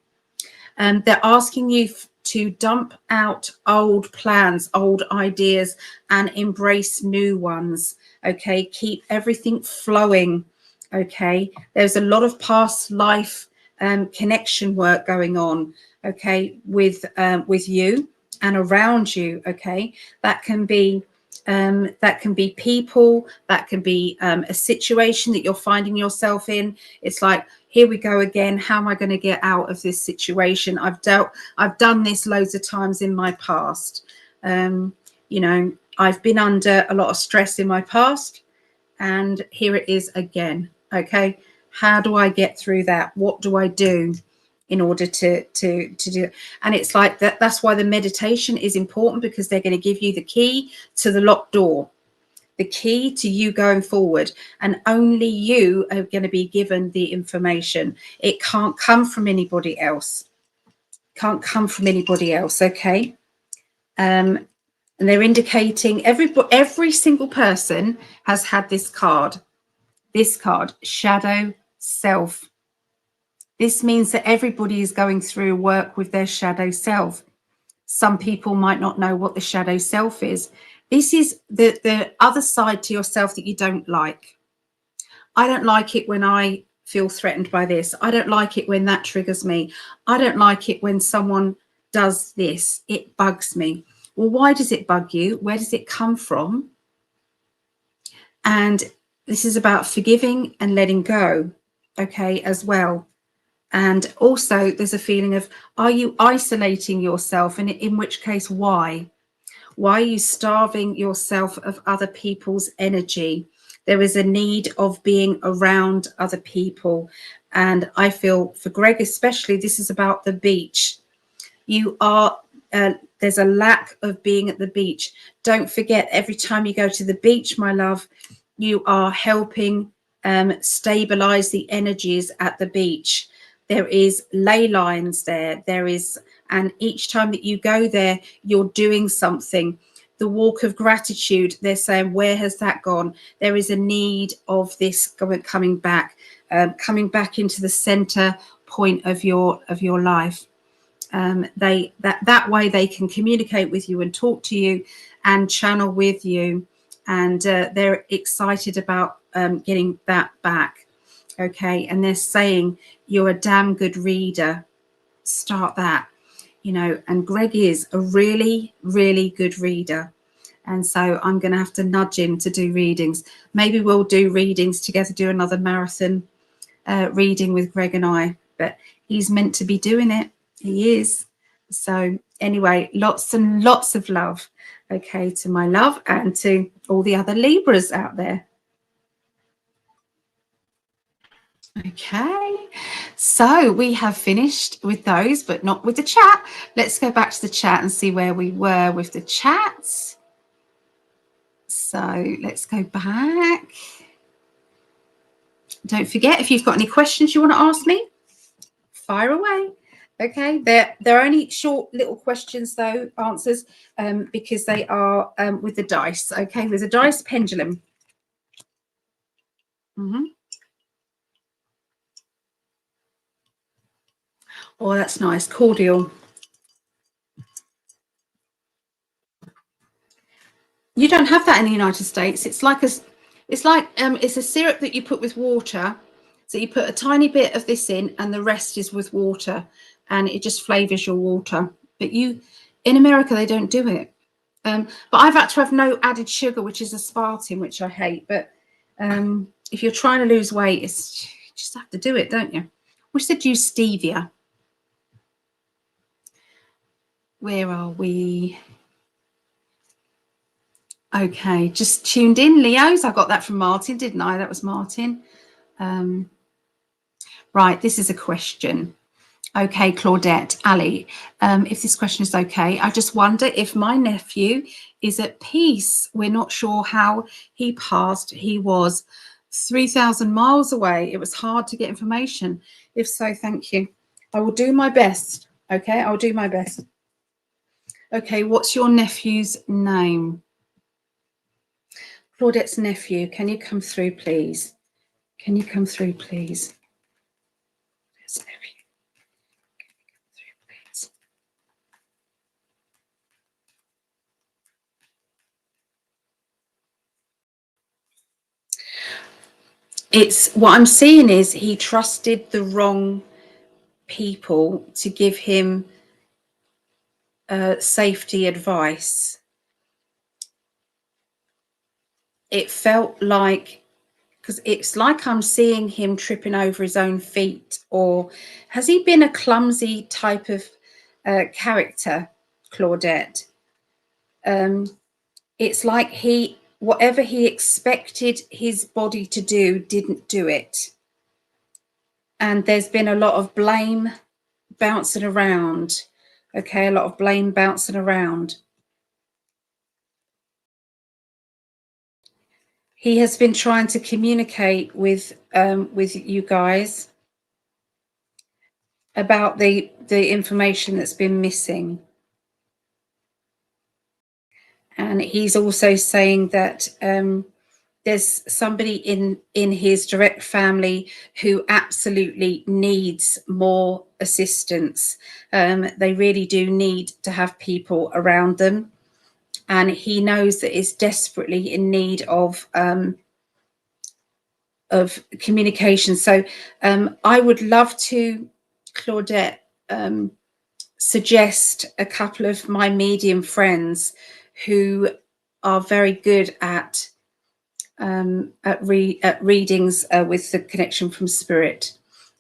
They're asking you to dump out old plans, old ideas, and embrace new ones. Okay, keep everything flowing. Okay, there's a lot of past life connection work going on. Okay, with you and around you. Okay, that can be people, that can be a situation that you're finding yourself in. It's like, here we go again. How am I going to get out of this situation? I've done this loads of times in my past. You know, I've been under a lot of stress in my past, and here it is again. Okay, how do I get through that? What do I do in order to do it? And it's like that's why the meditation is important, because they're going to give you the key to the locked door, the key to you going forward, and only you are going to be given the information. It can't come from anybody else. Okay. And they're indicating every single person has had this card, shadow self. This means that everybody is going through work with their shadow self. Some people might not know what the shadow self is. This is the other side to yourself that you don't like. I don't like it when I feel threatened by this. I don't like it when that triggers me. I don't like it when someone does this. It bugs me. Well, why does it bug you? Where does it come from? And this is about forgiving and letting go, okay, as well. And also there's a feeling of, are you isolating yourself? And in which case, why? Why are you starving yourself of other people's energy? There is a need of being around other people. And I feel for Greg especially, this is about the beach. You are, there's a lack of being at the beach. Don't forget, every time you go to the beach, my love, you are helping stabilize the energies at the beach. There is ley lines there. And each time that you go there, you're doing something. The walk of gratitude, they're saying, where has that gone? There is a need of this coming back into the center point of your life. That way they can communicate with you and talk to you and channel with you. And they're excited about getting that back. Okay, and they're saying you're a damn good reader. Start that, you know. And Greg is a really, really good reader. And so I'm going to have to nudge him to do readings. Maybe we'll do readings together, do another marathon reading with Greg and I. But he's meant to be doing it. He is. So anyway, lots and lots of love, okay, to my love and to all the other Libras out there. Okay, so we have finished with those, but not with the chat. Let's go back to the chat and see where we were with the chats. So let's go back. Don't forget, if you've got any questions you want to ask me, fire away. Okay, they're only short little questions though, answers, because they are with the dice. Okay, there's a dice pendulum. Oh, that's nice. Cordial. You don't have that in the United States. It's like it's a syrup that you put with water. So you put a tiny bit of this in, and the rest is with water, and it just flavors your water. But in America, they don't do it. But I've had to have no added sugar, which is aspartame, which I hate. But if you're trying to lose weight, you just have to do it, don't you? We said use stevia. Where are we? Okay, just tuned in, Leos. I got that from Martin, didn't I? That was Martin. Right, this is a question. Okay, Claudette, Ali, if this question is okay, I just wonder if my nephew is at peace. We're not sure how he passed. He was 3,000 miles away. It was hard to get information. If so, thank you. I will do my best. Okay, I'll do my best. Okay, what's your nephew's name? Claudette's nephew, can you come through, please? Can you come through, please? Nephew. Can you come through, please? It's what I'm seeing is he trusted the wrong people to give him safety advice. It felt like, because it's like I'm seeing him tripping over his own feet, or has he been a clumsy type of character, Claudette? It's like whatever he expected his body to do, didn't do it. And there's been a lot of blame bouncing around. Okay, a lot of blame bouncing around. He has been trying to communicate with you guys about the information that's been missing. And he's also saying that there's somebody in his direct family who absolutely needs more assistance. They really do need to have people around them. And he knows that is desperately in need of communication. So I would love to, Claudette, suggest a couple of my medium friends who are very good at readings with the connection from spirit.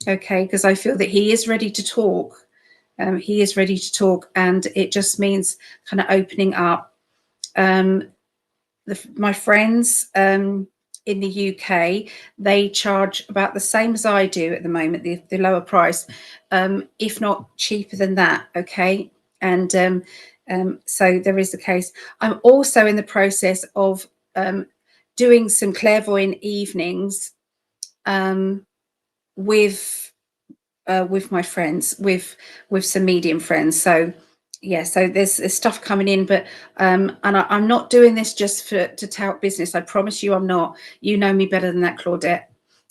Okay, because I feel that he is ready to talk. He is ready to talk, and it just means kind of opening up. My friends in the UK, they charge about the same as I do at the moment, the lower price, if not cheaper than that. Okay, and so there is the case. I'm also in the process of doing some clairvoyant evenings with my friends, with some medium friends. So yeah, so there's stuff coming in, but and I'm not doing this just to tout business. I promise you I'm not. You know me better than that, Claudette.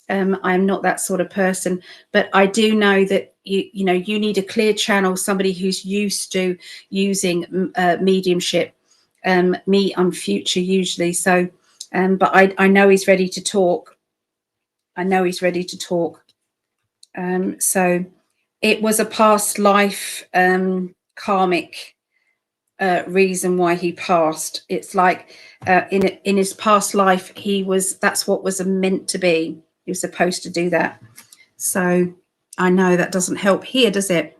I am not that sort of person, but I do know that you know you need a clear channel, somebody who's used to using mediumship. Me, I'm future usually, so but I know he's ready to talk. I know he's ready to talk. So it was a past life karmic reason why he passed. It's like in his past life that's what was meant to be. He was supposed to do that. So I know that doesn't help here, does it?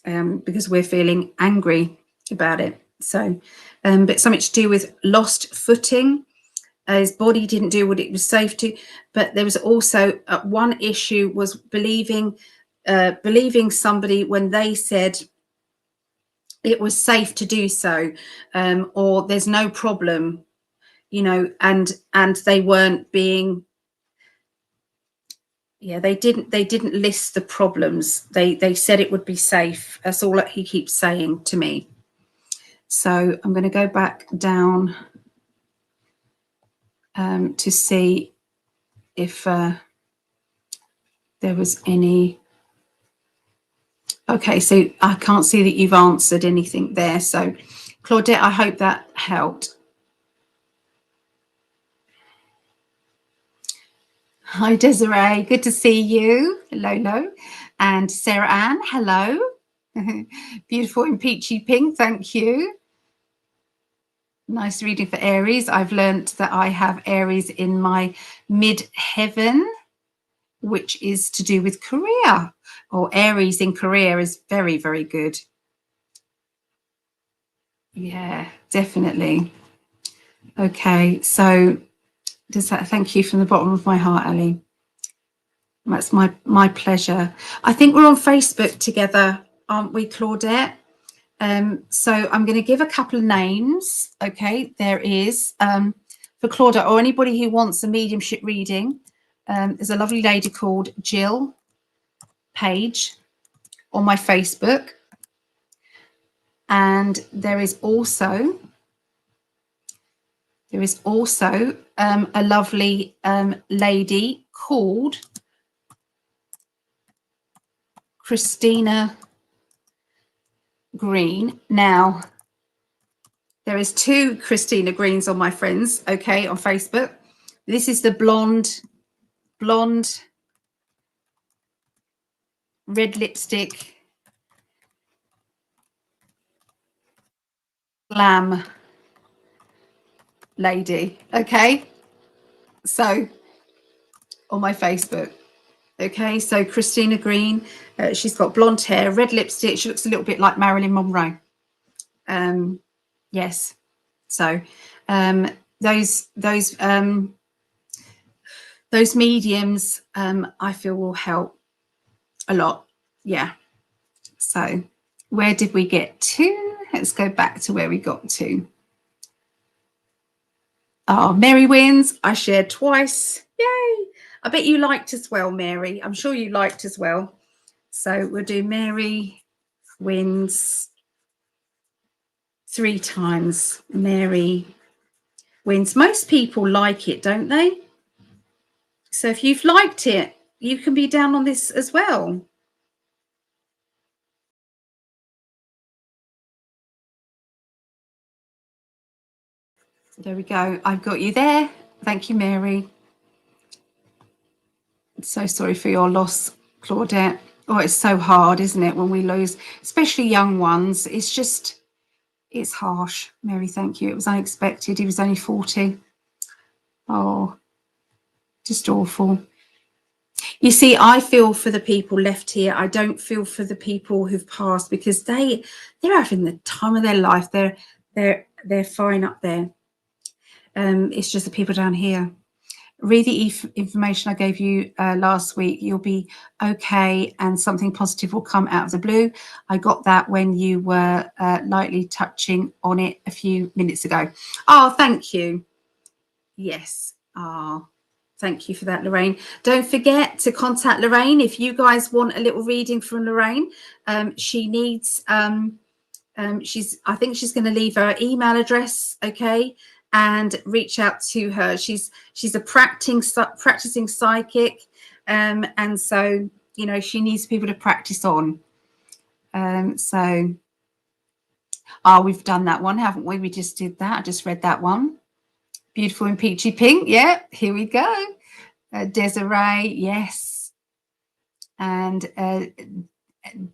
Because we're feeling angry about it. So but something to do with lost footing. His body didn't do what it was safe to, but there was also one issue was believing somebody when they said it was safe to do so, or there's no problem, you know, and they weren't being, yeah, they didn't list the problems. They said it would be safe. That's all that he keeps saying to me. So I'm going to go back down to see if there was any. Okay, so I can't see that you've answered anything there. So Claudette, I hope that helped. Hi, Desiree. Good to see you. Hello. And Sarah Ann, hello. Beautiful in peachy pink. Thank you. Nice reading for Aries. I've learnt that I have Aries in my midheaven, which is to do with career, or Aries in career is very, very good. Yeah, definitely. Okay, so does that, thank you from the bottom of my heart, Ali. That's my pleasure. I think we're on Facebook together, aren't we, Claudette? So I'm going to give a couple of names. Okay, there is for Claudette or anybody who wants a mediumship reading. There's a lovely lady called Jill Page on my Facebook, and there is also a lovely lady called Christina Green. Now, there is two Christina Greens on my friends, okay, on Facebook. This is the blonde red lipstick glam lady, okay? So on my Facebook, okay, so Christina Green, she's got blonde hair, red lipstick. She looks a little bit like Marilyn Monroe. Yes, so those mediums I feel will help a lot. Yeah. So where did we get to? Let's go back to where we got to. Oh, Mary wins. I shared twice. Yay. I bet you liked as well, Mary. I'm sure you liked as well. So we'll do Mary wins 3 times. Mary wins. Most people like it, don't they? So if you've liked it, you can be down on this as well. There we go. I've got you there. Thank you, Mary. So sorry for your loss, Claudette. Oh, it's so hard, isn't it, when we lose, especially young ones. It's just, it's harsh. Mary, thank you. It was unexpected. He was only 40. Oh, just awful. You see, I feel for the people left here. I don't feel for the people who've passed, because they're having the time of their life. They're fine up there. It's just the people down here. Read the information I gave you last week. You'll be okay, and something positive will come out of the blue. I got that when you were lightly touching on it a few minutes ago. Oh, thank you. Yes. Oh, thank you for that, Lorraine. Don't forget to contact Lorraine if you guys want a little reading from Lorraine. She needs, I think she's going to leave her email address, okay, and reach out to her. She's a practicing psychic, and so, you know, she needs people to practice on. So, we've done that one, haven't we? We just did that. I just read that one. Beautiful in peachy pink. Yeah, here we go. Desiree, yes. And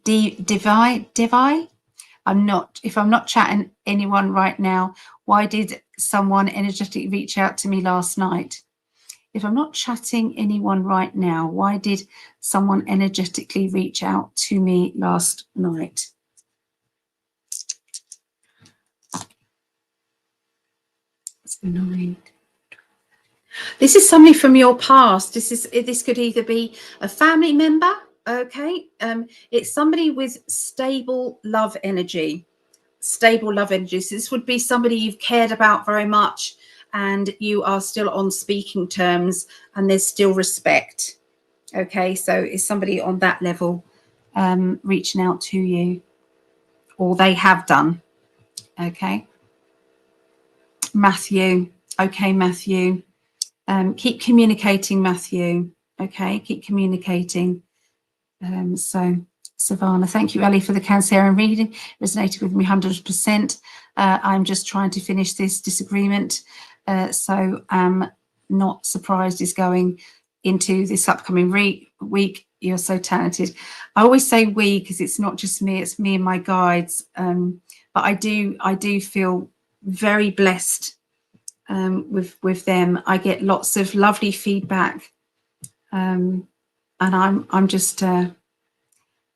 Devi. If I'm not chatting anyone right now, why did someone energetically reach out to me last night? If I'm not chatting anyone right now, why did someone energetically reach out to me last night? That's 9. This is somebody from your past. This could either be a family member, okay? It's somebody with stable love energy. Stable love energy. So this would be somebody you've cared about very much, and you are still on speaking terms, and there's still respect. Okay, so it's somebody on that level reaching out to you, or they have done. Okay. Matthew. Okay, Matthew. Keep communicating, Matthew. Okay, keep communicating. So, Savannah, thank you, Ellie, for the Cancerian reading. Resonated with me 100%. I'm just trying to finish this disagreement. So I'm not surprised it's going into this upcoming week. You're so talented. I always say we because it's not just me, it's me and my guides. But I do feel very blessed with them. I get lots of lovely feedback. And I'm just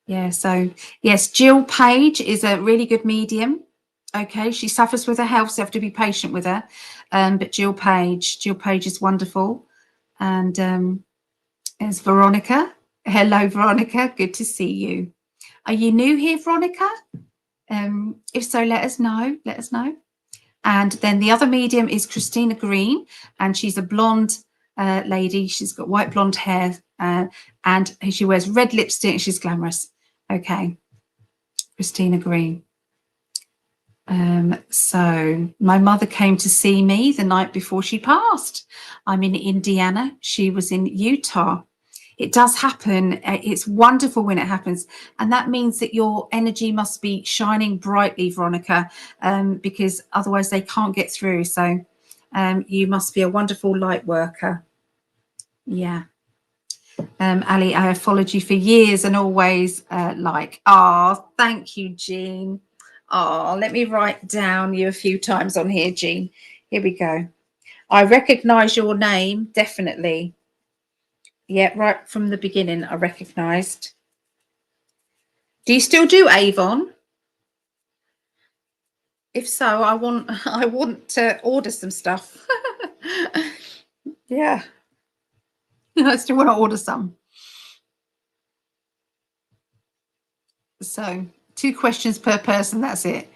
yeah, so yes, Jill Page is a really good medium. Okay, she suffers with her health, so you have to be patient with her. But Jill Page is wonderful. And there's Veronica. Hello, Veronica. Good to see you. Are you new here, Veronica? If so, let us know. Let us know. And then the other medium is Christina Green, and she's a blonde lady. She's got white blonde hair, and she wears red lipstick. She's glamorous. Okay, Christina Green. So my mother came to see me the night before she passed. I'm in Indiana. She was in Utah. It does happen. It's wonderful when it happens. And that means that your energy must be shining brightly, Veronica, because otherwise they can't get through. So you must be a wonderful light worker. Yeah. Ali, I have followed you for years and always thank you, Jean. Let me write down you a few times on here, Jean. Here we go. I recognize your name, definitely. Yeah, right from the beginning, I recognized. Do you still do Avon? If so, I want to order some stuff. Yeah. I still want to order some. So 2 questions per person, that's it.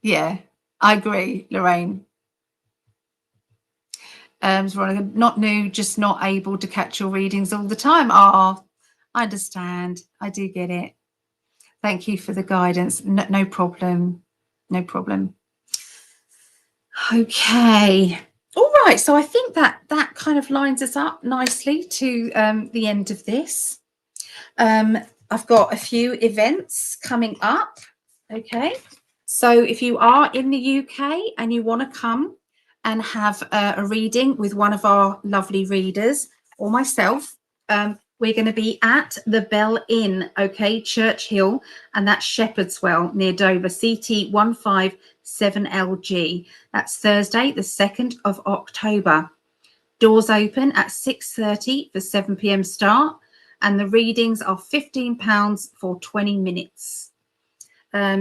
Yeah, I agree, Lorraine. Veronica, not new, just not able to catch your readings all the time. I understand. I do get it. Thank you for the guidance. No problem. No problem. Okay. All right. So I think that kind of lines us up nicely to the end of this. I've got a few events coming up. Okay. So if you are in the UK and you want to come and have a reading with one of our lovely readers or myself, we're going to be at the Bell Inn, okay, Church Hill, and that's Shepherdswell near Dover, CT 157LG. That's Thursday, the 2nd of October. Doors open at 6:30 for 7 p.m. start, and the readings are £15 for 20 minutes.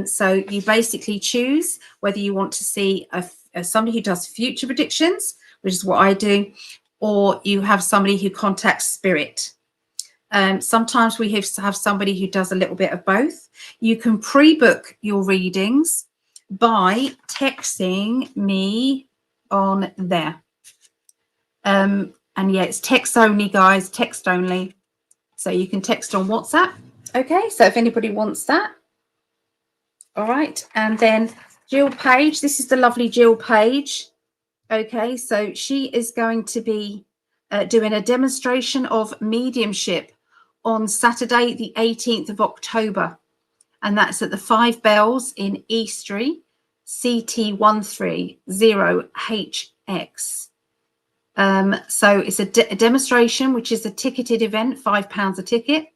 So you basically choose whether you want to see somebody who does future predictions, which is what I do, or you have somebody who contacts spirit. Sometimes we have somebody who does a little bit of both. You can pre-book your readings by texting me on there. And yeah, it's text only, guys, text only. So you can text on WhatsApp. Okay, so if anybody wants that. All right, and then Jill Page, this is the lovely Jill Page. Okay, so she is going to be doing a demonstration of mediumship on Saturday, the 18th of October. And that's at the 5 Bells in Eastry, CT130HX. So it's a demonstration, which is a ticketed event, £5 a ticket.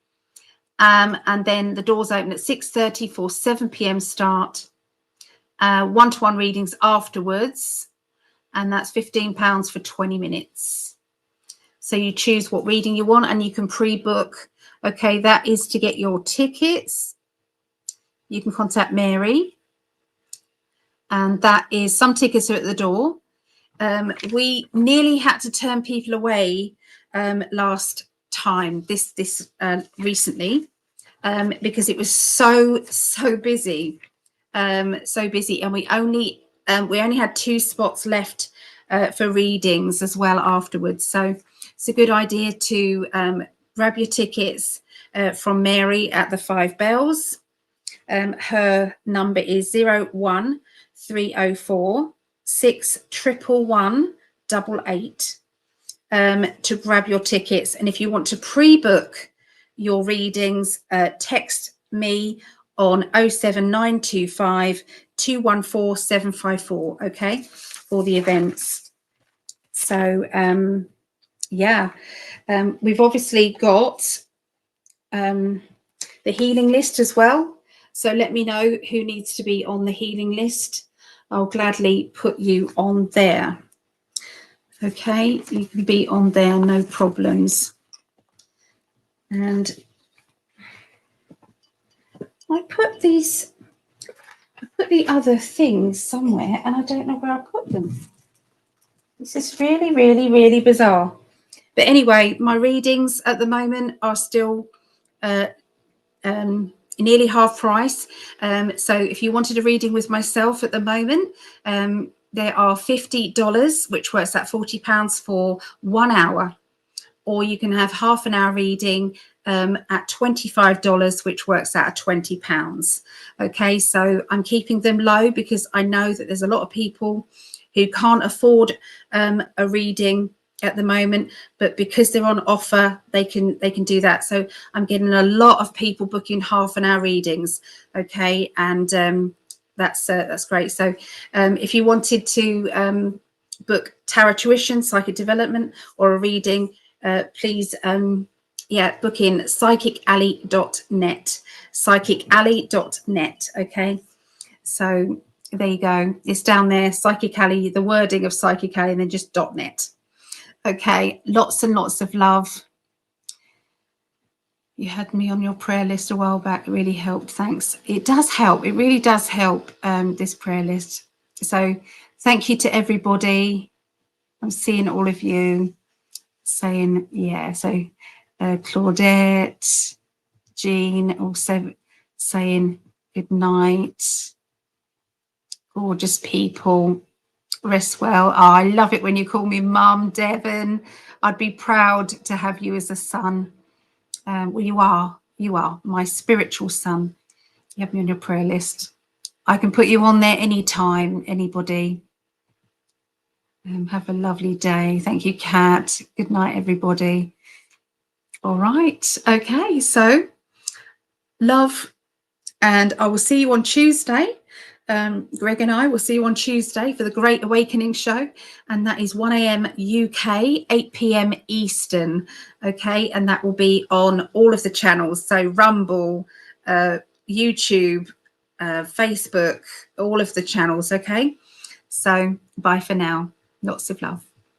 And then the doors open at 6:30 for 7 p.m. start. One-to-one readings afterwards, and that's £15 for 20 minutes. So you choose what reading you want, and you can pre-book. Okay, that is to get your tickets. You can contact Mary, and that is, some tickets are at the door. We nearly had to turn people away last time, this recently, because it was so busy, and we only had 2 spots left for readings as well afterwards. So it's a good idea to grab your tickets from Mary at the 5 Bells. Her number is 01304 611 88. to grab your tickets. And if you want to pre-book your readings, text me on 07925 214 754, okay, for the events. So yeah, we've obviously got the healing list as well. So let me know who needs to be on the healing list. I'll gladly put you on there. Okay, you can be on there, no problems. And I put the other things somewhere and I don't know where I put them. This is really, really, really bizarre. But anyway, my readings at the moment are still nearly half price. So if you wanted a reading with myself at the moment, there are $50, which works at £40 for 1 hour. Or you can have half an hour reading at $25, which works out at £20. Okay, so I'm keeping them low because I know that there's a lot of people who can't afford a reading at the moment, but because they're on offer, they can do that. So I'm getting a lot of people booking half an hour readings. Okay, and that's great. So if you wanted to book tarot tuition, psychic development, or a reading, please book in psychicalley.net, psychicalley.net. Okay, so there you go, it's down there, Psychic Alley, the wording of Psychic Alley, and then just .net. Okay, lots and lots of love. You had me on your prayer list a while back. It really helped. Thanks. It does help. It really does help, this prayer list. So thank you to everybody. I'm seeing all of you saying, yeah. So Claudette, Jean also saying good night. Gorgeous people. Rest well. Oh, I love it when you call me Mum, Devon. I'd be proud to have you as a son. Well, you are my spiritual son. You have me on your prayer list. I can put you on there anytime, anybody. Have a lovely day. Thank you, Kat. Good night, everybody. All right. Okay, so love, and I will see you on Tuesday. Greg and I will see you on Tuesday for the Great Awakening show, and that is 1 a.m. UK, 8 p.m. Eastern. Okay, and that will be on all of the channels, so Rumble, YouTube, Facebook, all of the channels. Okay, so bye for now. Lots of love.